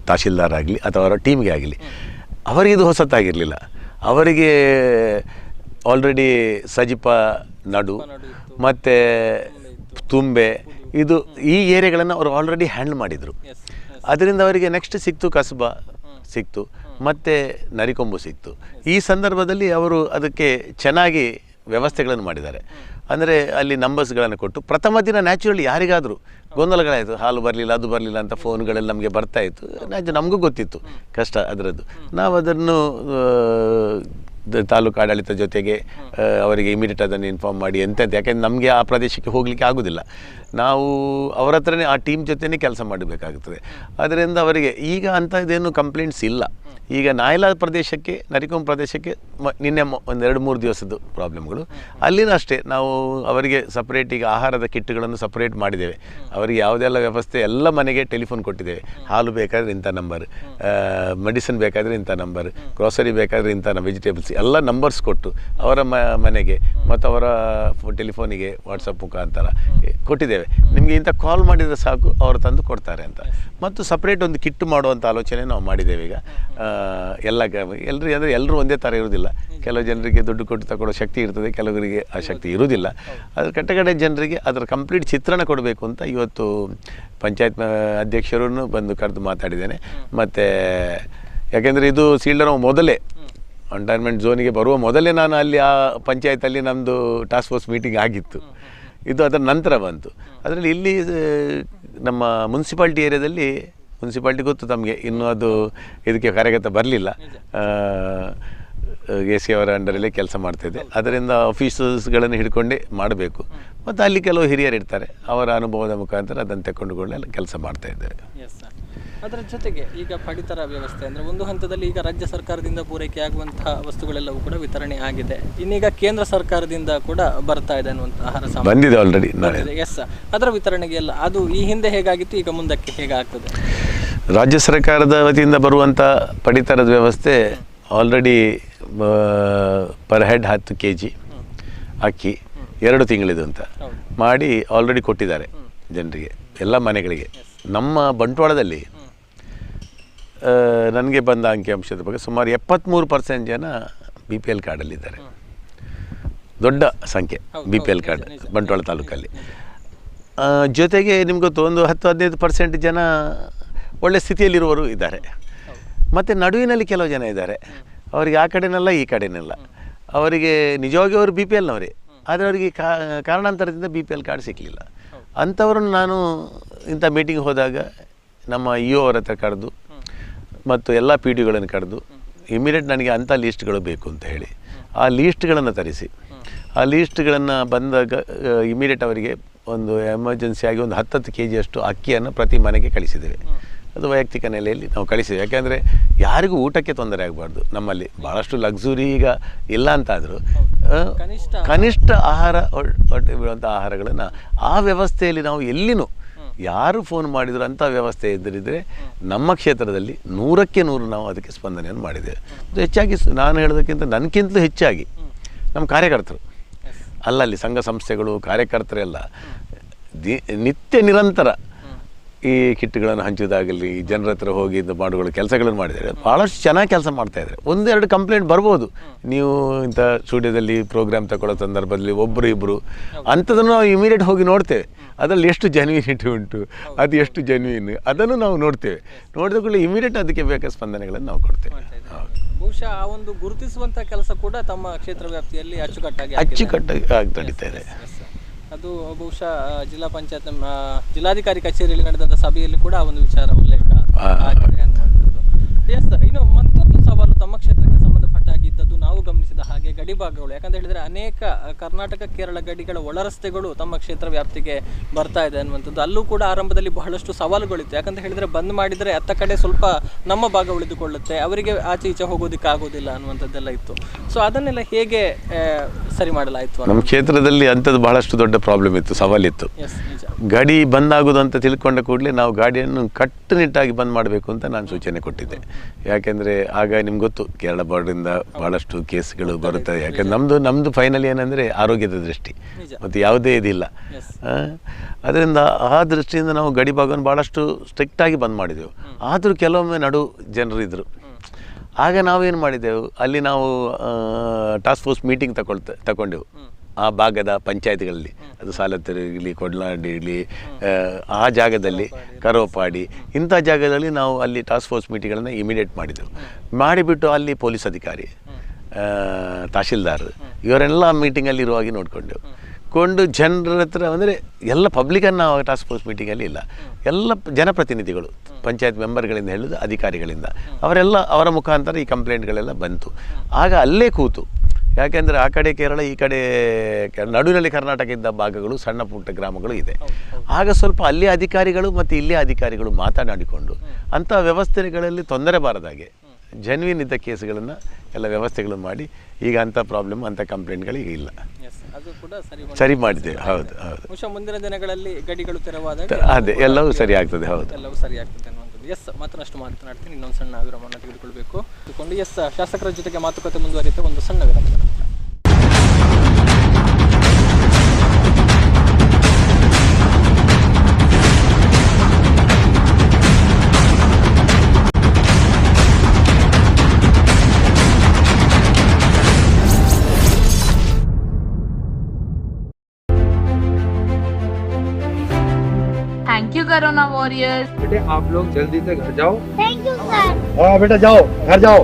ತಹಶೀಲ್ದಾರ್ ಆಗಲಿ ಅಥವಾ ಅವರ ಟೀಮ್ಗೆ ಆಗಲಿ ಅವರಿಗೆ ಇದು ಹೊಸತಾಗಿರಲಿಲ್ಲ. ಅವರಿಗೆ ಆಲ್ರೆಡಿ ಸಜಿಪ ನಡು ಮತ್ತು ತುಂಬೆ ಇದು ಈ ಏರಿಯಾಗಳನ್ನು ಅವರು ಆಲ್ರೆಡಿ ಹ್ಯಾಂಡಲ್ ಮಾಡಿದರು. ಅದರಿಂದ ಅವರಿಗೆ ನೆಕ್ಸ್ಟ್ ಸಿಕ್ತು ಕಸಬಾ ಸಿಕ್ತು ಮತ್ತು ನರಿಕೊಂಬು ಸಿಕ್ತು. ಈ ಸಂದರ್ಭದಲ್ಲಿ ಅವರು ಅದಕ್ಕೆ ಚೆನ್ನಾಗಿ ವ್ಯವಸ್ಥೆಗಳನ್ನು ಮಾಡಿದ್ದಾರೆ. ಅಂದರೆ ಅಲ್ಲಿ ನಂಬರ್ಸ್ಗಳನ್ನು ಕೊಟ್ಟು ಪ್ರಥಮ ದಿನ ನ್ಯಾಚುರಲಿ ಯಾರಿಗಾದರೂ ಗೊಂದಲಗಳಾಯಿತು, ಹಾಲು ಬರಲಿಲ್ಲ ಅದು ಬರಲಿಲ್ಲ ಅಂತ ಫೋನ್ಗಳಲ್ಲಿ ನಮಗೆ ಬರ್ತಾಯಿತ್ತು. ನಮಗೂ ಗೊತ್ತಿತ್ತು ಕಷ್ಟ ಅದರದ್ದು. ನಾವು ಅದನ್ನು ತಾಲೂಕು ಆಡಳಿತ ಜೊತೆಗೆ ಅವರಿಗೆ ಇಮಿಡಿಯೇಟ್ ಅದನ್ನು ಇನ್ಫಾರ್ಮ್ ಮಾಡಿ ಎಂತೆಂತ, ಯಾಕೆಂದರೆ ನಮಗೆ ಆ ಪ್ರದೇಶಕ್ಕೆ ಹೋಗಲಿಕ್ಕೆ ಆಗೋದಿಲ್ಲ. ನಾವು ಅವರ ಹತ್ರನೇ ಆ ಟೀಮ್ ಜೊತೆನೇ ಕೆಲಸ ಮಾಡಬೇಕಾಗುತ್ತದೆ. ಅದರಿಂದ ಅವರಿಗೆ ಈಗ ಅಂಥದ್ದೇನು ಕಂಪ್ಲೇಂಟ್ಸ್ ಇಲ್ಲ. ಈಗ ನಾಯ್ಲಾ ಪ್ರದೇಶಕ್ಕೆ ನರಿಕೊಂಬ ಪ್ರದೇಶಕ್ಕೆ ನಿನ್ನೆ ಒಂದು 2-3 ದಿವಸದ್ದು ಪ್ರಾಬ್ಲಮ್ಗಳು. ಅಲ್ಲಿನೂ ಅಷ್ಟೇ ನಾವು ಅವರಿಗೆ ಸಪ್ರೇಟ್ ಈಗ ಆಹಾರದ ಕಿಟ್ಗಳನ್ನು ಸಪ್ರೇಟ್ ಮಾಡಿದ್ದೇವೆ. ಅವರಿಗೆ ಯಾವುದೆಲ್ಲ ವ್ಯವಸ್ಥೆ ಎಲ್ಲ ಮನೆಗೆ ಟೆಲಿಫೋನ್ ಕೊಟ್ಟಿದ್ದೇವೆ. ಹಾಲು ಬೇಕಾದರೆ ಇಂಥ ನಂಬರ್, ಮೆಡಿಸಿನ್ ಬೇಕಾದರೆ ಇಂಥ ನಂಬರ್, ಗ್ರೋಸರಿ ಬೇಕಾದರೆ ಇಂಥ ವೆಜಿಟೇಬಲ್ಸ್ ಎಲ್ಲ ನಂಬರ್ಸ್ ಕೊಟ್ಟು ಅವರ ಮನೆಗೆ ಮತ್ತು ಅವರ ಟೆಲಿಫೋನಿಗೆ ವಾಟ್ಸಪ್ ಮುಖಾಂತರ ಕೊಟ್ಟಿದ್ದೇವೆ. ನಿಮಗೆ ಇಂಥ ಕಾಲ್ ಮಾಡಿದರೆ ಸಾಕು ಅವರು ತಂದು ಕೊಡ್ತಾರೆ ಅಂತ. ಮತ್ತು ಸಪ್ರೇಟ್ ಒಂದು ಕಿಟ್ ಮಾಡುವಂಥ ಆಲೋಚನೆ ನಾವು ಮಾಡಿದ್ದೇವೆ. ಈಗ ಎಲ್ಲರೂ ಒಂದೇ ಥರ ಇರೋದಿಲ್ಲ. ಕೆಲವು ಜನರಿಗೆ ದುಡ್ಡು ಕೊಟ್ಟು ತಗೊಳ್ಳೋ ಶಕ್ತಿ ಇರ್ತದೆ, ಕೆಲವರಿಗೆ ಆ ಶಕ್ತಿ ಇರೋದಿಲ್ಲ. ಅದ್ರ ಕಟ್ಟಕಡೆ ಜನರಿಗೆ ಅದರ ಕಂಪ್ಲೀಟ್ ಚಿತ್ರಣ ಕೊಡಬೇಕು ಅಂತ ಇವತ್ತು ಪಂಚಾಯತ್ ಅಧ್ಯಕ್ಷರನ್ನು ಬಂದು ಕರೆದು ಮಾತಾಡಿದ್ದೇನೆ. ಮತ್ತು ಯಾಕೆಂದರೆ ಇದು ಸೀಲ್ಡರ್ ಮೊದಲೇ ಕಂಟೈನ್ಮೆಂಟ್ ಝೋನಿಗೆ ಬರುವ ಮೊದಲೇ ನಾನು ಅಲ್ಲಿ ಆ ಪಂಚಾಯತಲ್ಲಿ ನಮ್ಮದು ಟಾಸ್ಕ್ ಫೋರ್ಸ್ ಮೀಟಿಂಗ್ ಆಗಿತ್ತು. ಇದು ಅದರ ನಂತರ ಬಂತು. ಅದರಲ್ಲಿ ಇಲ್ಲಿ ನಮ್ಮ ಮುನ್ಸಿಪಾಲ್ಟಿ ಏರಿಯಾದಲ್ಲಿ, ಮುನ್ಸಿಪಾಲ್ಟಿ ಗೊತ್ತು ತಮಗೆ, ಇನ್ನೂ ಅದು ಇದಕ್ಕೆ ಕಾರ್ಯಗತ ಬರಲಿಲ್ಲ. AC ಅವರ ಅಂಡರಲ್ಲೇ ಕೆಲಸ ಮಾಡ್ತಾಯಿದ್ದೆ. ಅದರಿಂದ ಆಫೀಸರ್ಸ್ಗಳನ್ನು ಹಿಡ್ಕೊಂಡೇ ಮಾಡಬೇಕು. ಮತ್ತು ಅಲ್ಲಿ ಕೆಲವು ಹಿರಿಯರು ಇರ್ತಾರೆ, ಅವರ ಅನುಭವದ ಮುಖಾಂತರ ಅದನ್ನು ತೆಗೆದುಕೊಂಡುಕೊಳ್ಳಿ ಕೆಲಸ ಮಾಡ್ತಾಯಿದ್ದೇವೆ. ಅದರ ಜೊತೆಗೆ ಈಗ ಪಡಿತರ ವ್ಯವಸ್ಥೆ ಅಂದರೆ ಒಂದು ಹಂತದಲ್ಲಿ ಈಗ ರಾಜ್ಯ ಸರ್ಕಾರದಿಂದ ಪೂರೈಕೆ ಆಗುವಂತಹ ವಸ್ತುಗಳೆಲ್ಲವೂ ಕೂಡ ವಿತರಣೆ ಆಗಿದೆ. ಇನ್ನೀಗ ಕೇಂದ್ರ ಸರ್ಕಾರದಿಂದ ಕೂಡ ಬರ್ತಾ ಇದೆ ಅನ್ನುವಂಥ ಆಹಾರ ಸಾಮಗ್ರಿ ಬಂದಿದೆ ಆಲ್ರೆಡಿ. ಎಸ್, ಅದರ ವಿತರಣೆಗೆ ಎಲ್ಲ ಅದು ಈ ಹಿಂದೆ ಹೇಗಾಗಿತ್ತು, ಈಗ ಮುಂದಕ್ಕೆ ಹೇಗಾಗ್ತದೆ? ರಾಜ್ಯ ಸರ್ಕಾರದ ವತಿಯಿಂದ ಬರುವಂಥ ಪಡಿತರದ ವ್ಯವಸ್ಥೆ ಆಲ್ರೆಡಿ ಪರ್ ಹೆಡ್ 10 kg ಅಕ್ಕಿ 2 ತಿಂಗಳಿದು ಅಂತ ಮಾಡಿ ಆಲ್ರೆಡಿ ಕೊಟ್ಟಿದ್ದಾರೆ ಜನರಿಗೆ, ಎಲ್ಲ ಮನೆಗಳಿಗೆ. ನಮ್ಮ ಬಂಟ್ವಾಳದಲ್ಲಿ ನನಗೆ ಬಂದ ಅಂಕಿಅಂಶದ ಬಗ್ಗೆ ಸುಮಾರು 73% ಜನ BPL ಕಾರ್ಡಲ್ಲಿದ್ದಾರೆ. ದೊಡ್ಡ ಸಂಖ್ಯೆ BPL ಕಾರ್ಡ್ ಬಂಟ್ವಾಳ ತಾಲೂಕಲ್ಲಿ. ಜೊತೆಗೆ ನಿಮ್ಗೆ ಗೊತ್ತು, ಒಂದು 10-15% ಜನ ಒಳ್ಳೆ ಸ್ಥಿತಿಯಲ್ಲಿರುವವರು ಇದ್ದಾರೆ. ಮತ್ತು ನಡುವಿನಲ್ಲಿ ಕೆಲವು ಜನ ಇದ್ದಾರೆ, ಅವರಿಗೆ ಆ ಕಡೆನೆಲ್ಲ ಈ ಕಡೆನೆಲ್ಲ. ಅವರಿಗೆ ನಿಜವಾಗಿ ಅವರು BPLನವರೇ, ಆದರೆ ಅವರಿಗೆ ಕಾರಣಾಂತರದಿಂದ BPL ಕಾರ್ಡ್ ಸಿಗಲಿಲ್ಲ. ಅಂಥವ್ರನ್ನು ನಾನು ಇಂಥ ಮೀಟಿಂಗ್ ಹೋದಾಗ ನಮ್ಮ EO ಅವರ ಹತ್ರ ಕರೆದು ಮತ್ತು ಎಲ್ಲ PDಗಳನ್ನು ಕರೆದು ಇಮಿಡಿಯೇಟ್ ನನಗೆ ಅಂಥ ಲೀಸ್ಟ್ಗಳು ಬೇಕು ಅಂತ ಹೇಳಿ ಆ ಲೀಸ್ಟ್ಗಳನ್ನು ತರಿಸಿ, ಆ ಲೀಸ್ಟ್ಗಳನ್ನು ಬಂದಾಗ ಇಮಿಡಿಯೇಟ್ ಅವರಿಗೆ ಒಂದು ಎಮರ್ಜೆನ್ಸಿಯಾಗಿ ಒಂದು 10 kg ಅಷ್ಟು ಅಕ್ಕಿಯನ್ನು ಪ್ರತಿ ಮನೆಗೆ ಕಳಿಸಿದ್ದೇವೆ. ಅದು ವೈಯಕ್ತಿಕ ನೆಲೆಯಲ್ಲಿ ನಾವು ಕಳಿಸಿದ್ದೇವೆ. ಯಾಕೆಂದರೆ ಯಾರಿಗೂ ಊಟಕ್ಕೆ ತೊಂದರೆ ಆಗಬಾರ್ದು. ನಮ್ಮಲ್ಲಿ ಭಾಳಷ್ಟು ಲಕ್ಸುರಿ ಈಗ ಇಲ್ಲ ಅಂತಾದರೂ ಕನಿಷ್ಠ ಆಹಾರ ಹೊಟ್ಟೆ ಬೀಳುವಂಥ ಆಹಾರಗಳನ್ನು ಆ ವ್ಯವಸ್ಥೆಯಲ್ಲಿ ನಾವು ಎಲ್ಲಿನೂ ಯಾರು ಫೋನ್ ಮಾಡಿದ್ರು ಅಂಥ ವ್ಯವಸ್ಥೆ ಇದ್ದರೆ ನಮ್ಮ ಕ್ಷೇತ್ರದಲ್ಲಿ 100ಕ್ಕೆ 100 ನಾವು ಅದಕ್ಕೆ ಸ್ಪಂದನೆಯನ್ನು ಮಾಡಿದ್ದೇವೆ. ಹೆಚ್ಚಾಗಿ ನಾನು ಹೇಳೋದಕ್ಕಿಂತ ನನಗಿಂತಲೂ ಹೆಚ್ಚಾಗಿ ನಮ್ಮ ಕಾರ್ಯಕರ್ತರು, ಅಲ್ಲಲ್ಲಿ ಸಂಘ ಸಂಸ್ಥೆಗಳು ಕಾರ್ಯಕರ್ತರೆಲ್ಲ ನಿತ್ಯ ನಿರಂತರ ಈ ಕಿಟ್ಗಳನ್ನು ಹಂಚೋದಾಗಲಿ, ಜನರ ಹತ್ರ ಹೋಗಿ ಇದು ಮಾಡುವ ಕೆಲಸಗಳನ್ನು ಮಾಡಿದ್ದಾರೆ. ಭಾಳಷ್ಟು ಚೆನ್ನಾಗಿ ಕೆಲಸ ಮಾಡ್ತಾಯಿದ್ದಾರೆ. 1-2 ಕಂಪ್ಲೇಂಟ್ ಬರ್ಬೋದು, ನೀವು ಇಂಥ ಸ್ಟುಡಿಯೋದಲ್ಲಿ ಪ್ರೋಗ್ರಾಮ್ ತಗೊಳ್ಳೋ ಸಂದರ್ಭದಲ್ಲಿ ಒಬ್ಬರು ಇಬ್ಬರು ಅಂಥದನ್ನು ನಾವು ಇಮಿಡಿಯೇಟ್ ಹೋಗಿ ನೋಡ್ತೇವೆ. ಅದರಲ್ಲಿ ಎಷ್ಟು ಜೆನ್ಯೂನಿಟಿ ಉಂಟು, ಅದು ಎಷ್ಟು ಜೆನ್ಯೂನ್, ಅದನ್ನು ನಾವು ನೋಡ್ತೇವೆ. ನೋಡಿದ ಕೂಡಲೇ ಇಮಿಡಿಯೇಟ್ ಅದಕ್ಕೆ ಬೇಕಾದ ಸ್ಪಂದನೆಗಳನ್ನು ನಾವು ಕೊಡ್ತೇವೆ. ಬಹುಶಃ ಆ ಒಂದು ಗುರುತಿಸುವಂಥ ಕೆಲಸ ಕೂಡ ತಮ್ಮ ಕ್ಷೇತ್ರ ವ್ಯಾಪ್ತಿಯಲ್ಲಿ ಅಚ್ಚುಕಟ್ಟಾಗಿ ನಡೀತಾ ಇದೆ. ಅದು ಬಹುಶಃ ಜಿಲ್ಲಾ ಪಂಚಾಯತ್ ಜಿಲ್ಲಾಧಿಕಾರಿ ಕಚೇರಿಯಲ್ಲಿ ನಡೆದಂಥ ಸಭೆಯಲ್ಲಿ ಕೂಡ ಆ ಒಂದು ವಿಚಾರ ಉಲ್ಲೇಖ ಆಗಿದೆ ಅನ್ನುವಂಥದ್ದು. ಎಸ್, ಇನ್ನು ಮತ್ತೊಂದು ಸವಾಲು ತಮ್ಮ ಕ್ಷೇತ್ರಕ್ಕೆ ಸಂಬಂಧಪಟ್ಟಾಗಿದ್ದದ್ದು ನಾವು ಗಮನಿಸಿದ ಹಾಗೆ ಗಡಿಭಾಗಗಳು. ಯಾಕಂತ ಹೇಳಿದರೆ ಅನೇಕ ಕರ್ನಾಟಕ ಕೇರಳ ಗಡಿಗಳ ಒಳರಸ್ತೆಗಳು ತಮ್ಮ ಕ್ಷೇತ್ರ ವ್ಯಾಪ್ತಿಗೆ ಬರ್ತಾ ಇದೆ ಅನ್ನುವಂಥದ್ದು. ಅಲ್ಲೂ ಕೂಡ ಆರಂಭದಲ್ಲಿ ಬಹಳಷ್ಟು ಸವಾಲುಗಳಿತ್ತು. ಯಾಕಂತ ಹೇಳಿದರೆ ಬಂದ್ ಮಾಡಿದರೆ ಅತ್ತ ಕಡೆ ಸ್ವಲ್ಪ ನಮ್ಮ ಭಾಗ ಉಳಿದುಕೊಳ್ಳುತ್ತೆ, ಅವರಿಗೆ ಆಚೆ ಈಚೆ ಹೋಗೋದಕ್ಕೆ ಆಗೋದಿಲ್ಲ ಅನ್ನುವಂಥದ್ದೆಲ್ಲ ಇತ್ತು. ಸೊ ಅದನ್ನೆಲ್ಲ ಹೇಗೆ ಸರಿ ಮಾಡಲಾಯಿತು? ನಮ್ಮ ಕ್ಷೇತ್ರದಲ್ಲಿ ಅಂಥದ್ದು ಬಹಳಷ್ಟು ದೊಡ್ಡ ಪ್ರಾಬ್ಲಮ್ ಇತ್ತು, ಸವಾಲಿತ್ತು. ಗಾಡಿ ಬಂದ್ ಆಗೋದು ಅಂತ ತಿಳ್ಕೊಂಡ ಕೂಡಲೇ ನಾವು ಗಾಡಿಯನ್ನು ಕಟ್ಟುನಿಟ್ಟಾಗಿ ಬಂದ್ ಮಾಡಬೇಕು ಅಂತ ನಾನು ಸೂಚನೆ ಕೊಟ್ಟಿದ್ದೆ. ಯಾಕೆಂದರೆ ಆಗ ನಿಮ್ಗೆ ಗೊತ್ತು, ಕೇರಳ ಬಾರ್ಡ್ರಿಂದ ಭಾಳಷ್ಟು ಕೇಸ್ಗಳು ಬರುತ್ತದೆ. ಯಾಕಂದ್ರೆ ನಮ್ಮದು ಫೈನಲ್ ಏನಂದರೆ ಆರೋಗ್ಯದ ದೃಷ್ಟಿ ಮತ್ತು ಯಾವುದೇ ಇದಿಲ್ಲ. ಅದರಿಂದ ಆ ದೃಷ್ಟಿಯಿಂದ ನಾವು ಗಡಿ ಭಾಗವನ್ನು ಭಾಳಷ್ಟು ಸ್ಟ್ರಿಕ್ಟಾಗಿ ಬಂದ್ ಮಾಡಿದೆವು. ಆದರೂ ಕೆಲವೊಮ್ಮೆ ನಡು ಜನರು ಇದ್ದರು. ಆಗ ನಾವೇನು ಮಾಡಿದೆವು, ಅಲ್ಲಿ ನಾವು ಟಾಸ್ಕ್ ಫೋರ್ಸ್ ಮೀಟಿಂಗ್ ತಗೊಂಡೆವು ಆ ಭಾಗದ ಪಂಚಾಯತ್ಗಳಲ್ಲಿ, ಅದು ಸಾಲತ್ತೂರು ಇರಲಿ, ಕೊಡ್ಲಾಡಿ ಇರಲಿ, ಆ ಜಾಗದಲ್ಲಿ ಕರೋಪಾಡಿ ಇಂಥ ಜಾಗದಲ್ಲಿ ನಾವು ಅಲ್ಲಿ ಟಾಸ್ಕ್ ಫೋರ್ಸ್ ಮೀಟಿಂಗ್ಗಳನ್ನು ಇಮಿಡಿಯೇಟ್ ಮಾಡಿದೆವು. ಮಾಡಿಬಿಟ್ಟು ಅಲ್ಲಿ ಪೊಲೀಸ್ ಅಧಿಕಾರಿ, ತಹಶೀಲ್ದಾರ್ ಇವರೆಲ್ಲ ಮೀಟಿಂಗಲ್ಲಿ ಇರುವಾಗಿ ನೋಡಿಕೊಂಡೆವು. ಜನರ ಹತ್ರ ಅಂದರೆ ಎಲ್ಲ ಪಬ್ಲಿಕನ್ನು ನಾವು ಟಾಸ್ಕ್ ಫೋರ್ಸ್ ಮೀಟಿಂಗಲ್ಲಿ ಇಲ್ಲ, ಎಲ್ಲ ಜನಪ್ರತಿನಿಧಿಗಳು ಪಂಚಾಯತ್ ಮೆಂಬರ್ಗಳಿಂದ ಹಿಡಿದು ಅಧಿಕಾರಿಗಳಿಂದ ಅವರ ಮುಖಾಂತರ ಈ ಕಂಪ್ಲೇಂಟ್ಗಳೆಲ್ಲ ಬಂತು. ಆಗ ಅಲ್ಲೇ ಕೂತು, ಯಾಕೆಂದರೆ ಆ ಕಡೆ ಕೇರಳ, ಈ ಕಡೆ ನಡುವಿನಲ್ಲಿ ಕರ್ನಾಟಕ ಇದ್ದ ಭಾಗಗಳು, ಸಣ್ಣ ಪುಟ್ಟ ಗ್ರಾಮಗಳು ಇದೆ. ಆಗ ಸ್ವಲ್ಪ ಅಲ್ಲಿ ಅಧಿಕಾರಿಗಳು ಮತ್ತು ಇಲ್ಲಿ ಅಧಿಕಾರಿಗಳು ಮಾತನಾಡಿಕೊಂಡು ಅಂಥ ವ್ಯವಸ್ಥೆಗಳಲ್ಲಿ ತೊಂದರೆ ಬಾರದಾಗೆ ಜೆನ್ವಿನ್ ಇದ್ದ ಕೇಸ್ಗಳನ್ನು ಎಲ್ಲ ವ್ಯವಸ್ಥೆಗಳನ್ನು ಮಾಡಿ ಈಗ ಅಂಥ ಪ್ರಾಬ್ಲಮ್, ಅಂಥ ಕಂಪ್ಲೇಂಟ್ಗಳು ಈಗ ಇಲ್ಲ. ಸರಿ ಮಾಡಿದ್ದೇವೆ. ಹೌದು ಹೌದು. ಮುಂದಿನ ದಿನಗಳಲ್ಲಿ ಗಡಿಗಳು ತೆರವಾದಾಗ ಅದೇ ಎಲ್ಲವೂ ಸರಿ ಆಗ್ತದೆ. ಹೌದು, ಎಲ್ಲವೂ ಸರಿ ಆಗ್ತದೆ ಅನ್ನುವಂಥದ್ದು. ಎಸ್, ಮತ್ತಷ್ಟು ಮಾತನಾಡ್ತೀನಿ. ಇನ್ನೊಂದು ಸಣ್ಣ ವಿರಾಮವನ್ನು ತೆಗೆದುಕೊಳ್ಬೇಕು. ಎಸ್, ಶಾಸಕರ ಜೊತೆಗೆ ಮಾತುಕತೆ ಮುಂದುವರಿಯುತ್ತೆ. ಒಂದು ಸಣ್ಣ ವಿರಾಮ. Thank you corona warriors. बेटे आप लोग जल्दी से घर जाओ। Thank you sir. हाँ बेटा जाओ, घर जाओ।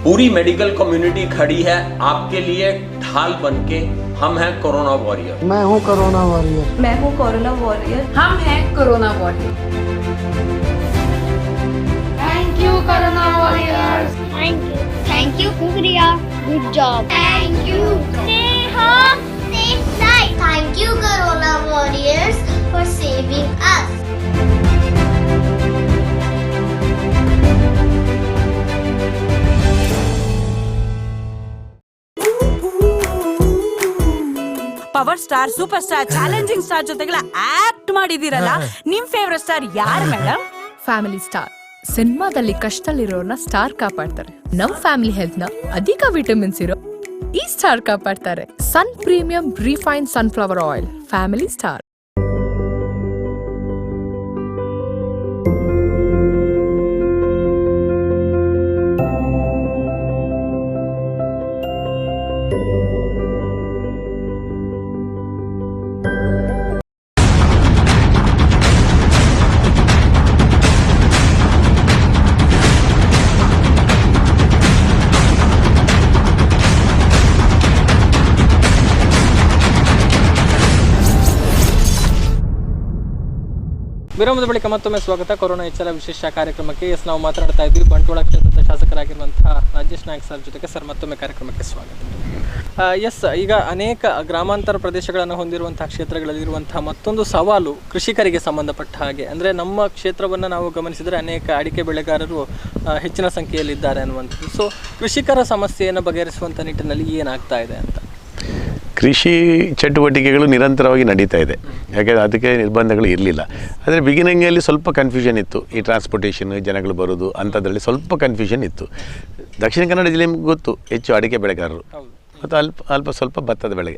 पूरी मेडिकल कम्युनिटी खड़ी है आपके लिए ढाल बनके। हम हैं कोरोना वॉरियर। मैं हूँ कोरोना वॉरियर। मैं हूँ कोरोना वॉरियर। हम हैं corona warrior. Thank you corona warriors. Thank you शुक्रिया, good job. Thank you. Stay home, stay safe. Thank you corona warriors for saving us. Power star, super star, challenging star ಜೊತೆಗೆಲ್ಲ ಆಕ್ಟ್ ಮಾಡಿದಿರಲ್ಲ, ನಿಮ್ ಫೇವರೆಟ್ ಸ್ಟಾರ್ ಯಾರು ಮೇಡಮ್? Family star. ಸಿನಿಮಾದಲ್ಲಿ ಕಷ್ಟದಲ್ಲಿರೋರ್ನ ಸ್ಟಾರ್ ಕಾಪಾಡ್ತಾರೆ. ನಮ್ ಫ್ಯಾಮಿಲಿ ಹೆಲ್ತ್ ನ ಅಧಿಕ ವಿಟಮಿನ್ಸ್ ಇರೋ ಈ ಸ್ಟಾರ್ ಕಾಪಾಡ್ತಾರೆ. Sun premium refine sunflower oil. Family star. ವಿರಾಮದ ಬಳಿಕ ಮತ್ತೊಮ್ಮೆ ಸ್ವಾಗತ. ಕೊರೋನಾ ಎಚ್ಚರ ವಿಶೇಷ ಕಾರ್ಯಕ್ರಮಕ್ಕೆ. ಎಸ್, ನಾವು ಮಾತನಾಡ್ತಾ ಇದ್ವಿ ಬಂಟ್ವಾಳ ಕ್ಷೇತ್ರದ ಶಾಸಕರಾಗಿರುವಂತಹ ರಾಜೇಶ್ ನಾಯ್ಕ್ ಸರ್ ಜೊತೆಗೆ. ಸರ್, ಮತ್ತೊಮ್ಮೆ ಕಾರ್ಯಕ್ರಮಕ್ಕೆ ಸ್ವಾಗತ. ಎಸ್, ಈಗ ಅನೇಕ ಗ್ರಾಮಾಂತರ ಪ್ರದೇಶಗಳನ್ನು ಹೊಂದಿರುವಂತಹ ಕ್ಷೇತ್ರಗಳಲ್ಲಿರುವಂತಹ ಮತ್ತೊಂದು ಸವಾಲು ಕೃಷಿಕರಿಗೆ ಸಂಬಂಧಪಟ್ಟ ಹಾಗೆ, ಅಂದರೆ ನಮ್ಮ ಕ್ಷೇತ್ರವನ್ನು ನಾವು ಗಮನಿಸಿದರೆ ಅನೇಕ ಅಡಿಕೆ ಬೆಳೆಗಾರರು ಹೆಚ್ಚಿನ ಸಂಖ್ಯೆಯಲ್ಲಿದ್ದಾರೆ ಅನ್ನುವಂಥದ್ದು. ಸೊ ಕೃಷಿಕರ ಸಮಸ್ಯೆಯನ್ನು ಬಗೆಹರಿಸುವಂಥ ನಿಟ್ಟಿನಲ್ಲಿ ಏನಾಗ್ತಾ ಇದೆ ಅಂತ? ಕೃಷಿ ಚಟುವಟಿಕೆಗಳು ನಿರಂತರವಾಗಿ ನಡೀತಾ ಇದೆ. ಯಾಕೆಂದರೆ ಅದಕ್ಕೆ ನಿರ್ಬಂಧಗಳು ಇರಲಿಲ್ಲ. ಆದರೆ ಬಿಗಿನಿಂಗಲ್ಲಿ ಸ್ವಲ್ಪ ಕನ್ಫ್ಯೂಷನ್ ಇತ್ತು. ಈ ಟ್ರಾನ್ಸ್ಪೋರ್ಟೇಷನ್, ಜನಗಳು ಬರೋದು ಅಂಥದ್ರಲ್ಲಿ ಸ್ವಲ್ಪ ಕನ್ಫ್ಯೂಷನ್ ಇತ್ತು. ದಕ್ಷಿಣ ಕನ್ನಡ ಜಿಲ್ಲೆ ಗೊತ್ತು, ಹೆಚ್ಚು ಅಡಿಕೆ ಬೆಳೆಗಾರರು ಮತ್ತು ಅಲ್ಪ ಸ್ವಲ್ಪ ಭತ್ತದ ಬೆಳೆ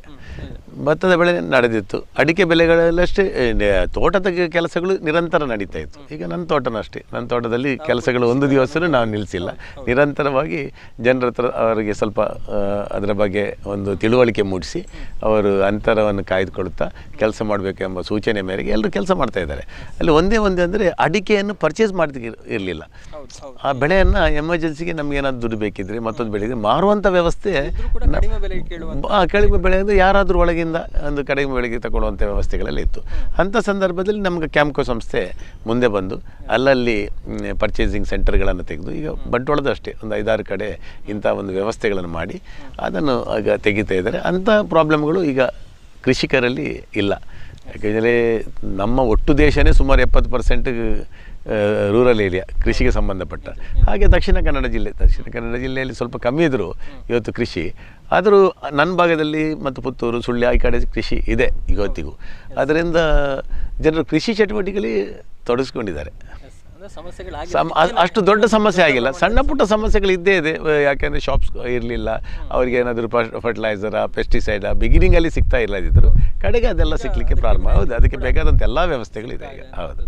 ನಡೆದಿತ್ತು. ಅಡಿಕೆ ಬೆಳೆಗಳಲ್ಲಷ್ಟೇ ತೋಟದ ಕೆಲಸಗಳು ನಿರಂತರ ನಡೀತಾ ಇತ್ತು. ಈಗ ನನ್ನ ತೋಟನೂ ಅಷ್ಟೇ, ನನ್ನ ತೋಟದಲ್ಲಿ ಕೆಲಸಗಳು ಒಂದು ದಿವಸನೂ ನಾವು ನಿಲ್ಲಿಸಿಲ್ಲ. ನಿರಂತರವಾಗಿ ಜನರ ಹತ್ರ ಅವರಿಗೆ ಸ್ವಲ್ಪ ಅದರ ಬಗ್ಗೆ ಒಂದು ತಿಳುವಳಿಕೆ ಮೂಡಿಸಿ ಅವರು ಅಂತರವನ್ನು ಕಾಯ್ದುಕೊಳ್ಳುತ್ತಾ ಕೆಲಸ ಮಾಡಬೇಕೆಂಬ ಸೂಚನೆ ಮೇರೆಗೆ ಎಲ್ಲರೂ ಕೆಲಸ ಮಾಡ್ತಾ ಇದ್ದಾರೆ. ಅಲ್ಲಿ ಒಂದೇ ಅಂದರೆ ಅಡಿಕೆಯನ್ನು ಪರ್ಚೇಸ್ ಮಾಡೋದಕ್ಕೆ ಇರಲಿಲ್ಲ. ಆ ಬೆಳೆಯನ್ನು ಎಮರ್ಜೆನ್ಸಿಗೆ ನಮ್ಗೆ ಏನಾದ್ರು ದುಡ್ಡು ಬೇಕಿದ್ರೆ ಮತ್ತೊಂದು ಬೆಳೆಗೆ ಮಾರುವಂಥ ವ್ಯವಸ್ಥೆ, ಕಡಿಮೆ ಬೆಳೆ ಅಂದರೆ ಯಾರಾದರೂ ಒಳಗಿಂದ ಒಂದು ಕಡಿಮೆ ಬೆಳೆಗೆ ತಗೊಳ್ಳುವಂಥ ವ್ಯವಸ್ಥೆಗಳೆಲ್ಲ ಇತ್ತು. ಅಂಥ ಸಂದರ್ಭದಲ್ಲಿ ನಮಗೆ ಕ್ಯಾಂಪ್ಕೋ ಸಂಸ್ಥೆ ಮುಂದೆ ಬಂದು ಅಲ್ಲಲ್ಲಿ ಪರ್ಚೇಸಿಂಗ್ ಸೆಂಟರ್ಗಳನ್ನು ತೆಗೆದು, ಈಗ ಬಂಟ್ವಾಳದ ಅಷ್ಟೇ ಒಂದು 5-6 ಕಡೆ ಇಂಥ ಒಂದು ವ್ಯವಸ್ಥೆಗಳನ್ನು ಮಾಡಿ ಅದನ್ನು ಆಗ ತೆಗಿತಾ ಇದ್ದಾರೆ. ಅಂಥ ಪ್ರಾಬ್ಲಮ್ಗಳು ಈಗ ಕೃಷಿಕರಲ್ಲಿ ಇಲ್ಲ. ಯಾಕೆಂದರೆ ನಮ್ಮ ಒಟ್ಟು ದೇಶನೇ ಸುಮಾರು 70% ರೂರಲ್ ಏರಿಯಾ ಕೃಷಿಗೆ ಸಂಬಂಧಪಟ್ಟ. ಹಾಗೆ ದಕ್ಷಿಣ ಕನ್ನಡ ಜಿಲ್ಲೆಯಲ್ಲಿ ಸ್ವಲ್ಪ ಕಮ್ಮಿ ಇದ್ದರೂ ಇವತ್ತು ಕೃಷಿ, ಆದರೂ ನನ್ನ ಭಾಗದಲ್ಲಿ ಮತ್ತು ಪುತ್ತೂರು, ಸುಳ್ಯ ಈ ಕಡೆ ಕೃಷಿ ಇದೆ ಇವತ್ತಿಗೂ. ಅದರಿಂದ ಜನರು ಕೃಷಿ ಚಟುವಟಿಕೆಯಲ್ಲಿ ತೊಡಗಿಸ್ಕೊಂಡಿದ್ದಾರೆ. ಅಷ್ಟು ದೊಡ್ಡ ಸಮಸ್ಯೆ ಆಗಿಲ್ಲ, ಸಣ್ಣ ಪುಟ್ಟ ಸಮಸ್ಯೆಗಳು ಇದ್ದೇ ಇದೆ. ಯಾಕೆಂದರೆ ಶಾಪ್ಸ್ ಇರಲಿಲ್ಲ, ಅವ್ರಿಗೆ ಏನಾದರೂ ಫರ್ಟಿಲೈಸರಾ ಪೆಸ್ಟಿಸೈಡಾ ಬಿಗಿನಿಂಗಲ್ಲಿ ಸಿಗ್ತಾ ಇಲ್ಲದಿದ್ದರು, ಕಡೆಗೆ ಅದೆಲ್ಲ ಸಿಗಲಿಕ್ಕೆ ಪ್ರಾರಂಭ. ಹೌದು, ಅದಕ್ಕೆ ಬೇಕಾದಂಥ ಎಲ್ಲ ವ್ಯವಸ್ಥೆಗಳಿದೆ ಈಗ. ಹೌದು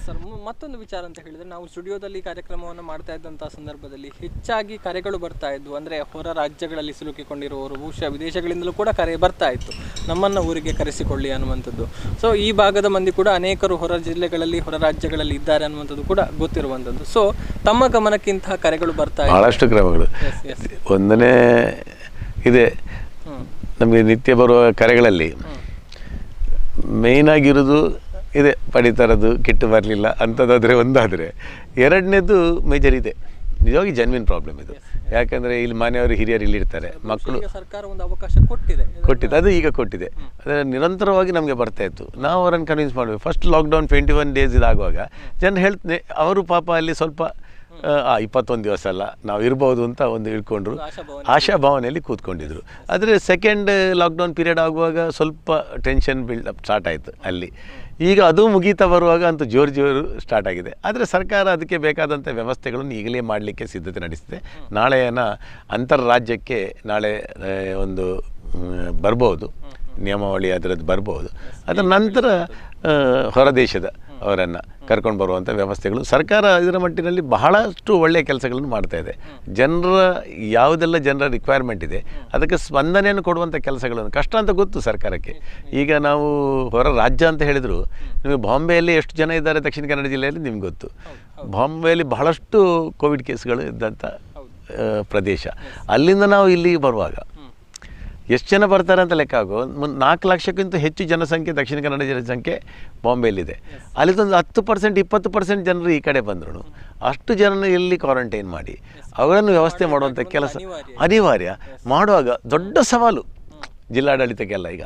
ಸರ್, ಮತ್ತೊಂದು ವಿಚಾರ ಅಂತ ಹೇಳಿದರೆ, ನಾವು ಸ್ಟುಡಿಯೋದಲ್ಲಿ ಕಾರ್ಯಕ್ರಮವನ್ನು ಮಾಡ್ತಾ ಇದ್ದಂಥ ಸಂದರ್ಭದಲ್ಲಿ ಹೆಚ್ಚಾಗಿ ಕರೆಗಳು ಬರ್ತಾ ಇದ್ವು. ಅಂದರೆ ಹೊರ ರಾಜ್ಯಗಳಲ್ಲಿ ಸಿಲುಕಿಕೊಂಡಿರುವವರು, ಬಹುಶಃ ವಿದೇಶಗಳಿಂದಲೂ ಕೂಡ ಕರೆ ಬರ್ತಾ ಇತ್ತು, ನಮ್ಮನ್ನು ಊರಿಗೆ ಕರೆಸಿಕೊಳ್ಳಿ ಅನ್ನುವಂಥದ್ದು. ಸೊ ಈ ಭಾಗದ ಮಂದಿ ಕೂಡ ಅನೇಕರು ಹೊರ ಜಿಲ್ಲೆಗಳಲ್ಲಿ, ಹೊರ ರಾಜ್ಯಗಳಲ್ಲಿ ಇದ್ದಾರೆ ಅನ್ನುವಂಥದ್ದು ಕೂಡ ಗೊತ್ತಿರುವಂಥದ್ದು. ಸೊ ತಮ್ಮ ಗಮನಕ್ಕೆ ಇಂತಹ ಕರೆಗಳು ಬರ್ತಾ ಇವೆ? ಭಾಳಷ್ಟು ಕ್ರಮಗಳು. ಒಂದನೇ ಇದೆ, ನಮಗೆ ನಿತ್ಯ ಬರುವ ಕರೆಗಳಲ್ಲಿ ಮೇಯ್ನಾಗಿರೋದು ಇದೆ, ಪಡಿತರದು ಕಿಟ್ಟು ಬರಲಿಲ್ಲ ಅಂಥದ್ದಾದರೆ ಒಂದಾದರೆ, ಎರಡನೇದು ಮೇಜರ್ ಇದೆ, ನಿಜವಾಗಿ ಜೆನ್ವಿನ್ ಪ್ರಾಬ್ಲಮ್ ಇದು. ಯಾಕಂದರೆ ಇಲ್ಲಿ ಮನೆಯವರು ಹಿರಿಯರು ಇಲ್ಲಿರ್ತಾರೆ, ಮಕ್ಕಳು ಸರ್ಕಾರ ಒಂದು ಅವಕಾಶ ಕೊಟ್ಟಿದೆ, ಅದು ಈಗ ಕೊಟ್ಟಿದೆ. ಅದರ ನಿರಂತರವಾಗಿ ನಮಗೆ ಬರ್ತಾ ಇತ್ತು. ನಾವು ಅವರನ್ನು ಕನ್ವಿನ್ಸ್ ಮಾಡಬೇಕು. ಫಸ್ಟ್ ಲಾಕ್ಡೌನ್ 21 ಡೇಸ್ ಇದಾಗುವಾಗ ಜನ ಹೇಳ್ತೇನೆ, ಅವರು ಪಾಪ ಅಲ್ಲಿ ಸ್ವಲ್ಪ 21 ದಿವಸ ಅಲ್ಲ ನಾವು ಇರ್ಬೋದು ಅಂತ ಒಂದು ಇಟ್ಕೊಂಡ್ರು, ಆಶಾಭಾವನೆಯಲ್ಲಿ ಕೂತ್ಕೊಂಡಿದ್ರು. ಆದರೆ ಸೆಕೆಂಡ್ ಲಾಕ್ಡೌನ್ ಪೀರಿಯಡ್ ಆಗುವಾಗ ಸ್ವಲ್ಪ ಟೆನ್ಷನ್ ಬಿಲ್ಡಪ್ ಸ್ಟಾರ್ಟ್ ಆಯಿತು ಅಲ್ಲಿ. ಈಗ ಅದು ಮುಗೀತಾ ಬರುವಾಗ ಅಂತೂ ಜೋರು ಸ್ಟಾರ್ಟ್ ಆಗಿದೆ. ಆದರೆ ಸರ್ಕಾರ ಅದಕ್ಕೆ ಬೇಕಾದಂಥ ವ್ಯವಸ್ಥೆಗಳನ್ನು ಈಗಲೇ ಮಾಡಲಿಕ್ಕೆ ಸಿದ್ಧತೆ ನಡೆಸಿದೆ. ನಾಳೆನ ಅಂತರ್ರಾಜ್ಯಕ್ಕೆ ನಾಳೆ ಒಂದು ಬರ್ಬೋದು, ನಿಯಮಾವಳಿ ಅದರದ್ದು ಬರ್ಬೋದು. ಅದರ ನಂತರ ಹೊರದೇಶದ ಅವರನ್ನು ಕರ್ಕೊಂಡು ಬರುವಂಥ ವ್ಯವಸ್ಥೆಗಳು ಸರ್ಕಾರ ಇದರ ಮಟ್ಟಿನಲ್ಲಿ ಬಹಳಷ್ಟು ಒಳ್ಳೆಯ ಕೆಲಸಗಳನ್ನು ಮಾಡ್ತಾ ಇದೆ. ಯಾವುದೆಲ್ಲ ಜನರ ರಿಕ್ವೈರ್ಮೆಂಟ್ ಇದೆ ಅದಕ್ಕೆ ಸ್ಪಂದನೆಯನ್ನು ಕೊಡುವಂಥ ಕೆಲಸಗಳನ್ನು, ಕಷ್ಟ ಅಂತ ಗೊತ್ತು ಸರ್ಕಾರಕ್ಕೆ. ಈಗ ನಾವು ಹೊರ ರಾಜ್ಯ ಅಂತ ಹೇಳಿದ್ರು, ನಿಮಗೆ ಬಾಂಬೆಯಲ್ಲಿ ಎಷ್ಟು ಜನ ಇದ್ದಾರೆ ದಕ್ಷಿಣ ಕನ್ನಡ ಜಿಲ್ಲೆಯಲ್ಲಿ ನಿಮ್ಗೆ ಗೊತ್ತು. ಬಾಂಬೆಯಲ್ಲಿ ಬಹಳಷ್ಟು ಕೋವಿಡ್ ಕೇಸ್ಗಳು ಇದ್ದಂಥ ಪ್ರದೇಶ. ಅಲ್ಲಿಂದ ನಾವು ಇಲ್ಲಿಗೆ ಬರುವಾಗ ಎಷ್ಟು ಜನ ಬರ್ತಾರೆ ಅಂತ ಲೆಕ್ಕ ಆಗೋ, 4 ಲಕ್ಷಕ್ಕಿಂತ ಹೆಚ್ಚು ಜನಸಂಖ್ಯೆ ದಕ್ಷಿಣ ಕನ್ನಡ ಜನಸಂಖ್ಯೆ ಬಾಂಬೆಯಲ್ಲಿದೆ. ಅಲ್ಲಿದೊಂದು 10% 20% ಜನರು ಈ ಕಡೆ ಬಂದರು. ಅಷ್ಟು ಜನನ ಎಲ್ಲಿ ಕ್ವಾರಂಟೈನ್ ಮಾಡಿ ಅವರನ್ನು ವ್ಯವಸ್ಥೆ ಮಾಡುವಂಥ ಕೆಲಸ ಅನಿವಾರ್ಯ. ಮಾಡುವಾಗ ದೊಡ್ಡ ಸವಾಲು ಜಿಲ್ಲಾಡಳಿತಕ್ಕೆಲ್ಲ ಈಗ.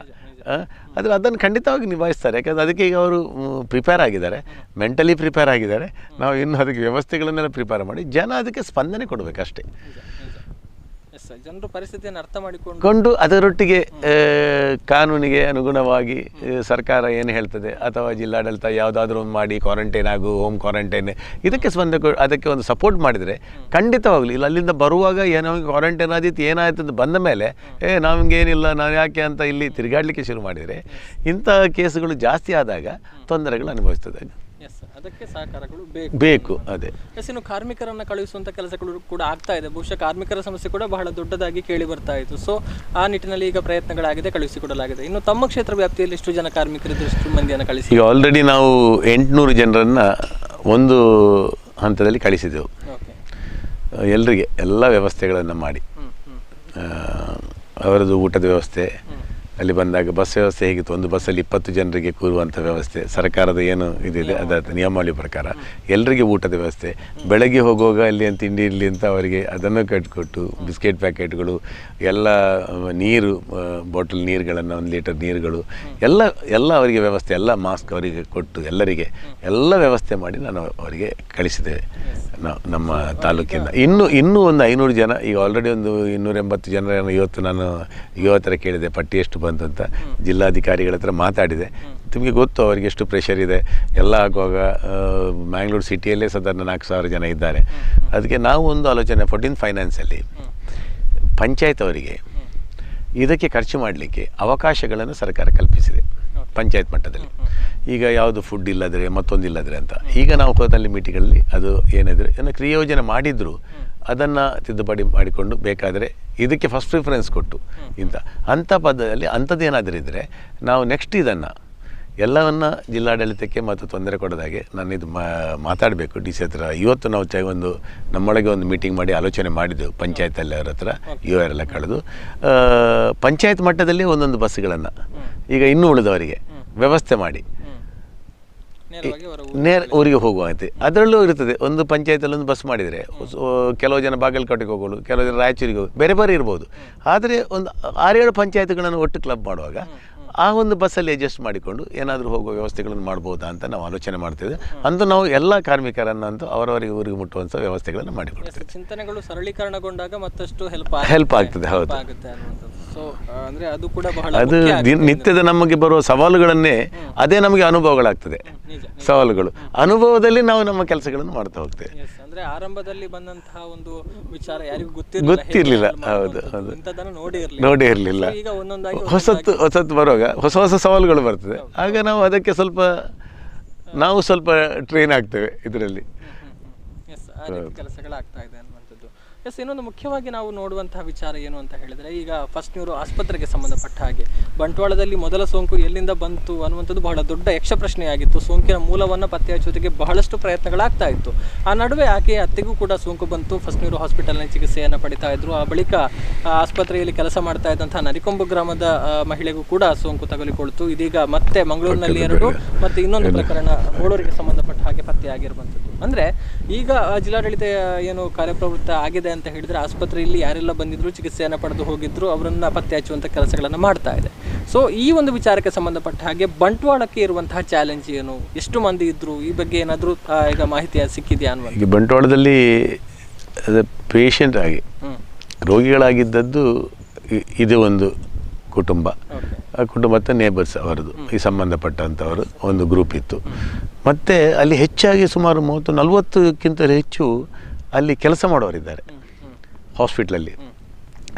ಆದರೆ ಅದನ್ನು ಖಂಡಿತವಾಗಿ ನಿಭಾಯಿಸ್ತಾರೆ. ಯಾಕಂದರೆ ಅದಕ್ಕೆ ಈಗ ಅವರು ಪ್ರಿಪೇರ್ ಆಗಿದ್ದಾರೆ, ಮೆಂಟಲಿ ಪ್ರಿಪೇರ್ ಆಗಿದ್ದಾರೆ. ನಾವು ಇನ್ನು ಅದಕ್ಕೆ ವ್ಯವಸ್ಥೆಗಳನ್ನೆಲ್ಲ ಪ್ರಿಪೇರ್ ಮಾಡಿ ಜನ ಅದಕ್ಕೆ ಸ್ಪಂದನೆ ಕೊಡಬೇಕಷ್ಟೇ. ಜನರು ಪರಿಸ್ಥಿತಿಯನ್ನು ಅರ್ಥ ಮಾಡಿಕೊಂಡು ಅದರೊಟ್ಟಿಗೆ ಕಾನೂನಿಗೆ ಅನುಗುಣವಾಗಿ ಸರ್ಕಾರ ಏನು ಹೇಳ್ತದೆ, ಅಥವಾ ಜಿಲ್ಲಾಡಳಿತ ಯಾವುದಾದ್ರೂ ಒಂದು ಮಾಡಿ ಕ್ವಾರಂಟೈನ್ ಆಗು, ಹೋಮ್ ಕ್ವಾರಂಟೈನ್, ಇದಕ್ಕೆ ಅದಕ್ಕೆ ಒಂದು ಸಪೋರ್ಟ್ ಮಾಡಿದರೆ ಖಂಡಿತವಾಗಲಿ ಇಲ್ಲ. ಅಲ್ಲಿಂದ ಬರುವಾಗ ಏನೋ ಕ್ವಾರಂಟೈನ್ ಆದಿತ್ತು ಏನಾಯ್ತು ಅಂತ ಬಂದ ಮೇಲೆ ನಮಗೇನಿಲ್ಲ ನಾವು ಯಾಕೆ ಅಂತ ಇಲ್ಲಿ ತಿರುಗಾಡಲಿಕ್ಕೆ ಶುರು ಮಾಡಿದರೆ ಇಂಥ ಕೇಸುಗಳು ಜಾಸ್ತಿ ಆದಾಗ ತೊಂದರೆಗಳು ಅನುಭವಿಸ್ತದೆ. ಅದಕ್ಕೆ ಸಹಕಾರಗಳು ಬೇಕು. ಅದೇ ಇನ್ನು ಕಾರ್ಮಿಕರನ್ನು ಕಳುಹಿಸುವಂಥ ಕೆಲಸಗಳು ಕೂಡ ಆಗ್ತಾ ಇದೆ. ಬಹುಶಃ ಕಾರ್ಮಿಕರ ಸಮಸ್ಯೆ ಕೂಡ ಬಹಳ ದೊಡ್ಡದಾಗಿ ಕೇಳಿ ಬರ್ತಾ ಇತ್ತು. ಸೊ ಆ ನಿಟ್ಟಿನಲ್ಲಿ ಈಗ ಪ್ರಯತ್ನಗಳಾಗಿದೆ, ಕಳುಹಿಸಿಕೊಡಲಾಗಿದೆ. ಇನ್ನು ತಮ್ಮ ಕ್ಷೇತ್ರ ವ್ಯಾಪ್ತಿಯಲ್ಲಿ ಎಷ್ಟು ಜನ ಕಾರ್ಮಿಕರಿದ್ದು, ಎಷ್ಟು ಮಂದಿಯನ್ನು ಕಳಿಸಿ? ಈಗ ಆಲ್ರೆಡಿ ನಾವು 800 ಜನರನ್ನು ಒಂದು ಹಂತದಲ್ಲಿ ಕಳಿಸಿದೆವು. ಎಲ್ಲರಿಗೆ ಎಲ್ಲ ವ್ಯವಸ್ಥೆಗಳನ್ನು ಮಾಡಿ, ಅವರದ್ದು ಊಟದ ವ್ಯವಸ್ಥೆ, ಅಲ್ಲಿ ಬಂದಾಗ ಬಸ್ ವ್ಯವಸ್ಥೆ ಹೇಗಿತ್ತು, ಒಂದು ಬಸ್ಸಲ್ಲಿ 20 ಜನರಿಗೆ ಕೂರುವಂಥ ವ್ಯವಸ್ಥೆ, ಸರ್ಕಾರದ ಏನು ಇದಿದೆ ಅದರ ನಿಯಮಾವಳಿ ಪ್ರಕಾರ ಎಲ್ಲರಿಗೆ ಊಟದ ವ್ಯವಸ್ಥೆ. ಬೆಳಗ್ಗೆ ಹೋಗುವಾಗ ಅಲ್ಲಿ ತಿಂಡಿ ಇರಲಿ ಅಂತ ಅವರಿಗೆ ಅದನ್ನು ಕಟ್ಟಿಕೊಟ್ಟು, ಬಿಸ್ಕೆಟ್ ಪ್ಯಾಕೆಟ್ಗಳು, ಎಲ್ಲ ನೀರು, ಬಾಟಲ್ ನೀರುಗಳನ್ನು, 1 ಲೀಟರ್ ನೀರುಗಳು ಎಲ್ಲ ಅವರಿಗೆ ವ್ಯವಸ್ಥೆ, ಎಲ್ಲ ಮಾಸ್ಕ್ ಅವರಿಗೆ ಕೊಟ್ಟು ಎಲ್ಲರಿಗೆ ಎಲ್ಲ ವ್ಯವಸ್ಥೆ ಮಾಡಿ ನಾನು ಅವರಿಗೆ ಕಳಿಸಿದ್ದೇವೆ ನಮ್ಮ ತಾಲೂಕಿಂದ. ಇನ್ನೂ ಒಂದು 500 ಜನ, ಈಗ ಆಲ್ರೆಡಿ ಒಂದು 280 ಜನ ಇವತ್ತು ನಾನು ಯುವತರ ಕೇಳಿದೆ ಪಟ್ಟಿ ಎಷ್ಟು ಬಂತು ಅಂತ. ಜಿಲ್ಲಾಧಿಕಾರಿಗಳ ಹತ್ರ ಮಾತಾಡಿದೆ. ನಿಮಗೆ ಗೊತ್ತು ಅವರಿಗೆ ಎಷ್ಟು ಪ್ರೆಷರ್ ಇದೆ ಎಲ್ಲ ಆಗುವಾಗ. ಮ್ಯಾಂಗ್ಳೂರು ಸಿಟಿಯಲ್ಲೇ ಸಾಧಾರಣ 4,000 ಜನ ಇದ್ದಾರೆ. ಅದಕ್ಕೆ ನಾವು ಒಂದು ಆಲೋಚನೆ 14 ಫೈನಾನ್ಸಲ್ಲಿ ಪಂಚಾಯತ್ ಅವರಿಗೆ ಇದಕ್ಕೆ ಖರ್ಚು ಮಾಡಲಿಕ್ಕೆ ಅವಕಾಶಗಳನ್ನು ಸರ್ಕಾರ ಕಲ್ಪಿಸಿದೆ ಪಂಚಾಯತ್ ಮಟ್ಟದಲ್ಲಿ. ಈಗ ಯಾವುದು ಫುಡ್ ಇಲ್ಲದ್ರೆ ಮತ್ತೊಂದಿಲ್ಲದ್ರೆ ಅಂತ ಈಗ ನಾವು ಹೋದಲ್ಲಿ ಮೀಟಿಂಗಲ್ಲಿ ಅದು ಏನಿದ್ರೆ ಏನೋ ಕ್ರಿಯೋಜನೆ ಮಾಡಿದ್ರು ಅದನ್ನು ತಿದ್ದುಪಡಿ ಮಾಡಿಕೊಂಡು ಬೇಕಾದರೆ ಇದಕ್ಕೆ ಫಸ್ಟ್ ಪ್ರಿಫರೆನ್ಸ್ ಕೊಟ್ಟು ಅಂಥ ಪದದಲ್ಲಿ ಅಂಥದ್ದೇನಾದರೂ ಇದ್ದರೆ ನಾವು ನೆಕ್ಸ್ಟ್ ಇದನ್ನು ಎಲ್ಲವನ್ನು ಜಿಲ್ಲಾಡಳಿತಕ್ಕೆ ಮತ್ತು ತೊಂದರೆ ಕೊಡೋದಾಗೆ ನಾನು ಇದು ಮಾತಾಡಬೇಕು ಡಿ ಸಿ ಹತ್ರ. ಇವತ್ತು ನಾವು ಒಂದು ನಮ್ಮೊಳಗೆ ಒಂದು ಮೀಟಿಂಗ್ ಮಾಡಿ ಆಲೋಚನೆ ಮಾಡಿದ್ದೆವು ಪಂಚಾಯತಲ್ಲಿ ಅವ್ರ ಹತ್ರ ಇವರೆಲ್ಲ ಕಳೆದು ಪಂಚಾಯತ್ ಮಟ್ಟದಲ್ಲಿ ಒಂದೊಂದು ಬಸ್ಸುಗಳನ್ನು ಈಗ ಇನ್ನೂ ಉಳಿದವರಿಗೆ ವ್ಯವಸ್ಥೆ ಮಾಡಿ ಊರಿಗೆ ಹೋಗುವಂತೆ ಅದರಲ್ಲೂ ಇರ್ತದೆ. ಒಂದು ಪಂಚಾಯತಲ್ಲಿ ಒಂದು ಬಸ್ ಮಾಡಿದರೆ ಕೆಲವು ಜನ ಬಾಗಲಕೋಟೆಗೆ ಹೋಗೋದು, ಕೆಲವು ಜನ ರಾಯಚೂರಿಗೆ ಹೋಗೋದು, ಬೇರೆ ಬೇರೆ ಇರ್ಬೋದು. ಆದರೆ ಒಂದು 6-7 ಪಂಚಾಯತ್ಗಳನ್ನು ಒಟ್ಟು ಕ್ಲಬ್ ಮಾಡುವಾಗ ಆ ಒಂದು ಬಸ್ಸಲ್ಲಿ ಅಡ್ಜಸ್ಟ್ ಮಾಡಿಕೊಂಡು ಏನಾದರೂ ಹೋಗುವ ವ್ಯವಸ್ಥೆಗಳನ್ನು ಮಾಡ್ಬೋದಾ ಅಂತ ನಾವು ಆಲೋಚನೆ ಮಾಡ್ತೇವೆ. ಅಂದು ನಾವು ಎಲ್ಲ ಕಾರ್ಮಿಕರನ್ನಂತೂ ಅವರವರಿಗೆ ಊರಿಗೆ ಮುಟ್ಟುವಂಥ ವ್ಯವಸ್ಥೆಗಳನ್ನು ಮಾಡಿಕೊಡ್ತೇವೆ. ಚಿಂತನೆಗಳು ಸರಳೀಕರಣಗೊಂಡಾಗ ಮತ್ತಷ್ಟು ಹೆಲ್ಪ್ ಆಗ್ತದೆ. ಹೌದು, ಸೊ ಅಂದರೆ ಅದು ಕೂಡ ಬಹಳ ಅದು ನಿತ್ಯದ ನಮಗೆ ಬರುವ ಸವಾಲುಗಳನ್ನೇ ಅದೇ ನಮಗೆ ಅನುಭವಗಳಾಗ್ತದೆ. ಸವಾಲುಗಳು. ಅನುಭವದಲ್ಲಿ ನಾವು ನಮ್ಮ ಕೆಲಸಗಳನ್ನು ಮಾಡ್ತಾ ಹೋಗ್ತೇವೆ. ಅಂದ್ರೆ ಆರಂಭದಲ್ಲಿ ಬಂದಂತಹ ಒಂದು ವಿಚಾರ ಯಾರಿಗೂ ಗೊತ್ತಿರಲಿಲ್ಲ. ಹೌದು ಹೌದು, ನೋಡೇ ಇರಲಿಲ್ಲ. ಹೊಸತ್ತು ಬರುವಾಗ ಹೊಸ ಸವಾಲುಗಳು ಬರ್ತದೆ. ಆಗ ನಾವು ಅದಕ್ಕೆ ಸ್ವಲ್ಪ ಟ್ರೈನ್ ಆಗ್ತೇವೆ ಇದರಲ್ಲಿ. ಕೆಲಸಗಳಾಗ್ತಾ ಇದೆ ಅನ್ನುವಂಥದ್ದು. ಇನ್ನೊಂದು ಮುಖ್ಯವಾಗಿ ನಾವು ನೋಡುವಂತಹ ವಿಚಾರ ಏನು ಅಂತ ಹೇಳಿದ್ರೆ, ಈಗ ಫಸ್ಟ್ ನ್ಯೂಸ್ ಆಸ್ಪತ್ರೆಗೆ ಸಂಬಂಧಪಟ್ಟ ಹಾಗೆ ಬಂಟ್ವಾಳದಲ್ಲಿ ಮೊದಲ ಸೋಂಕು ಎಲ್ಲಿಂದ ಬಂತು ಅನ್ನುವಂಥದ್ದು ಬಹಳ ದೊಡ್ಡ ಯಕ್ಷ ಪ್ರಶ್ನೆಯಾಗಿತ್ತು. ಸೋಂಕಿನ ಮೂಲವನ್ನು ಪತ್ತೆ ಹಚ್ಚುವುದಕ್ಕೆ ಬಹಳಷ್ಟು ಪ್ರಯತ್ನಗಳಾಗ್ತಾ ಇತ್ತು. ಆ ನಡುವೆ ಆಕೆಯ ಅತ್ತೆಗೂ ಕೂಡ ಸೋಂಕು ಬಂತು. ಫಸ್ಟ್ ನ್ಯೂಸ್ ಹಾಸ್ಪಿಟಲ್ನ ಚಿಕಿತ್ಸೆಯನ್ನು ಪಡಿತಾ ಇದ್ರು. ಆ ಬಳಿಕ ಆಸ್ಪತ್ರೆಯಲ್ಲಿ ಕೆಲಸ ಮಾಡ್ತಾ ಇದ್ದಂತಹ ನರಿಕೊಂಬು ಗ್ರಾಮದ ಮಹಿಳೆಗೂ ಕೂಡ ಸೋಂಕು ತಗುಲಿಕೊಳ್ತು. ಇದೀಗ ಮತ್ತೆ ಮಂಗಳೂರಿನಲ್ಲಿ 2 ಮತ್ತೆ ಇನ್ನೊಂದು ಪ್ರಕರಣ ಗೋಳೂರಿಗೆ ಸಂಬಂಧಪಟ್ಟ ಹಾಗೆ ಪತ್ತೆಯಾಗಿರುವಂಥದ್ದು. ಅಂದ್ರೆ ಈಗ ಜಿಲ್ಲಾಡಳಿತ ಏನು ಕಾರ್ಯಪ್ರವೃತ್ತ ಆಗಿದೆ ಅಂತ ಹೇಳಿದ್ರೆ, ಆಸ್ಪತ್ರೆಯಲ್ಲಿ ಯಾರೆಲ್ಲ ಬಂದಿದ್ರು, ಚಿಕಿತ್ಸೆಯನ್ನು ಪಡೆದು ಹೋಗಿದ್ರು, ಅವರನ್ನ ಪತ್ತೆ ಹಚ್ಚುವಂಥ ಕೆಲಸಗಳನ್ನು ಮಾಡ್ತಾ ಇದೆ. ಸೊ ಈ ಒಂದು ವಿಚಾರಕ್ಕೆ ಸಂಬಂಧಪಟ್ಟ ಹಾಗೆ ಬಂಟ್ವಾಳಕ್ಕೆ ಇರುವಂತಹ ಚಾಲೆಂಜ್ ಏನು, ಎಷ್ಟು ಮಂದಿ ಇದ್ರು, ಈ ಬಗ್ಗೆ ಏನಾದರೂ ಈಗ ಮಾಹಿತಿ ಸಿಕ್ಕಿದೆಯಾ ಅನ್ನುವ? ಈಗ ಬಂಟ್ವಾಳದಲ್ಲಿ ಪೇಷಂಟ್ ಆಗಿ ರೋಗಿಗಳಾಗಿದ್ದದ್ದು ಇದು ಒಂದು ಕುಟುಂಬ. ಆ ಕುಟುಂಬದ ನೇಬರ್ಸ್ ಅವರದು ಈ ಸಂಬಂಧಪಟ್ಟಂಥವರು ಒಂದು ಗ್ರೂಪ್ ಇತ್ತು. ಮತ್ತು ಅಲ್ಲಿ ಹೆಚ್ಚಾಗಿ ಸುಮಾರು 30-40ಕ್ಕಿಂತ ಹೆಚ್ಚು ಅಲ್ಲಿ ಕೆಲಸ ಮಾಡೋರಿದ್ದಾರೆ ಹಾಸ್ಪಿಟ್ಲಲ್ಲಿ.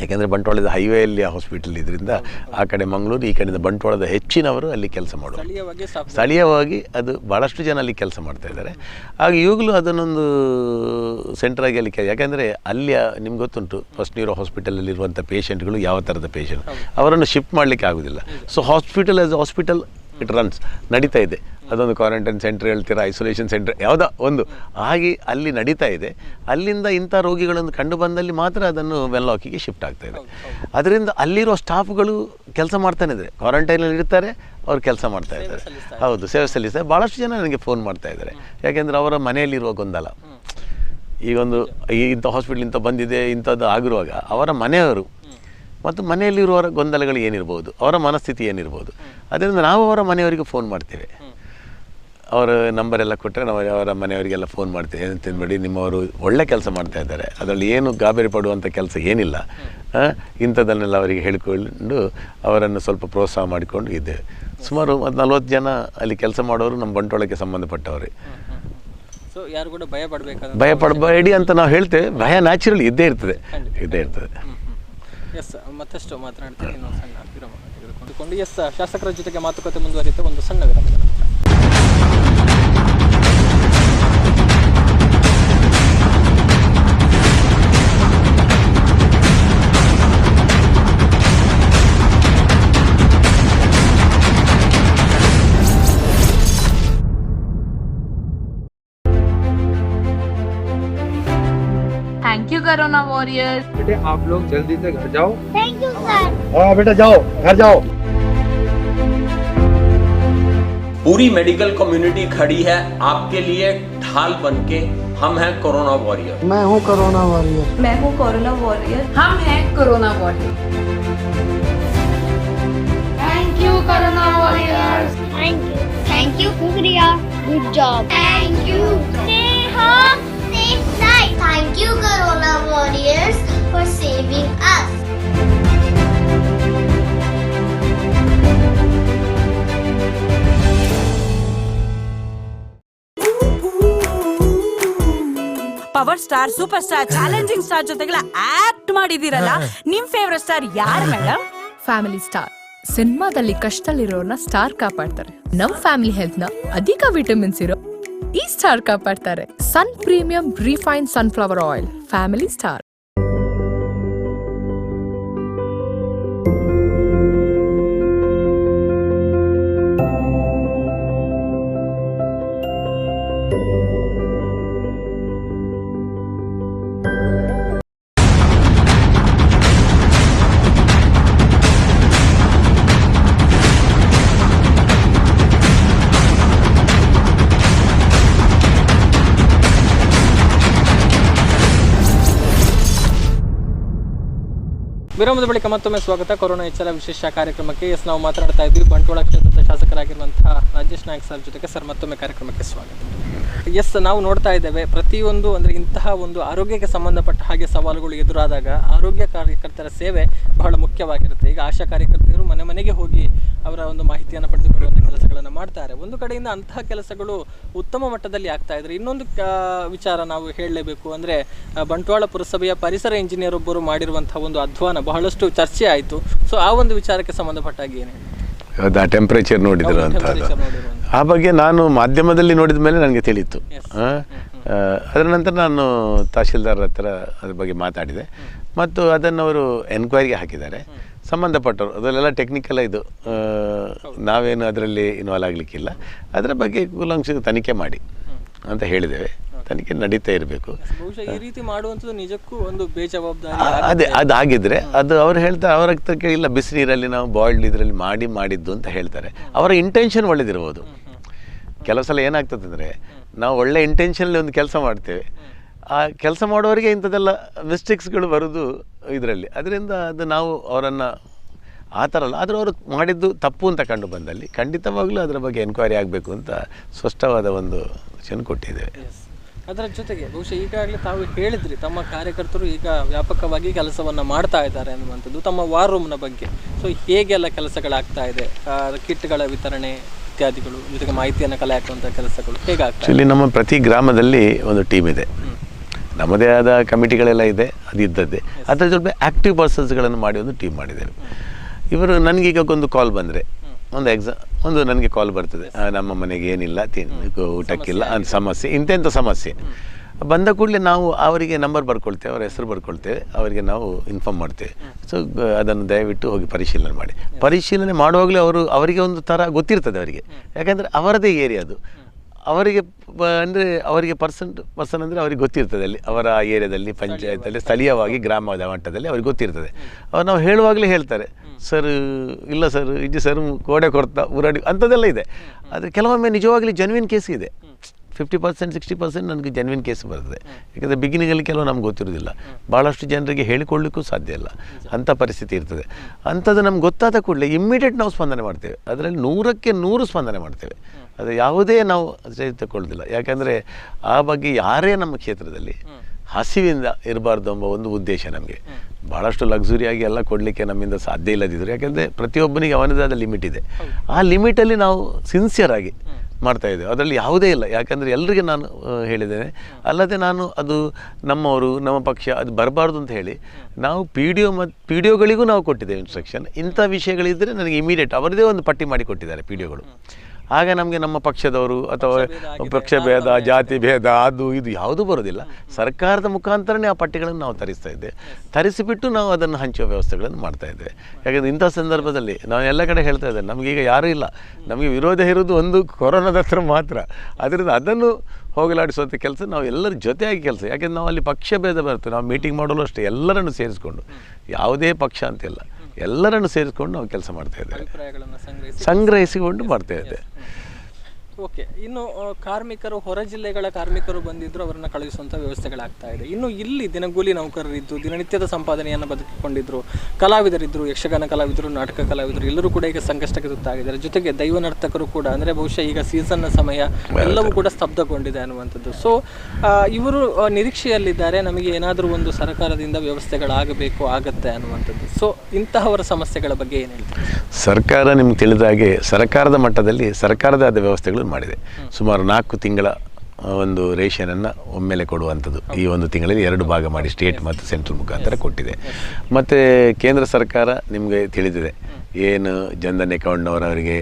ಯಾಕೆಂದರೆ ಬಂಟ್ವಾಳದ ಹೈವೇಯಲ್ಲಿ ಆ ಹಾಸ್ಪಿಟಲ್ ಇದರಿಂದ ಆ ಕಡೆ ಮಂಗಳೂರು, ಈ ಕಡೆಯಿಂದ ಬಂಟ್ವಾಳದ ಹೆಚ್ಚಿನವರು ಅಲ್ಲಿ ಕೆಲಸ ಮಾಡೋರು. ಸ್ಥಳೀಯವಾಗಿ ಅದು ಭಾಳಷ್ಟು ಜನ ಅಲ್ಲಿ ಕೆಲಸ ಮಾಡ್ತಾ ಇದ್ದಾರೆ. ಆಗ ಈಗಲೂ ಅದನ್ನೊಂದು ಸೆಂಟ್ರಾಗಿ ಅಲ್ಲಿ ಯಾಕೆಂದರೆ ಅಲ್ಲಿಯ ನಿಮ್ಗೆ ಗೊತ್ತುಂಟು, ಫಸ್ಟ್ ನ್ಯೂರೋ ಹಾಸ್ಪಿಟಲಲ್ಲಿರುವಂಥ ಪೇಷಂಟ್ಗಳು ಯಾವ ಥರದ ಪೇಷಂಟ್, ಅವರನ್ನು ಶಿಫ್ಟ್ ಮಾಡಲಿಕ್ಕೆ ಆಗೋದಿಲ್ಲ. So hospital as hospital it runs, ನಡೀತಾ ಇದೆ. ಅದೊಂದು ಕ್ವಾರಂಟೈನ್ ಸೆಂಟರ್ ಹೇಳ್ತೀರಾ, ಐಸೋಲೇಷನ್ ಸೆಂಟರ್ ಯಾವುದೋ ಒಂದು ಹಾಗೆ ಅಲ್ಲಿ ನಡೀತಾ ಇದೆ. ಅಲ್ಲಿಂದ ಇಂಥ ರೋಗಿಗಳನ್ನು ಕಂಡು ಬಂದಲ್ಲಿ ಮಾತ್ರ ಅದನ್ನು ವೆನ್ಲಾಕಿಗೆ ಶಿಫ್ಟ್ ಆಗ್ತಾ ಇದೆ. ಅದರಿಂದ ಅಲ್ಲಿರೋ ಸ್ಟಾಫ್ಗಳು ಕೆಲಸ ಮಾಡ್ತಾನೆ ಇದ್ದಾರೆ, ಕ್ವಾರಂಟೈನಲ್ಲಿ ಇರ್ತಾರೆ, ಅವ್ರು ಕೆಲಸ ಮಾಡ್ತಾ ಇದ್ದಾರೆ. ಹೌದು, ಸೇವೆ ಸಲ್ಲಿಸ್ತಾರೆ. ಭಾಳಷ್ಟು ಜನ ನನಗೆ ಫೋನ್ ಮಾಡ್ತಾ ಇದ್ದಾರೆ. ಯಾಕೆಂದರೆ ಅವರ ಮನೆಯಲ್ಲಿರುವ ಗೊಂದಲ, ಈಗೊಂದು ಇಂಥ ಹಾಸ್ಪಿಟ್ಲ್ ಇಂಥ ಬಂದಿದೆ ಇಂಥದ್ದು ಆಗಿರುವಾಗ ಅವರ ಮನೆಯವರು ಮತ್ತು ಮನೆಯಲ್ಲಿರುವವರ ಗೊಂದಲಗಳು ಏನಿರ್ಬೋದು, ಅವರ ಮನಸ್ಥಿತಿ ಏನಿರ್ಬೋದು. ಅದರಿಂದ ನಾವು ಅವರ ಮನೆಯವರಿಗೆ ಫೋನ್ ಮಾಡ್ತೇವೆ. ಅವರ ನಂಬರೆಲ್ಲ ಕೊಟ್ಟರೆ ನಾವು ಅವರ ಮನೆಯವರಿಗೆಲ್ಲ ಫೋನ್ ಮಾಡ್ತೇವೆ. ಏನಂತ ನೋಡಿ, ನಿಮ್ಮವರು ಒಳ್ಳೆ ಕೆಲಸ ಮಾಡ್ತಾ ಇದ್ದಾರೆ, ಅದರಲ್ಲಿ ಏನು ಗಾಬರಿ ಪಡುವಂಥ ಕೆಲಸ ಏನಿಲ್ಲ, ಇಂಥದ್ದನ್ನೆಲ್ಲ ಅವರಿಗೆ ಹೇಳಿಕೊಂಡು ಅವರನ್ನು ಸ್ವಲ್ಪ ಪ್ರೋತ್ಸಾಹ ಮಾಡಿಕೊಂಡು ಇದ್ದೇವೆ. ಸುಮಾರು 40 ಜನ ಅಲ್ಲಿ ಕೆಲಸ ಮಾಡೋರು ನಮ್ಮ ಬಂಟ್ವಾಳಕ್ಕೆ ಸಂಬಂಧಪಟ್ಟವ್ರೆ. ಯಾರು ಕೂಡ ಭಯ ಪಡಬೇಡಿ ಅಂತ ನಾವು ಹೇಳ್ತೇವೆ. ಭಯ ನ್ಯಾಚುರಲಿ ಇದ್ದೇ ಇರ್ತದೆ. ಮತ್ತಷ್ಟು ಮಾತನಾಡ್ತೀನಿ. ಇನ್ನೊಂದು ಸಣ್ಣ ವಿರಾಮ ತೆಗೆದುಕೊಂಡು ಶಾಸಕರ ಜೊತೆಗೆ ಮಾತುಕತೆ ಮುಂದುವರಿಯುತ್ತೆ. ಒಂದು ಸಣ್ಣ ವಿರಾಮದ ನಂತರ. Thank you corona warriors. बेटे आप लोग जल्दी से घर जाओ। Thank you sir. हाँ बेटा जाओ, घर जाओ। पूरी मेडिकल कम्युनिटी खड़ी है आपके लिए ढाल बनके। हम हैं कोरोना वॉरियर। मैं हूँ कोरोना वॉरियर। मैं हूँ कोरोना वॉरियर। हम हैं corona warrior. Thank you corona warriors. Thank you कुकरिया, good job. Thank you. Stay home, stay safe. Thank you corona warriors for saving us. Power star, super star, challenging star ಜೊತೆಗೆಲ್ಲ ಆಕ್ಟ್ ಮಾಡಿದಿರಲ್ಲ, ನಿಮ್ ಫೇವರೇಟ್ ಸ್ಟಾರ್ ಯಾರು ಮೇಡಮ್? Family star. ಸಿನಿಮಾದಲ್ಲಿ ಕಷ್ಟದಲ್ಲಿರೋರ್ನ ಸ್ಟಾರ್ ಕಾಪಾಡ್ತಾರೆ. ನಮ್ ಫ್ಯಾಮಿಲಿ ಹೆಲ್ತ್ ನ ಅಧಿಕ ವಿಟಮಿನ್ಸ್ ಇರೋ ಈ ಸ್ಟಾರ್ ಕಾಪಾಡ್ತಾರೆ. Sun premium refine sunflower oil. Family star. ವಿರಾಮದ ಬಳಿಕ ಮತ್ತೊಮ್ಮೆ ಸ್ವಾಗತ. ಕೊರೋನಾ ಎಚ್ಚರ ವಿಶೇಷ ಕಾರ್ಯಕ್ರಮಕ್ಕೆ ನಾವು ಮಾತನಾಡ್ತಾ ಇದ್ವಿ ಬಂಟ್ವಾಳ ಕ್ಷೇತ್ರದ ಶಾಸಕರಾಗಿರುವಂತಹ ರಾಜೇಶ್ ನಾಯ್ಕ್ ಸರ್ ಜೊತೆಗೆ ಸರ್ ಮತ್ತೊಮ್ಮೆ ಕಾರ್ಯಕ್ರಮಕ್ಕೆ ಸ್ವಾಗತ. ಎಸ್, ನಾವು ನೋಡ್ತಾ ಇದ್ದೇವೆ ಪ್ರತಿಯೊಂದು ಅಂದರೆ ಇಂತಹ ಒಂದು ಆರೋಗ್ಯಕ್ಕೆ ಸಂಬಂಧಪಟ್ಟ ಹಾಗೆ ಸವಾಲುಗಳು ಎದುರಾದಾಗ ಆರೋಗ್ಯ ಕಾರ್ಯಕರ್ತರ ಸೇವೆ ಬಹಳ ಮುಖ್ಯವಾಗಿರುತ್ತೆ. ಈಗ ಆಶಾ ಕಾರ್ಯಕರ್ತರು ಮನೆ ಮನೆಗೆ ಹೋಗಿ ಅವರ ಒಂದು ಮಾಹಿತಿಯನ್ನು ಪಡೆದುಕೊಳ್ಳುವಂಥ ಕೆಲಸಗಳನ್ನು ಮಾಡ್ತಾರೆ. ಒಂದು ಕಡೆಯಿಂದ ಅಂತಹ ಕೆಲಸಗಳು ಉತ್ತಮ ಮಟ್ಟದಲ್ಲಿ ಆಗ್ತಾ ಇದ್ರೆ, ಇನ್ನೊಂದು ವಿಚಾರ ನಾವು ಹೇಳಲೇಬೇಕು ಅಂದರೆ ಬಂಟ್ವಾಳ ಪುರಸಭೆಯ ಪರಿಸರ ಇಂಜಿನಿಯರ್ ಒಬ್ಬರು ಮಾಡಿರುವಂತಹ ಒಂದು ಅಧ್ವಾನ ಬಹಳಷ್ಟು ಚರ್ಚೆ ಆಯಿತು. ಸೊ ಆ ಒಂದು ವಿಚಾರಕ್ಕೆ ಸಂಬಂಧಪಟ್ಟಾಗಿ ಏನು ಹೌದಾ, ಟೆಂಪ್ರೇಚರ್ ನೋಡಿದ್ರು ಅಂತ ಆ ಬಗ್ಗೆ ನಾನು ಮಾಧ್ಯಮದಲ್ಲಿ ನೋಡಿದ ಮೇಲೆ ನನಗೆ ತಿಳಿಯಿತು. ಅದರ ನಂತರ ನಾನು ತಹಶೀಲ್ದಾರ್ ಹತ್ರ ಅದ್ರ ಬಗ್ಗೆ ಮಾತಾಡಿದೆ ಮತ್ತು ಅದನ್ನು ಅವರು ಎನ್ಕ್ವೈರಿಗೆ ಹಾಕಿದ್ದಾರೆ. ಸಂಬಂಧಪಟ್ಟವರು ಅದರಲ್ಲೆಲ್ಲ ಟೆಕ್ನಿಕಲ್ ಇದು, ನಾವೇನು ಅದರಲ್ಲಿ ಇನ್ವಾಲ್ವ್ ಆಗಲಿಕ್ಕಿಲ್ಲ. ಅದರ ಬಗ್ಗೆ ಕೂಲಂಕಷ ತನಿಖೆ ಮಾಡಿ ಅಂತ ಹೇಳಿದ್ದೇವೆ. ತನಿಖೆ ನಡೀತಾ ಇರಬೇಕು. ಈ ರೀತಿ ಮಾಡುವಂಥದ್ದು ನಿಜಕ್ಕೂ ಒಂದು ಬೇಜವಾಬ್ದಾರಿ. ಅದೇ ಅದಾಗಿದ್ದರೆ ಅದು ಅವ್ರು ಹೇಳ್ತಾರೆ, ಅವ್ರ ಹತ್ರ ಇಲ್ಲ ಬಿಸಿ ನೀರಲ್ಲಿ ನಾವು ಬಾಯ್ಲ್ಡ್ ಇದರಲ್ಲಿ ಮಾಡಿದ್ದು ಅಂತ ಹೇಳ್ತಾರೆ. ಅವರ ಇಂಟೆನ್ಷನ್ ಒಳ್ಳೇದಿರ್ಬೋದು. ಕೆಲವು ಸಲ ಏನಾಗ್ತದೆ ಅಂದರೆ ನಾವು ಒಳ್ಳೆ ಇಂಟೆನ್ಷನಲ್ಲಿ ಒಂದು ಕೆಲಸ ಮಾಡ್ತೇವೆ, ಆ ಕೆಲಸ ಮಾಡೋರಿಗೆ ಇಂಥದ್ದೆಲ್ಲ ಮಿಸ್ಟೇಕ್ಸ್ಗಳು ಬರೋದು ಇದರಲ್ಲಿ. ಅದರಿಂದ ಅದು ನಾವು ಅವರನ್ನು ಆ ಥರ ಅಲ್ಲ, ಆದರೆ ಅವರು ಮಾಡಿದ್ದು ತಪ್ಪು ಅಂತ ಕಂಡು ಬಂದಲ್ಲಿ ಖಂಡಿತವಾಗ್ಲೂ ಅದರ ಬಗ್ಗೆ ಎನ್ಕ್ವೈರಿ ಆಗಬೇಕು ಅಂತ ಸ್ಪಷ್ಟವಾದ ಒಂದು ಸೂಚನೆ ಕೊಟ್ಟಿದ್ದೇವೆ. ಅದರ ಜೊತೆಗೆ ಬಹುಶಃ ಈಗಾಗಲೇ ತಾವು ಹೇಳಿದ್ರಿ ತಮ್ಮ ಕಾರ್ಯಕರ್ತರು ಈಗ ವ್ಯಾಪಕವಾಗಿ ಕೆಲಸವನ್ನು ಮಾಡ್ತಾ ಇದ್ದಾರೆ ಅನ್ನುವಂಥದ್ದು. ತಮ್ಮ ವಾರ್ ರೂಮ್ನ ಬಗ್ಗೆ ಸೊ ಹೇಗೆಲ್ಲ ಕೆಲಸಗಳಾಗ್ತಾ ಇದೆ, ಕಿಟ್ಗಳ ವಿತರಣೆ ಇತ್ಯಾದಿಗಳು, ಜೊತೆಗೆ ಮಾಹಿತಿಯನ್ನು ಕಲೆ ಹಾಕುವಂಥ ಕೆಲಸಗಳು ಹೇಗಾಗ್ತದೆ? ಇಲ್ಲಿ ನಮ್ಮ ಪ್ರತಿ ಗ್ರಾಮದಲ್ಲಿ ಒಂದು ಟೀಮ್ ಇದೆ, ನಮ್ಮದೇ ಆದ ಕಮಿಟಿಗಳೆಲ್ಲ ಇದೆ, ಅದು ಇದ್ದದ್ದೇ. ಅದರ ಜೊತೆ ಆ್ಯಕ್ಟಿವ್ ಪರ್ಸನ್ಸ್ಗಳನ್ನು ಮಾಡಿ ಒಂದು ಟೀಮ್ ಮಾಡಿದ್ದೇವೆ. ಇವರು ನನಗೀಗ ಒಂದು ಕಾಲ್ ಬಂದರೆ ಒಂದು ನನಗೆ ಕಾಲ್ ಬರ್ತದೆ, ನಮ್ಮ ಮನೆಗೆ ಏನಿಲ್ಲ, ಊಟಕ್ಕಿಲ್ಲ ಅಂತ ಸಮಸ್ಯೆ, ಇಂತೆಂಥ ಸಮಸ್ಯೆ ಬಂದ ಕೂಡಲೇ ನಾವು ಅವರಿಗೆ ನಂಬರ್ ಬರ್ಕೊಳ್ತೇವೆ, ಅವರ ಹೆಸರು ಬರ್ಕೊಳ್ತೇವೆ, ಅವರಿಗೆ ನಾವು ಇನ್ಫಾರ್ಮ್ ಮಾಡ್ತೇವೆ. ಸೊ ಅದನ್ನು ದಯವಿಟ್ಟು ಹೋಗಿ ಪರಿಶೀಲನೆ ಮಾಡುವಾಗಲೇ ಅವರಿಗೆ ಒಂದು ಥರ ಗೊತ್ತಿರ್ತದೆ ಅವರಿಗೆ, ಯಾಕಂದರೆ ಅವರದೇ ಏರಿಯಾ ಅದು. ಅವರಿಗೆ ಅಂದರೆ ಅವರಿಗೆ ಪರ್ಸನ್ ಅಂದರೆ ಅವ್ರಿಗೆ ಗೊತ್ತಿರ್ತದೆ, ಅಲ್ಲಿ ಅವರ ಏರಿಯಾದಲ್ಲಿ ಪಂಚಾಯತಲ್ಲಿ ಸ್ಥಳೀಯವಾಗಿ ಗ್ರಾಮದ ಮಟ್ಟದಲ್ಲಿ ಅವ್ರಿಗೆ ಗೊತ್ತಿರ್ತದೆ. ಅವ್ರು ನಾವು ಹೇಳುವಾಗಲೇ ಹೇಳ್ತಾರೆ, ಸರ್ ಇಲ್ಲ ಸರ್ ಇದು ಸರ್ ಕೋಡೆ ಕೊಡ್ತಾ ಊರಾಡಿ ಅಂಥದ್ದೆಲ್ಲ ಇದೆ. ಆದರೆ ಕೆಲವೊಮ್ಮೆ ನಿಜವಾಗ್ಲೂ ಜೆನ್ವಿನ್ ಕೇಸ್ ಇದೆ, 50% 60% ನನಗೆ ಜೆನ್ವಿನ್ ಕೇಸ್ ಬರ್ತದೆ. ಯಾಕಂದರೆ ಬಿಗಿನಿಂಗಲ್ಲಿ ಕೆಲವು ನಮ್ಗೆ ಗೊತ್ತಿರೋದಿಲ್ಲ, ಭಾಳಷ್ಟು ಜನರಿಗೆ ಹೇಳಿಕೊಳ್ಳಿಕ್ಕೂ ಸಾಧ್ಯ ಇಲ್ಲ, ಅಂಥ ಪರಿಸ್ಥಿತಿ ಇರ್ತದೆ. ಅಂಥದ್ದು ನಮ್ಗೆ ಗೊತ್ತಾದ ಕೂಡಲೇ ಇಮ್ಮಿಡಿಯೇಟ್ ನಾವು ಸ್ಪಂದನೆ ಮಾಡ್ತೇವೆ. ಅದರಲ್ಲಿ 100ಕ್ಕೆ 100 ಸ್ಪಂದನೆ ಮಾಡ್ತೇವೆ. ಅದು ಯಾವುದೇ ನಾವು ತಗೊಳ್ಳೋದಿಲ್ಲ. ಯಾಕಂದರೆ ಆ ಬಗ್ಗೆ ಯಾರೇ ನಮ್ಮ ಕ್ಷೇತ್ರದಲ್ಲಿ ಹಸಿವಿಂದ ಇರಬಾರ್ದು ಎಂಬ ಒಂದು ಉದ್ದೇಶ ನಮಗೆ. ಭಾಳಷ್ಟು ಲಕ್ಸುರಿಯಾಗಿ ಎಲ್ಲ ಕೊಡಲಿಕ್ಕೆ ನಮ್ಮಿಂದ ಸಾಧ್ಯ ಇಲ್ಲದಿದ್ದರು, ಯಾಕೆಂದರೆ ಪ್ರತಿಯೊಬ್ಬನಿಗೆ ಅವನದಾದ ಲಿಮಿಟ್ ಇದೆ. ಆ ಲಿಮಿಟಲ್ಲಿ ನಾವು ಸಿನ್ಸಿಯರಾಗಿ ಮಾಡ್ತಾಯಿದ್ದೇವೆ, ಅದರಲ್ಲಿ ಯಾವುದೇ ಇಲ್ಲ. ಯಾಕಂದರೆ ಎಲ್ಲರಿಗೆ ನಾನು ಹೇಳಿದ್ದೇನೆ, ಅಲ್ಲದೆ ನಾನು ಅದು ನಮ್ಮವರು ನಮ್ಮ ಪಕ್ಷ ಅದು ಬರಬಾರ್ದು ಅಂತ ಹೇಳಿ ನಾವು ಪಿ ಡಿ ಒಗಳಿಗೂ ನಾವು ಕೊಟ್ಟಿದ್ದೇವೆ ಇನ್ಸ್ಟ್ರಕ್ಷನ್. ಇಂಥ ವಿಷಯಗಳಿದ್ದರೆ ನನಗೆ ಇಮಿಡಿಯೇಟ್ ಅವರದೇ ಒಂದು ಪಟ್ಟಿ ಮಾಡಿ ಕೊಟ್ಟಿದ್ದಾರೆ ಪಿ ಡಿ ಒಗಳು. ಆಗ ನಮಗೆ ನಮ್ಮ ಪಕ್ಷದವರು ಅಥವಾ ಪಕ್ಷ ಭೇದ, ಜಾತಿ ಭೇದ, ಅದು ಇದು ಯಾವುದೂ ಬರೋದಿಲ್ಲ. ಸರ್ಕಾರದ ಮುಖಾಂತರನೇ ಆ ಪಟ್ಟಿಗಳನ್ನು ನಾವು ತರಿಸ್ತಾ ಇದ್ದೇವೆ. ತರಿಸಿಬಿಟ್ಟು ನಾವು ಅದನ್ನು ಹಂಚುವ ವ್ಯವಸ್ಥೆಗಳನ್ನು ಮಾಡ್ತಾಯಿದ್ದೇವೆ. ಯಾಕಂದರೆ ಇಂಥ ಸಂದರ್ಭದಲ್ಲಿ ನಾವು ಎಲ್ಲ ಕಡೆ ಹೇಳ್ತಾ ಇದ್ದೇವೆ, ನಮಗೀಗ ಯಾರೂ ಇಲ್ಲ, ನಮಗೆ ವಿರೋಧ ಇರೋದು ಒಂದು ಕೊರೋನಾದ ಹತ್ರ ಮಾತ್ರ. ಅದರಿಂದ ಅದನ್ನು ಹೋಗಲಾಡಿಸುವಂಥ ಕೆಲಸ ನಾವು ಎಲ್ಲರ ಜೊತೆಯಾಗಿ ಕೆಲಸ. ಯಾಕೆಂದರೆ ನಾವು ಅಲ್ಲಿ ಪಕ್ಷ ಭೇದ ಬರ್ತೇವೆ. ನಾವು ಮೀಟಿಂಗ್ ಮಾಡಲು ಅಷ್ಟೇ ಎಲ್ಲರನ್ನು ಸೇರಿಸ್ಕೊಂಡು, ಯಾವುದೇ ಪಕ್ಷ ಅಂತಿಲ್ಲ, ಎಲ್ಲರನ್ನು ಸೇರಿಸ್ಕೊಂಡು ನಾವು ಕೆಲಸ ಮಾಡ್ತಾಯಿದ್ದೇವೆ, ಸಂಗ್ರಹಿಸಿಕೊಂಡು ಮಾಡ್ತಾಯಿದ್ದೇವೆ. ಓಕೆ, ಇನ್ನು ಕಾರ್ಮಿಕರು ಹೊರ ಜಿಲ್ಲೆಗಳ ಕಾರ್ಮಿಕರು ಬಂದಿದ್ದರು, ಅವರನ್ನು ಕಳುಹಿಸುವಂಥ ವ್ಯವಸ್ಥೆಗಳಾಗ್ತಾ ಇದೆ. ಇನ್ನು ಇಲ್ಲಿ ದಿನಗೂಲಿ ನೌಕರರಿದ್ದು ದಿನನಿತ್ಯದ ಸಂಪಾದನೆಯನ್ನು ಬದುಕಿಕೊಂಡಿದ್ದರು, ಕಲಾವಿದರಿದ್ದರು, ಯಕ್ಷಗಾನ ಕಲಾವಿದರು, ನಾಟಕ ಕಲಾವಿದರು, ಎಲ್ಲರೂ ಕೂಡ ಈಗ ಸಂಕಷ್ಟಕ್ಕೆ ತುತ್ತಾಗಿದ್ದಾರೆ. ಜೊತೆಗೆ ದೈವ ನರ್ತಕರು ಕೂಡ, ಅಂದರೆ ಬಹುಶಃ ಈಗ ಸೀಸನ್ನ ಸಮಯ ಎಲ್ಲವೂ ಕೂಡ ಸ್ತಬ್ಧಗೊಂಡಿದೆ ಅನ್ನುವಂಥದ್ದು. ಸೊ ಇವರು ನಿರೀಕ್ಷೆಯಲ್ಲಿದ್ದಾರೆ, ನಮಗೆ ಏನಾದರೂ ಒಂದು ಸರ್ಕಾರದಿಂದ ವ್ಯವಸ್ಥೆಗಳಾಗಬೇಕು, ಆಗತ್ತೆ ಅನ್ನುವಂಥದ್ದು. ಸೊ ಇಂತಹವರ ಸಮಸ್ಯೆಗಳ ಬಗ್ಗೆ ಏನು ಹೇಳ್ತಾರೆ? ಸರ್ಕಾರ ನಿಮ್ಗೆ ತಿಳಿದ ಹಾಗೆ ಸರ್ಕಾರದ ಮಟ್ಟದಲ್ಲಿ ಸರ್ಕಾರದ ಆದ ವ್ಯವಸ್ಥೆಗಳು ಮಾಡಿದೆ. ಸುಮಾರು 4 ತಿಂಗಳ ಒಂದು ರೇಷನನ್ನು ಒಮ್ಮೆಲೆ ಕೊಡುವಂಥದ್ದು ಈ ಒಂದು ತಿಂಗಳಲ್ಲಿ 2 ಭಾಗ ಮಾಡಿ ಸ್ಟೇಟ್ ಮತ್ತು ಸೆಂಟ್ರಲ್ ಮುಖಾಂತರ ಕೊಟ್ಟಿದೆ. ಮತ್ತು ಕೇಂದ್ರ ಸರ್ಕಾರ ನಿಮಗೆ ತಿಳಿದಿದೆ, ಏನು ಜನ್ಧನ್ ಅಕೌಂಟ್ನವರವರಿಗೆ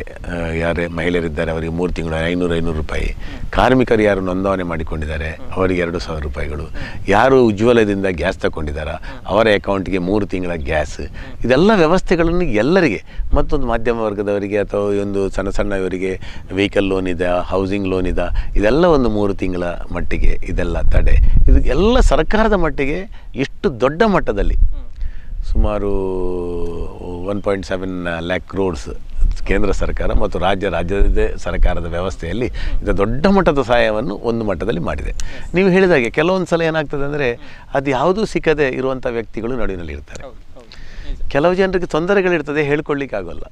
ಯಾರೇ ಮಹಿಳೆಯರಿದ್ದಾರೆ ಅವರಿಗೆ 3 ತಿಂಗಳು 500 ರೂಪಾಯಿ, ಕಾರ್ಮಿಕರು ಯಾರು ನೋಂದಣಿ ಮಾಡಿಕೊಂಡಿದ್ದಾರೆ ಅವರಿಗೆ 2,000 ರೂಪಾಯಿಗಳು, ಯಾರು ಉಜ್ವಲದಿಂದ ಗ್ಯಾಸ್ ತಗೊಂಡಿದ್ದಾರ ಅವರ ಅಕೌಂಟ್ಗೆ 3 ತಿಂಗಳ ಗ್ಯಾಸ್, ಇದೆಲ್ಲ ವ್ಯವಸ್ಥೆಗಳನ್ನು ಎಲ್ಲರಿಗೆ, ಮತ್ತೊಂದು ಮಧ್ಯಮ ವರ್ಗದವರಿಗೆ ಅಥವಾ ಒಂದು ಸಣ್ಣ ಇವರಿಗೆ ವೆಹಿಕಲ್ ಲೋನ್ ಇದೆ, ಹೌಸಿಂಗ್ ಲೋನ್ ಇದೆ, ಇದೆಲ್ಲ ಒಂದು 3 ತಿಂಗಳ ಮಟ್ಟಿಗೆ ಇದೆಲ್ಲ ತಡೆ. ಇದು ಎಲ್ಲ ಸರ್ಕಾರದ ಮಟ್ಟಿಗೆ ಇಷ್ಟು ದೊಡ್ಡ ಮಟ್ಟದಲ್ಲಿ ಸುಮಾರು 1.7 lakh crores ಕೇಂದ್ರ ಸರ್ಕಾರ ಮತ್ತು ರಾಜ್ಯದ ಸರ್ಕಾರದ ವ್ಯವಸ್ಥೆಯಲ್ಲಿ ಇದು ದೊಡ್ಡ ಮಟ್ಟದ ಸಹಾಯವನ್ನು ಒಂದು ಮಟ್ಟದಲ್ಲಿ ಮಾಡಿದೆ. ನೀವು ಹೇಳಿದಾಗೆ ಕೆಲವೊಂದು ಸಲ ಏನಾಗ್ತದೆ ಅಂದರೆ ಅದು ಯಾವುದೂ ಸಿಕ್ಕದೆ ಇರುವಂಥ ವ್ಯಕ್ತಿಗಳು ನಡುವಿನಲ್ಲಿ ಇರ್ತಾರೆ. ಕೆಲವು ಜನರಿಗೆ ತೊಂದರೆಗಳಿರ್ತದೆ, ಹೇಳ್ಕೊಳ್ಳಿಕ್ಕೆ ಆಗೋಲ್ಲ.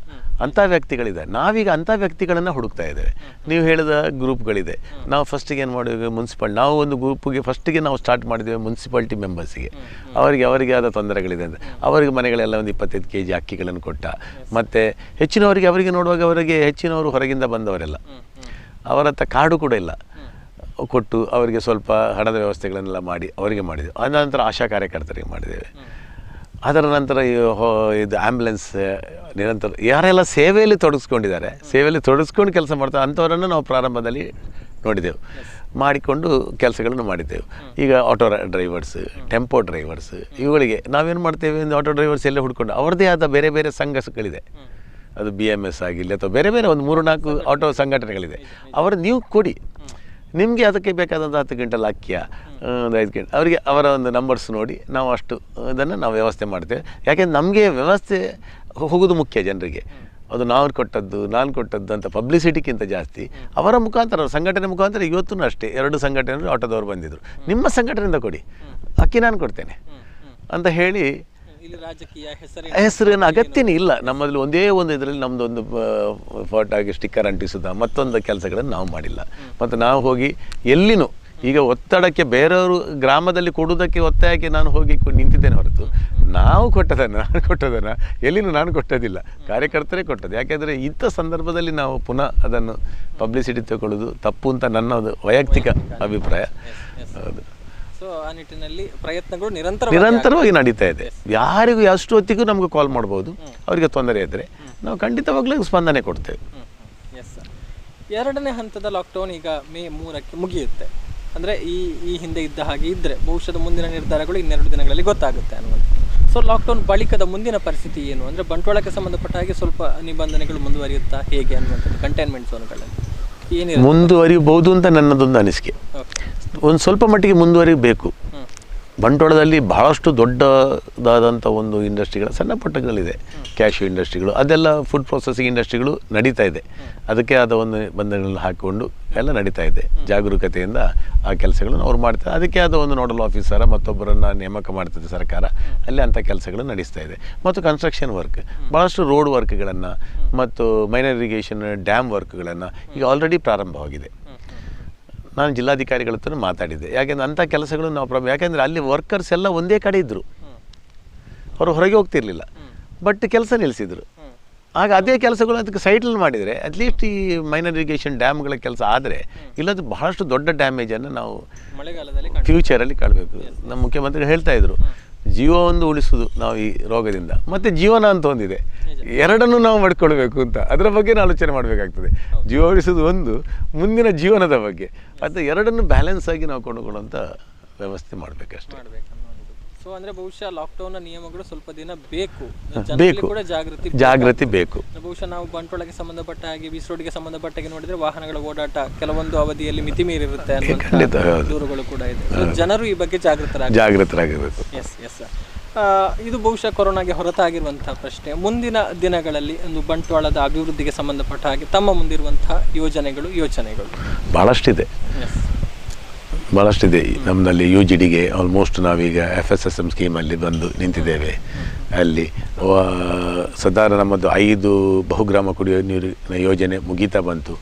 ಅಂಥ ವ್ಯಕ್ತಿಗಳಿದ್ದಾರೆ. ನಾವೀಗ ಅಂಥ ವ್ಯಕ್ತಿಗಳನ್ನು ಹುಡುಕ್ತಾ ಇದ್ದೇವೆ. ನೀವು ಹೇಳಿದ ಗ್ರೂಪ್ಗಳಿದೆ. ನಾವು ಫಸ್ಟಿಗೆ ಏನು ಮಾಡಿದ್ವಿ, ನಾವು ಒಂದು ಗ್ರೂಪಿಗೆ ಫಸ್ಟಿಗೆ ನಾವು ಸ್ಟಾರ್ಟ್ ಮಾಡಿದ್ದೇವೆ ಮುನ್ಸಿಪಾಲ್ಟಿ ಮೆಂಬರ್ಸಿಗೆ. ಅವರಿಗೆ ಆದ ತೊಂದರೆಗಳಿದೆ ಅಂತ ಅವರಿಗೆ ಮನೆಗಳೆಲ್ಲ ಒಂದು 25 kg ಅಕ್ಕಿಗಳನ್ನು ಕೊಟ್ಟ. ಮತ್ತು ಹೆಚ್ಚಿನವರಿಗೆ ಅವರಿಗೆ ನೋಡುವಾಗ ಹೆಚ್ಚಿನವರು ಹೊರಗಿಂದ ಬಂದವರೆಲ್ಲ, ಅವರ ಹತ್ರ ಕಾರ್ಡು ಕೂಡ ಇಲ್ಲ, ಕೊಟ್ಟು ಅವರಿಗೆ ಸ್ವಲ್ಪ ಹಣದ ವ್ಯವಸ್ಥೆಗಳನ್ನೆಲ್ಲ ಮಾಡಿ ಅವರಿಗೆ ಮಾಡಿದೆವು. ಅದ ನಂತರ ಆಶಾ ಕಾರ್ಯಕರ್ತರಿಗೆ ಮಾಡಿದ್ದೇವೆ. ಅದರ ನಂತರ ಇದು ಆ್ಯಂಬುಲೆನ್ಸ್ ನಿರಂತರ ಯಾರೆಲ್ಲ ಸೇವೆಯಲ್ಲಿ ತೊಡಗಿಸ್ಕೊಂಡು ಕೆಲಸ ಮಾಡ್ತಾರೆ ಅಂಥವರನ್ನು ನಾವು ಪ್ರಾರಂಭದಲ್ಲಿ ನೋಡಿದೆವು, ಮಾಡಿಕೊಂಡು ಕೆಲಸಗಳನ್ನು ಮಾಡಿದ್ದೆವು. ಈಗ ಆಟೋ ಡ್ರೈವರ್ಸ್, ಟೆಂಪೋ ಡ್ರೈವರ್ಸ್, ಇವುಗಳಿಗೆ ನಾವೇನು ಮಾಡ್ತೇವೆ, ಒಂದು ಆಟೋ ಡ್ರೈವರ್ಸ್ ಎಲ್ಲ ಹುಡ್ಕೊಂಡು ಅವ್ರದ್ದೇ ಆದ ಬೇರೆ ಬೇರೆ ಸಂಘಗಳಿದೆ. ಅದು BMS ಆಗಿರಲಿ ಅಥವಾ ಬೇರೆ ಬೇರೆ ಒಂದು 3-4 ಆಟೋ ಸಂಘಟನೆಗಳಿದೆ. ನೀವು ಕೊಡಿ, ನಿಮಗೆ ಅದಕ್ಕೆ ಬೇಕಾದಂಥ 10 ಕ್ವಿಂಟಲ್ ಅಕ್ಕಿಯ, ಒಂದು 5 ಕ್ವಿಂಟಲ್ ಅವರಿಗೆ ಅವರ ಒಂದು ನಂಬರ್ಸ್ ನೋಡಿ ನಾವು ಅಷ್ಟು ಇದನ್ನು ನಾವು ವ್ಯವಸ್ಥೆ ಮಾಡ್ತೇವೆ. ಯಾಕೆಂದ್ರೆ ನಮಗೆ ವ್ಯವಸ್ಥೆ ಹೋಗೋದು ಮುಖ್ಯ ಜನರಿಗೆ. ಅದು ನಾನು ಕೊಟ್ಟದ್ದು ಅಂತ ಪಬ್ಲಿಸಿಟಿಗಿಂತ ಜಾಸ್ತಿ ಅವರ ಮುಖಾಂತರ, ಸಂಘಟನೆ ಮುಖಾಂತರ. ಇವತ್ತೂ ಅಷ್ಟೇ 2 ಸಂಘಟನೆಗಳು ಆಟೋದವರು ಬಂದಿದ್ದರು, ನಿಮ್ಮ ಸಂಘಟನೆಯಿಂದ ಕೊಡಿ, ಅಕ್ಕಿ ನಾನು ಕೊಡ್ತೇನೆ ಅಂತ ಹೇಳಿ. ಹೆಸರಿನ ಅಗತ್ಯನೇ ಇಲ್ಲ. ನಮ್ಮಲ್ಲಿ ಒಂದೇ ಒಂದು ಇದರಲ್ಲಿ ನಮ್ಮದೊಂದು ಫೋಟೋ ಆಗಿ ಸ್ಟಿಕ್ಕರ್ ಅಂಟಿಸೋದ ಮತ್ತೊಂದು ಕೆಲಸಗಳನ್ನು ನಾವು ಮಾಡಿಲ್ಲ. ಮತ್ತು ನಾವು ಹೋಗಿ ಎಲ್ಲಿನೂ ಈಗ ಒತ್ತಡಕ್ಕೆ ಬೇರೆಯವರು ಗ್ರಾಮದಲ್ಲಿ ಕೊಡುವುದಕ್ಕೆ ಒತ್ತಾಯಕ್ಕೆ ನಾನು ಹೋಗಿ ನಿಂತಿದ್ದೇನೆ ಹೊರತು ನಾನು ಕೊಟ್ಟದನ್ನು ಎಲ್ಲಿನೂ ನಾನು ಕೊಟ್ಟೋದಿಲ್ಲ, ಕಾರ್ಯಕರ್ತರೇ ಕೊಟ್ಟದ್ದು. ಯಾಕೆಂದರೆ ಇಂಥ ಸಂದರ್ಭದಲ್ಲಿ ನಾವು ಪುನಃ ಅದನ್ನು ಪಬ್ಲಿಸಿಟಿ ತಗೊಳ್ಳೋದು ತಪ್ಪು ಅಂತ ನನ್ನ ವೈಯಕ್ತಿಕ ಅಭಿಪ್ರಾಯ. ಹೌದು. ಸೊ ಆ ನಿಟ್ಟಿನಲ್ಲಿ ಪ್ರಯತ್ನಗಳು ನಿರಂತರವಾಗಿ ನಡೀತಾ ಇದೆ. ಯಾರಿಗೂ ಎಷ್ಟು ಹೊತ್ತಿಗೂ ನಮಗೆ ಕಾಲ್ ಮಾಡ್ಬೋದು. ಅವರಿಗೆ ತೊಂದರೆ ಇದ್ದರೆ ನಾವು ಖಂಡಿತವಾಗ್ಲೂ ಸ್ಪಂದನೆ ಕೊಡ್ತೇವೆ. Yes sir. 2ನೇ ಹಂತದ ಲಾಕ್ಡೌನ್ ಈಗ ಮೇ 3ಕ್ಕೆ ಮುಗಿಯುತ್ತೆ. ಅಂದರೆ ಈ ಹಿಂದೆ ಇದ್ದ ಹಾಗೆ ಇದ್ದರೆ ಭವಿಷ್ಯದ ಮುಂದಿನ ನಿರ್ಧಾರಗಳು 2 ದಿನಗಳಲ್ಲಿ ಗೊತ್ತಾಗುತ್ತೆ ಅನ್ನುವಂಥದ್ದು. ಸೊ ಲಾಕ್ಡೌನ್ ಬಳಿಕದ ಮುಂದಿನ ಪರಿಸ್ಥಿತಿ ಏನು, ಅಂದರೆ ಬಂಟ್ವಾಳಕ್ಕೆ ಸಂಬಂಧಪಟ್ಟ ಹಾಗೆ ಸ್ವಲ್ಪ ನಿಬಂಧನೆಗಳು ಮುಂದುವರಿಯುತ್ತಾ ಹೇಗೆ ಅನ್ನುವಂಥದ್ದು, ಕಂಟೈನ್ಮೆಂಟ್ ಝೋನ್ಗಳಲ್ಲಿ ಏನಿದೆ ಮುಂದುವರಿಬಹುದು ಅಂತ ನನ್ನದೊಂದು ಅನಿಸಿಕೆ. ಒಂದು ಸ್ವಲ್ಪ ಮಟ್ಟಿಗೆ ಮುಂದುವರಿಬೇಕು. ಬಂಟ್ವಾಳದಲ್ಲಿ ಬಹಳಷ್ಟು ದೊಡ್ಡದಾದಂಥ ಒಂದು ಇಂಡಸ್ಟ್ರಿಗಳು, ಸಣ್ಣ ಪುಟ್ಟಗಳಿದೆ, ಕ್ಯಾಶ್ಯೂ ಇಂಡಸ್ಟ್ರಿಗಳು, ಅದೆಲ್ಲ ಫುಡ್ ಪ್ರೊಸೆಸಿಂಗ್ ಇಂಡಸ್ಟ್ರಿಗಳು ನಡೀತಾ ಇದೆ. ಅದಕ್ಕೆ ಆದ ಒಂದು ಬಂಧನಗಳನ್ನು ಹಾಕಿಕೊಂಡು ಎಲ್ಲ ನಡೀತಾ ಇದೆ. ಜಾಗರೂಕತೆಯಿಂದ ಆ ಕೆಲಸಗಳನ್ನು ಅವ್ರು ಮಾಡ್ತಾರೆ. ಅದಕ್ಕೆ ಆದ ಒಂದು ನೋಡಲ್ ಆಫೀಸರ ಮತ್ತೊಬ್ಬರನ್ನು ನೇಮಕ ಮಾಡ್ತದೆ ಸರ್ಕಾರ. ಅಲ್ಲಿ ಅಂಥ ಕೆಲಸಗಳು ನಡೆಸ್ತಾ ಇದೆ. ಮತ್ತು ಕನ್ಸ್ಟ್ರಕ್ಷನ್ ವರ್ಕ್, ಭಾಳಷ್ಟು ರೋಡ್ ವರ್ಕ್ಗಳನ್ನು ಮತ್ತು ಮೈನರ್ ಇರಿಗೇಷನ್ ಡ್ಯಾಮ್ ವರ್ಕ್ಗಳನ್ನು ಈಗ ಆಲ್ರೆಡಿ ಪ್ರಾರಂಭವಾಗಿದೆ. ನಾನು ಜಿಲ್ಲಾಧಿಕಾರಿಗಳ ಹತ್ರ ಮಾತಾಡಿದ್ದೆ. ಯಾಕೆಂದರೆ ಅಂಥ ಕೆಲಸಗಳು ನಾವು ಯಾಕೆಂದರೆ ಅಲ್ಲಿ ವರ್ಕರ್ಸ್ ಎಲ್ಲ ಒಂದೇ ಕಡೆ ಇದ್ದರು, ಅವರು ಹೊರಗೆ ಹೋಗ್ತಿರ್ಲಿಲ್ಲ, ಬಟ್ ಕೆಲಸ ನಿಲ್ಲಿಸಿದರು. ಆಗ ಅದೇ ಕೆಲಸಗಳು ಅದಕ್ಕೆ ಸೈಟಲ್ಲಿ ಮಾಡಿದರೆ ಅಟ್ಲೀಸ್ಟ್ ಈ ಮೈನರ್ ಇರಿಗೇಷನ್ ಡ್ಯಾಮ್ಗಳ ಕೆಲಸ ಆದರೆ, ಇಲ್ಲದ ಬಹಳಷ್ಟು ದೊಡ್ಡ ಡ್ಯಾಮೇಜನ್ನು ನಾವು ಫ್ಯೂಚರಲ್ಲಿ ಕಾಣಬೇಕು. ನಮ್ಮ ಮುಖ್ಯಮಂತ್ರಿ ಹೇಳ್ತಾ ಇದ್ರು, ಜೀವವನ್ನು ಉಳಿಸೋದು ನಾವು ಈ ರೋಗದಿಂದ, ಮತ್ತು ಜೀವನ ಅಂತ ಒಂದಿದೆ, ಎರಡನ್ನೂ ನಾವು ಮಾಡ್ಕೊಳ್ಬೇಕು ಅಂತ. ಅದರ ಬಗ್ಗೆ ಆಲೋಚನೆ ಮಾಡಬೇಕಾಗ್ತದೆ. ಜೀವ ಉಳಿಸೋದು ಒಂದು, ಮುಂದಿನ ಜೀವನದ ಬಗ್ಗೆ, ಅದು ಎರಡನ್ನು ಬ್ಯಾಲೆನ್ಸ್ ಆಗಿ ನಾವು ಕೊಂಡುಕೊಳ್ಳುವಂಥ ವ್ಯವಸ್ಥೆ ಮಾಡಬೇಕಷ್ಟೇ. ಸೊ ಅಂದರೆ ಬಹುಶಃ ಲಾಕ್ಡೌನ್ನ ನಿಯಮಗಳು ಸ್ವಲ್ಪ ದಿನ ಬೇಕು, ಕೂಡ ಜಾಗೃತಿ ಬೇಕು. ಬಹುಶಃ ನಾವು ಬಂಟ್ವಾಳಕ್ಕೆ ಸಂಬಂಧಪಟ್ಟ ಹಾಗೆ ಬೀಚ್ ರೋಡ್ಗೆ ಸಂಬಂಧಪಟ್ಟ ಹಾಗೆ ನೋಡಿದ್ರೆ ವಾಹನಗಳ ಓಡಾಟ ಕೆಲವೊಂದು ಅವಧಿಯಲ್ಲಿ ಮಿತಿ ಮೀರಿರುತ್ತೆ ಅನ್ನೋ ದೂರುಗಳು ಕೂಡ ಇದೆ. ಜನರು ಈ ಬಗ್ಗೆ ಜಾಗೃತರಾಗಿರಬೇಕು. S yes sir. ಇದು ಬಹುಶಃ ಕೊರೋನಾಗೆ ಹೊರತಾಗಿರುವಂತಹ ಪ್ರಶ್ನೆ. ಮುಂದಿನ ದಿನಗಳಲ್ಲಿ ಒಂದು ಬಂಟ್ವಾಳದ ಅಭಿವೃದ್ಧಿಗೆ ಸಂಬಂಧಪಟ್ಟ ಹಾಗೆ ತಮ್ಮ ಮುಂದಿರುವಂತಹ ಯೋಚನೆಗಳು ಭಾಳಷ್ಟಿದೆ. ನಮ್ಮಲ್ಲಿ UGDಗೆ ಆಲ್ಮೋಸ್ಟ್ ನಾವೀಗ FSSM ಸ್ಕೀಮಲ್ಲಿ ಬಂದು ನಿಂತಿದ್ದೇವೆ. ಅಲ್ಲಿ ಸಾಧಾರಣ ನಮ್ಮದು 5 ಬಹುಗ್ರಾಮ ಕುಡಿಯುವ ನೀರಿನ ಯೋಜನೆ ಮುಗೀತಾ ಬಂತು.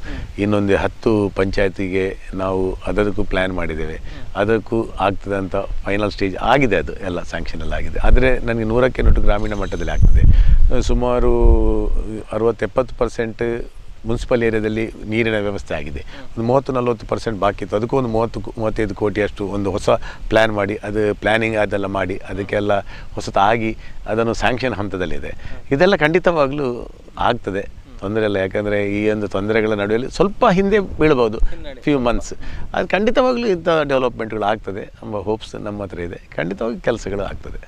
ಇನ್ನೊಂದು 10 ಪಂಚಾಯತಿಗೆ ನಾವು ಅದಕ್ಕೂ ಪ್ಲ್ಯಾನ್ ಮಾಡಿದ್ದೇವೆ. ಅದಕ್ಕೂ ಆಗ್ತದೆ ಅಂತ ಫೈನಲ್ ಸ್ಟೇಜ್ ಆಗಿದೆ, ಅದು ಎಲ್ಲ ಸ್ಯಾಂಕ್ಷನಲ್ಲಿ ಆಗಿದೆ. ಆದರೆ ನನಗೆ 100ಕ್ಕೆ 100 ಗ್ರಾಮೀಣ ಮಟ್ಟದಲ್ಲಿ ಆಗ್ತದೆ. ಸುಮಾರು 60-70% ಮುನ್ಸಿಪಲ್ ಏರಿಯಾದಲ್ಲಿ ನೀರಿನ ವ್ಯವಸ್ಥೆ ಆಗಿದೆ. ಒಂದು 30-40% ಬಾಕಿ ಇತ್ತು. ಅದಕ್ಕೂ ಒಂದು 30-35 ಕೋಟಿಯಷ್ಟು ಒಂದು ಹೊಸ ಪ್ಲ್ಯಾನ್ ಮಾಡಿ, ಅದು ಪ್ಲ್ಯಾನಿಂಗ್ ಅದೆಲ್ಲ ಮಾಡಿ ಅದಕ್ಕೆಲ್ಲ ಹೊಸತಾಗಿ ಅದನ್ನು ಸ್ಯಾಂಕ್ಷನ್ ಹಂತದಲ್ಲಿದೆ. ಇದೆಲ್ಲ ಖಂಡಿತವಾಗಲೂ ಆಗ್ತದೆ, ತೊಂದರೆ ಇಲ್ಲ. ಯಾಕಂದರೆ ಈ ಒಂದು ತೊಂದರೆಗಳ ನಡುವೆಯಲ್ಲಿ ಸ್ವಲ್ಪ ಹಿಂದೆ ಬೀಳ್ಬೋದು, ಫ್ಯೂ ಮಂತ್ಸ್. ಅದು ಖಂಡಿತವಾಗ್ಲೂ ಇಂಥ ಡೆವಲಪ್ಮೆಂಟ್ಗಳು ಆಗ್ತದೆ ಎಂಬ ಹೋಪ್ಸ್ ನಮ್ಮ ಹತ್ರ ಇದೆ. ಖಂಡಿತವಾಗಿ ಕೆಲಸಗಳು ಆಗ್ತದೆ.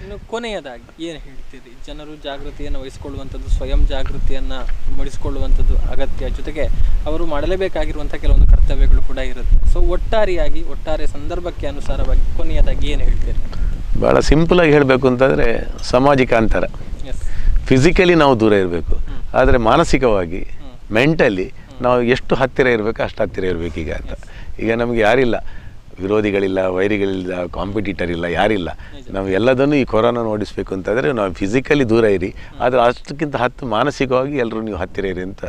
ಇನ್ನು ಕೊನೆಯದಾಗಿ ಏನು ಹೇಳ್ತೀರಿ? ಜನರು ಜಾಗೃತಿಯನ್ನು ವಹಿಸಿಕೊಳ್ಳುವಂಥದ್ದು, ಸ್ವಯಂ ಜಾಗೃತಿಯನ್ನು ಮೂಡಿಸಿಕೊಳ್ಳುವಂಥದ್ದು ಅಗತ್ಯ. ಜೊತೆಗೆ ಅವರು ಮಾಡಲೇಬೇಕಾಗಿರುವಂಥ ಕೆಲವೊಂದು ಕರ್ತವ್ಯಗಳು ಕೂಡ ಇರುತ್ತೆ. ಸೊ ಒಟ್ಟಾರೆ ಸಂದರ್ಭಕ್ಕೆ ಅನುಸಾರವಾಗಿ ಕೊನೆಯದಾಗಿ ಏನು ಹೇಳ್ತೀರಿ? ಭಾಳ ಸಿಂಪಲಾಗಿ ಹೇಳಬೇಕು ಅಂತಂದರೆ ಸಾಮಾಜಿಕ ಅಂತರ. ಫಿಸಿಕಲಿ ನಾವು ದೂರ ಇರಬೇಕು, ಆದರೆ ಮಾನಸಿಕವಾಗಿ ಮೆಂಟಲಿ ನಾವು ಎಷ್ಟು ಹತ್ತಿರ ಇರಬೇಕು ಅಷ್ಟು ಹತ್ತಿರ ಇರಬೇಕು. ಈಗ ನಮಗೆ ಯಾರಿಲ್ಲ, ವಿರೋಧಿಗಳಿಲ್ಲ, ವೈರಿಗಳಿಲ್ಲ, ಕಾಂಪಿಟೀಟರ್ ಇಲ್ಲ, ಯಾರಿಲ್ಲ. ನಾವು ಎಲ್ಲದನ್ನು ಈ ಕೊರೋನಾ ಓಡಿಸ್ಬೇಕು ಅಂತಂದರೆ ನಾವು ಫಿಸಿಕಲಿ ದೂರ ಇರಿ, ಆದರೆ ಅಷ್ಟಕ್ಕಿಂತ ಮಾನಸಿಕವಾಗಿ ಎಲ್ಲರೂ ನೀವು ಹತ್ತಿರ ಇರಿ ಅಂತ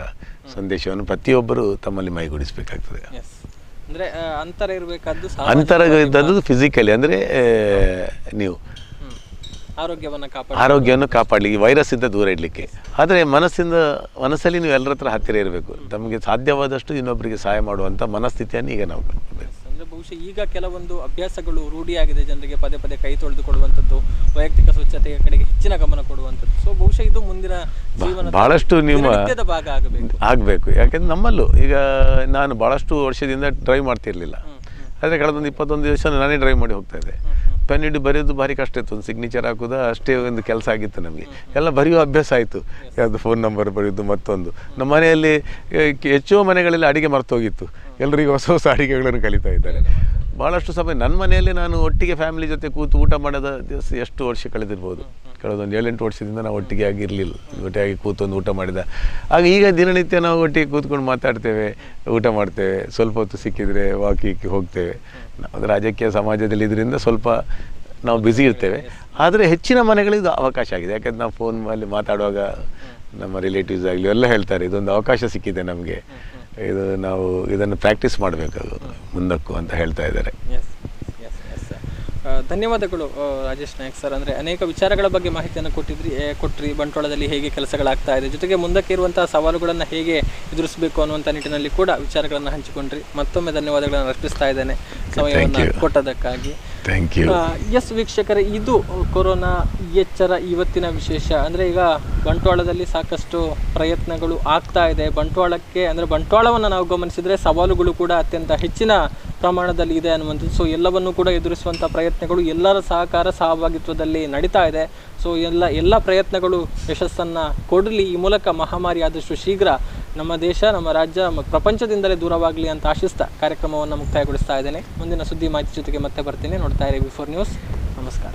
ಸಂದೇಶವನ್ನು ಪ್ರತಿಯೊಬ್ಬರು ತಮ್ಮಲ್ಲಿ ಮೈಗೂಡಿಸಬೇಕಾಗ್ತದೆ. ಅಂದರೆ ಅಂತರ ಇರಬೇಕಾದ್ದು, ಅಂತರ ಇದ್ದದ್ದು ಫಿಸಿಕಲಿ, ಅಂದರೆ ನೀವು ಆರೋಗ್ಯವನ್ನು ಕಾಪಾಡಲಿಕ್ಕೆ, ವೈರಸ್ಸಿಂದ ದೂರ ಇಡಲಿಕ್ಕೆ. ಆದರೆ ಮನಸ್ಸಲ್ಲಿ ನೀವು ಎಲ್ಲರ ಹತ್ರ ಹತ್ತಿರ ಇರಬೇಕು. ತಮಗೆ ಸಾಧ್ಯವಾದಷ್ಟು ಇನ್ನೊಬ್ಬರಿಗೆ ಸಹಾಯ ಮಾಡುವಂಥ ಮನಸ್ಥಿತಿಯನ್ನು ಈಗ ನಾವು ಕಲ್ತ್ಕೊಳ್ಬೇಕು. ಅಂದರೆ ಬಹುಶಃ ಈಗ ಕೆಲವೊಂದು ಅಭ್ಯಾಸಗಳು ರೂಢಿಯಾಗಿದೆ ಜನರಿಗೆ, ಪದೇ ಪದೇ ಕೈ ತೊಳೆದುಕೊಳ್ಳುವಂಥದ್ದು, ವೈಯಕ್ತಿಕ ಸ್ವಚ್ಛತೆಯ ಕಡೆಗೆ ಹೆಚ್ಚಿನ ಗಮನ ಕೊಡುವಂಥದ್ದು. ಸೊ ಬಹುಶಃ ಇದು ಮುಂದಿನ ಜೀವನದ ಭಾಳಷ್ಟು ನಿಮ್ಮ ಭಾಗ ಆಗಬೇಕು. ಯಾಕೆಂದ್ರೆ ನಮ್ಮಲ್ಲೂ ಈಗ ನಾನು ಭಾಳಷ್ಟು ವರ್ಷದಿಂದ ಡ್ರೈವ್ ಮಾಡ್ತಿರ್ಲಿಲ್ಲ, ಆದರೆ ಕಳೆದೊಂದು 21 ದಿವಸ ನಾನೇ ಡ್ರೈವ್ ಮಾಡಿ ಹೋಗ್ತಾ ಇದ್ದೆ. ಪೆನ್ ಹಿಡಿ ಬರೆಯೋದು ಭಾರಿ ಕಷ್ಟ ಇತ್ತು, ಒಂದು ಸಿಗ್ನೇಚರ್ ಹಾಕೋದು ಅಷ್ಟೇ ಒಂದು ಕೆಲಸ ಆಗಿತ್ತು ನಮಗೆ. ಎಲ್ಲ ಬರೆಯೋ ಅಭ್ಯಾಸ ಆಯಿತು, ಯಾವುದು ಫೋನ್ ನಂಬರ್ ಬರೆಯೋದು. ಮತ್ತೊಂದು ನಮ್ಮ ಮನೆಯಲ್ಲಿ ಹೆಚ್ಚು ಮನೆಗಳಲ್ಲಿ ಅಡುಗೆ ಮರ್ತೋಗಿತ್ತು, ಎಲ್ಲರಿಗೂ ಹೊಸ ಹೊಸ ಅಡುಗೆಗಳನ್ನು ಕಲಿತಾ ಇದ್ದಾರೆ. ಭಾಳಷ್ಟು ಸಮಯ ನನ್ನ ಮನೆಯಲ್ಲಿ ನಾನು ಒಟ್ಟಿಗೆ ಫ್ಯಾಮಿಲಿ ಜೊತೆ ಕೂತು ಊಟ ಮಾಡೋದ ದಿವಸ ಎಷ್ಟು ವರ್ಷ ಕಳೆದಿರ್ಬೋದು. ಕಳೆದೊಂದು 7-8 ವರ್ಷದಿಂದ ನಾವು ಒಟ್ಟಿಗೆ ಆಗಿರಲಿಲ್ಲ, ಒಟ್ಟಿಗೆ ಕೂತೊಂದು ಊಟ ಮಾಡಿದ. ಆಗ ಈಗ ದಿನನಿತ್ಯ ನಾವು ಒಟ್ಟಿಗೆ ಕೂತ್ಕೊಂಡು ಮಾತಾಡ್ತೇವೆ, ಊಟ ಮಾಡ್ತೇವೆ, ಸ್ವಲ್ಪ ಹೊತ್ತು ಸಿಕ್ಕಿದರೆ ವಾಕಿಂಗ್ ಹೋಗ್ತೇವೆ. ನಾವು ರಾಜಕೀಯ ಸಮಾಜದಲ್ಲಿ ಇದರಿಂದ ಸ್ವಲ್ಪ ನಾವು ಬ್ಯುಸಿ ಇರ್ತೇವೆ, ಆದರೆ ಹೆಚ್ಚಿನ ಮನೆಗಳಿದು ಅವಕಾಶ ಆಗಿದೆ. ಯಾಕಂದ್ರೆ ನಾವು ಫೋನ್ ಮೇಲೆ ಮಾತಾಡುವಾಗ ನಮ್ಮ ರಿಲೇಟಿವ್ಸ್ ಆಗಲಿ ಎಲ್ಲ ಹೇಳ್ತಾರೆ, ಇದೊಂದು ಅವಕಾಶ ಸಿಕ್ಕಿದೆ ನಮಗೆ, ನಾವು ಇದನ್ನು ಪ್ರಾಕ್ಟೀಸ್ ಮಾಡಬೇಕು ಮುಂದಕ್ಕೂ ಅಂತ ಹೇಳ್ತಾ ಇದ್ದಾರೆ. ಧನ್ಯವಾದಗಳು ರಾಜೇಶ್ ನಾಯಕ್ ಸರ್. ಅಂದರೆ ಅನೇಕ ವಿಚಾರಗಳ ಬಗ್ಗೆ ಮಾಹಿತಿಯನ್ನು ಕೊಟ್ರಿ. ಬಂಟ್ವಾಳದಲ್ಲಿ ಹೇಗೆ ಕೆಲಸಗಳಾಗ್ತಾ ಇದೆ, ಜೊತೆಗೆ ಮುಂದಕ್ಕೆ ಇರುವಂತಹ ಸವಾಲುಗಳನ್ನು ಹೇಗೆ ಎದುರಿಸಬೇಕು ಅನ್ನುವಂಥ ನಿಟ್ಟಿನಲ್ಲಿ ಕೂಡ ವಿಚಾರಗಳನ್ನು ಹಂಚಿಕೊಂಡ್ರಿ. ಮತ್ತೊಮ್ಮೆ ಧನ್ಯವಾದಗಳನ್ನು ಅರ್ಪಿಸ್ತಾ ಇದ್ದೇನೆ ಸಮಯವನ್ನು ಕೊಟ್ಟದಕ್ಕಾಗಿ. Thank you. ಎಸ್ ವೀಕ್ಷಕರೇ, ಇದು ಕೊರೋನಾ ಎಚ್ಚರ ಇವತ್ತಿನ ವಿಶೇಷ. ಅಂದರೆ ಈಗ ಬಂಟ್ವಾಳದಲ್ಲಿ ಸಾಕಷ್ಟು ಪ್ರಯತ್ನಗಳು ಆಗ್ತಾ ಇದೆ. ಬಂಟ್ವಾಳವನ್ನು ನಾವು ಗಮನಿಸಿದರೆ ಸವಾಲುಗಳು ಕೂಡ ಅತ್ಯಂತ ಹೆಚ್ಚಿನ ಪ್ರಮಾಣದಲ್ಲಿ ಇದೆ ಅನ್ನುವಂಥದ್ದು. ಸೊ ಎಲ್ಲವನ್ನೂ ಕೂಡ ಎದುರಿಸುವಂಥ ಪ್ರಯತ್ನಗಳು ಎಲ್ಲರ ಸಹಕಾರ ಸಹಭಾಗಿತ್ವದಲ್ಲಿ ನಡೀತಾ ಇದೆ. ಸೊ ಎಲ್ಲ ಪ್ರಯತ್ನಗಳು ಯಶಸ್ಸನ್ನು ಕೊಡಲಿ. ಈ ಮೂಲಕ ಮಹಾಮಾರಿ ಆದಷ್ಟು ಶೀಘ್ರ ನಮ್ಮ ದೇಶ, ನಮ್ಮ ರಾಜ್ಯ, ನಮ್ಮ ಪ್ರಪಂಚದಿಂದಲೇ ದೂರವಾಗಲಿ ಅಂತ ಆಶಿಸ್ತಾ ಕಾರ್ಯಕ್ರಮವನ್ನು ಮುಕ್ತಾಯಗೊಳಿಸ್ತಾ ಇದ್ದೇನೆ. ಮುಂದಿನ ಸುದ್ದಿ ಮಾಹಿತಿ ಜೊತೆಗೆ ಮತ್ತೆ ಬರ್ತೀನಿ. ನೋಡ್ತಾ ಇರಿ V4 ನ್ಯೂಸ್. ನಮಸ್ಕಾರ.